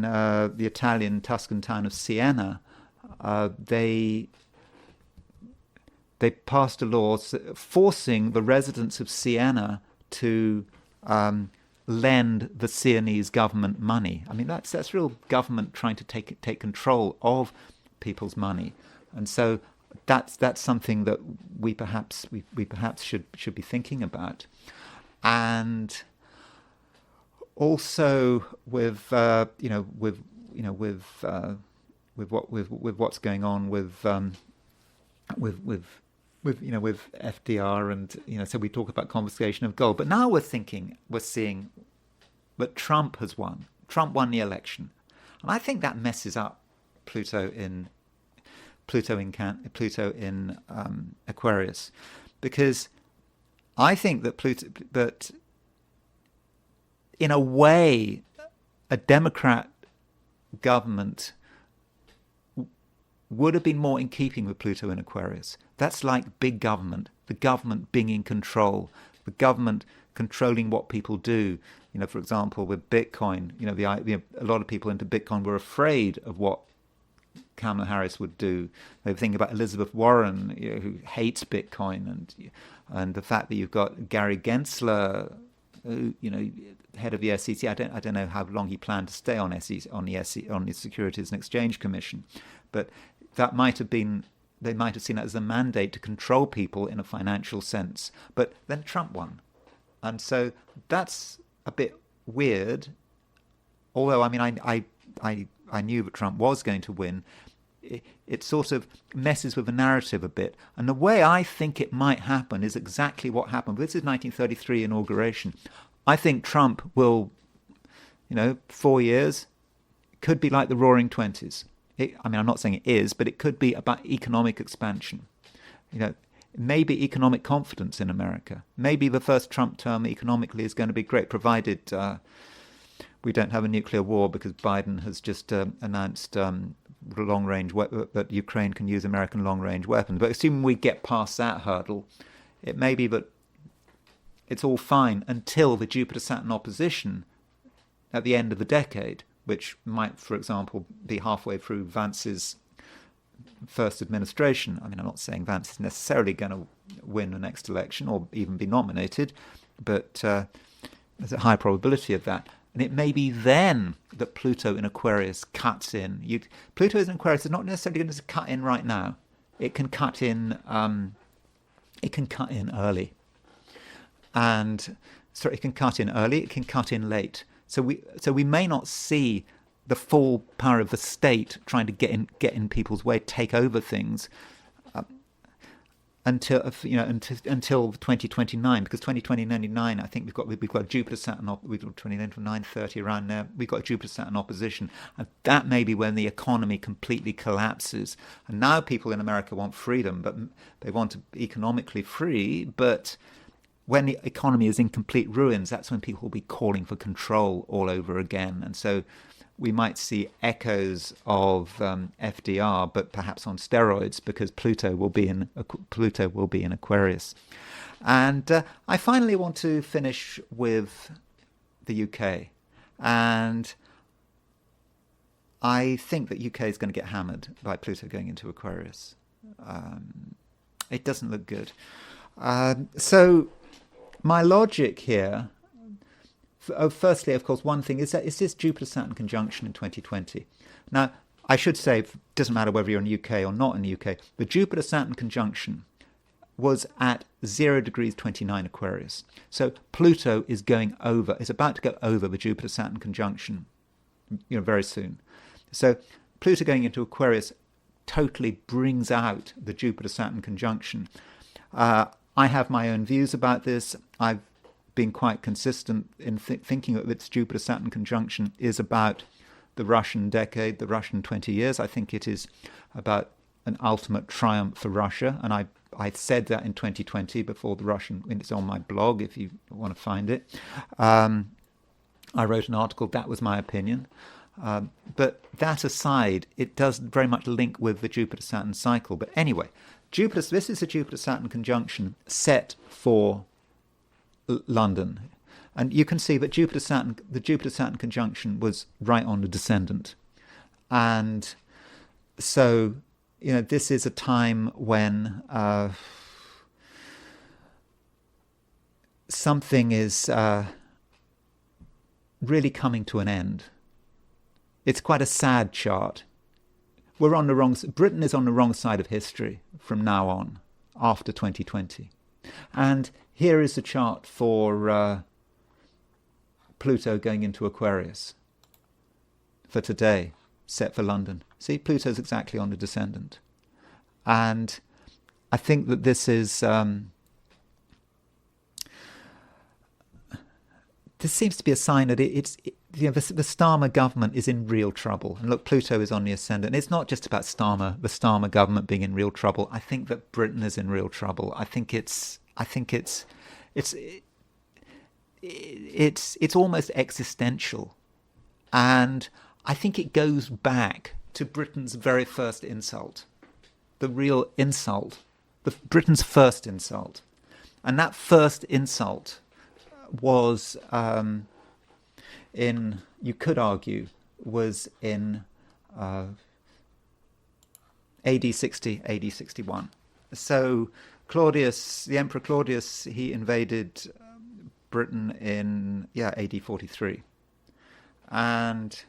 the Italian Tuscan town of Siena, they passed a law forcing the residents of Siena to lend the Sienese government money. I mean, that's real government trying to take control of people's money, and so that's something that we perhaps should be thinking about, and also with what's going on with FDR, and so we talk about confiscation of gold, but now we're seeing that Trump has won. Trump won the election, and I think that messes up Pluto in Aquarius, because I think that in a way, a Democrat government would have been more in keeping with Pluto in Aquarius. That's like big government, the government being in control, the government controlling what people do. For example, with Bitcoin, a lot of people into Bitcoin were afraid of what Kamala Harris would do. They were thinking about Elizabeth Warren, who hates Bitcoin, and the fact that you've got Gary Gensler, who, head of the SEC. I don't know how long he planned to stay on the Securities and Exchange Commission, but that they might have seen it as a mandate to control people in a financial sense. But then Trump won, and so that's a bit weird. Although I knew that Trump was going to win, it sort of messes with the narrative a bit. And the way I think it might happen is exactly what happened. This is 1933 inauguration. I think Trump will, 4 years, could be like the Roaring Twenties. I'm not saying it is, but it could be about economic expansion. Maybe economic confidence in America. Maybe the first Trump term economically is going to be great, provided we don't have a nuclear war, because Biden has just announced long-range that Ukraine can use American long-range weapons. But assuming we get past that hurdle, it may be that it's all fine until the Jupiter-Saturn opposition at the end of the decade, which might, for example, be halfway through Vance's first administration. I'm not saying Vance is necessarily going to win the next election or even be nominated, but there's a high probability of that. And it may be then that Pluto in Aquarius cuts in. Pluto in Aquarius is not necessarily going to cut in right now. It can cut in. It can cut in early, and it can cut in early. It can cut in late. So we may not see the full power of the state trying to get in people's way, take over things, until 2029, because 2029, I think we've got Jupiter Saturn, we've got 29 to 930 around there. We've got Jupiter Saturn opposition, and that may be when the economy completely collapses. And now people in America want freedom, but they want to be economically free, but when the economy is in complete ruins, that's when people will be calling for control all over again. And so we might see echoes of FDR, but perhaps on steroids, because Pluto will be in Aquarius. And I finally want to finish with the UK. And I think that UK is going to get hammered by Pluto going into Aquarius. It doesn't look good. So my logic here, firstly, of course, one thing is this Jupiter-Saturn conjunction in 2020. Now, I should say, it doesn't matter whether you're in the UK or not in the UK, the Jupiter-Saturn conjunction was at 0 degrees 29 Aquarius. So Pluto is about to go over the Jupiter-Saturn conjunction, very soon. So Pluto going into Aquarius totally brings out the Jupiter-Saturn conjunction. I have my own views about this. I've been quite consistent in thinking that its Jupiter-Saturn conjunction is about the Russian decade, the Russian 20 years. I think it is about an ultimate triumph for Russia, and I said that in 2020 before the Russian. It's on my blog if you want to find it. I wrote an article. That was my opinion. But that aside, it does very much link with the Jupiter-Saturn cycle. But anyway, this is a Jupiter-Saturn conjunction set for London. And you can see that the Jupiter-Saturn conjunction was right on the descendant. And so, this is a time when something is really coming to an end. It's quite a sad chart. Britain is on the wrong side of history from now on, after 2020. And here is the chart for Pluto going into Aquarius for today, set for London. See, Pluto's exactly on the descendant. And I think that this is... this seems to be a sign that the Starmer government is in real trouble. And look, Pluto is on the ascendant. It's not just about the Starmer government being in real trouble. I think that Britain is in real trouble. I think it's almost existential. And I think it goes back to Britain's very first insult, the real insult, Britain's first insult. And that first insult was you could argue, was in AD 60, AD 61. So the Emperor Claudius, he invaded Britain in AD 43. And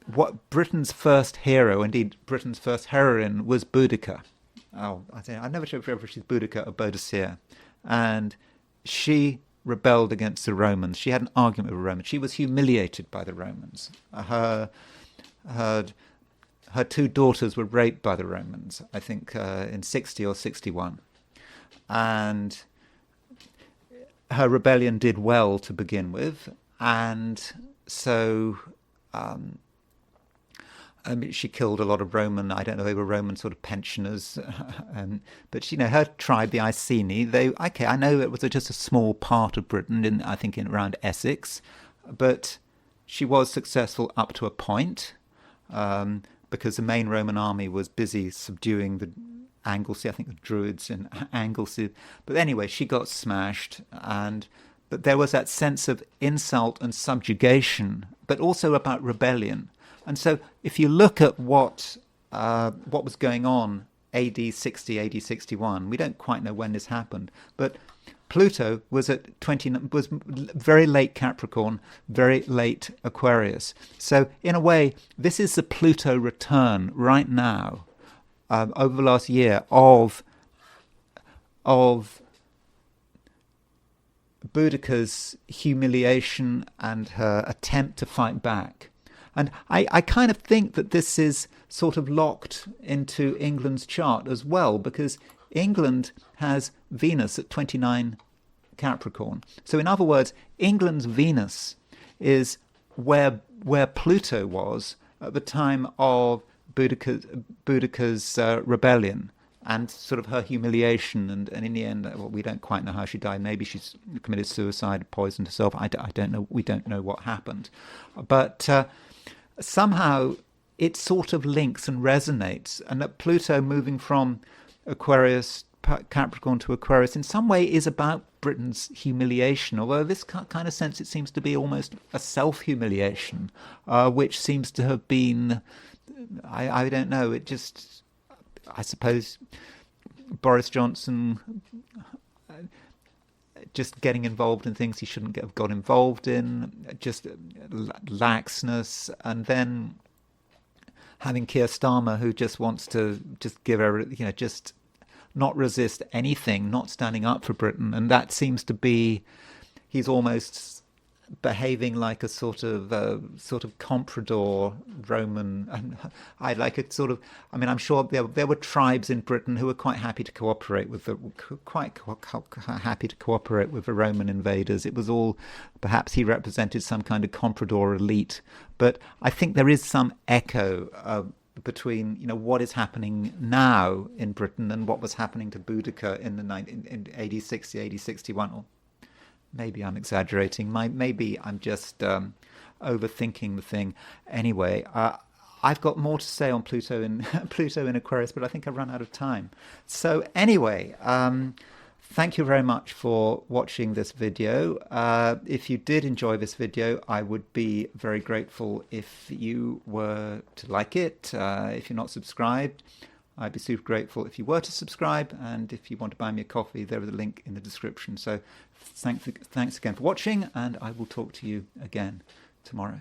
what Britain's first hero, indeed Britain's first heroine, was Boudica. I'm never sure if she's Boudica or Boadicea. And she rebelled against the Romans. She had an argument with the Romans. She was humiliated by the Romans. Her two daughters were raped by the Romans, I think, in 60 or 61. And her rebellion did well to begin with. And so she killed a lot of Roman, I don't know, they were Roman sort of pensioners. But, her tribe, the Iceni, I know it was just a small part of Britain, I think around Essex. But she was successful up to a point, because the main Roman army was busy subduing the Anglesey, I think the Druids in Anglesey. But anyway, she got smashed. But there was that sense of insult and subjugation, but also about rebellion. And so if you look at what was going on AD 60, AD 61, we don't quite know when this happened, but Pluto was was very late Capricorn, very late Aquarius. So in a way, this is the Pluto return right now, over the last year, of Boudica's humiliation and her attempt to fight back. And I kind of think that this is sort of locked into England's chart as well, because England has Venus at 29 Capricorn. So in other words, England's Venus is where Pluto was at the time of Boudica's rebellion and sort of her humiliation, and in the end, well, we don't quite know how she died. Maybe she's committed suicide, poisoned herself. I don't know. We don't know what happened, but somehow it sort of links and resonates, and that Pluto moving from Aquarius, Capricorn to Aquarius in some way is about Britain's humiliation, although this kind of sense it seems to be almost a self-humiliation, which seems to have been, I don't know, it just, I suppose Boris Johnson just getting involved in things he shouldn't have got involved in, just laxness, and then having Keir Starmer, who just wants to just give her, just not resist anything, not standing up for Britain. And that seems to be, he's almost behaving like a sort of comprador Roman. And I like it sort of, I mean, I'm sure there were tribes in Britain who were quite happy to cooperate with the Roman invaders. It was all, perhaps he represented some kind of comprador elite. But I think there is some echo between what is happening now in Britain and what was happening to Boudica in AD 60, AD 61. Or maybe I'm exaggerating. Maybe I'm just overthinking the thing. Anyway, I've got more to say on Pluto in Aquarius, but I think I've run out of time. So anyway, thank you very much for watching this video. If you did enjoy this video, I would be very grateful if you were to like it. If you're not subscribed, I'd be super grateful if you were to subscribe. And if you want to buy me a coffee, there is a link in the description. So thanks again for watching, and I will talk to you again tomorrow.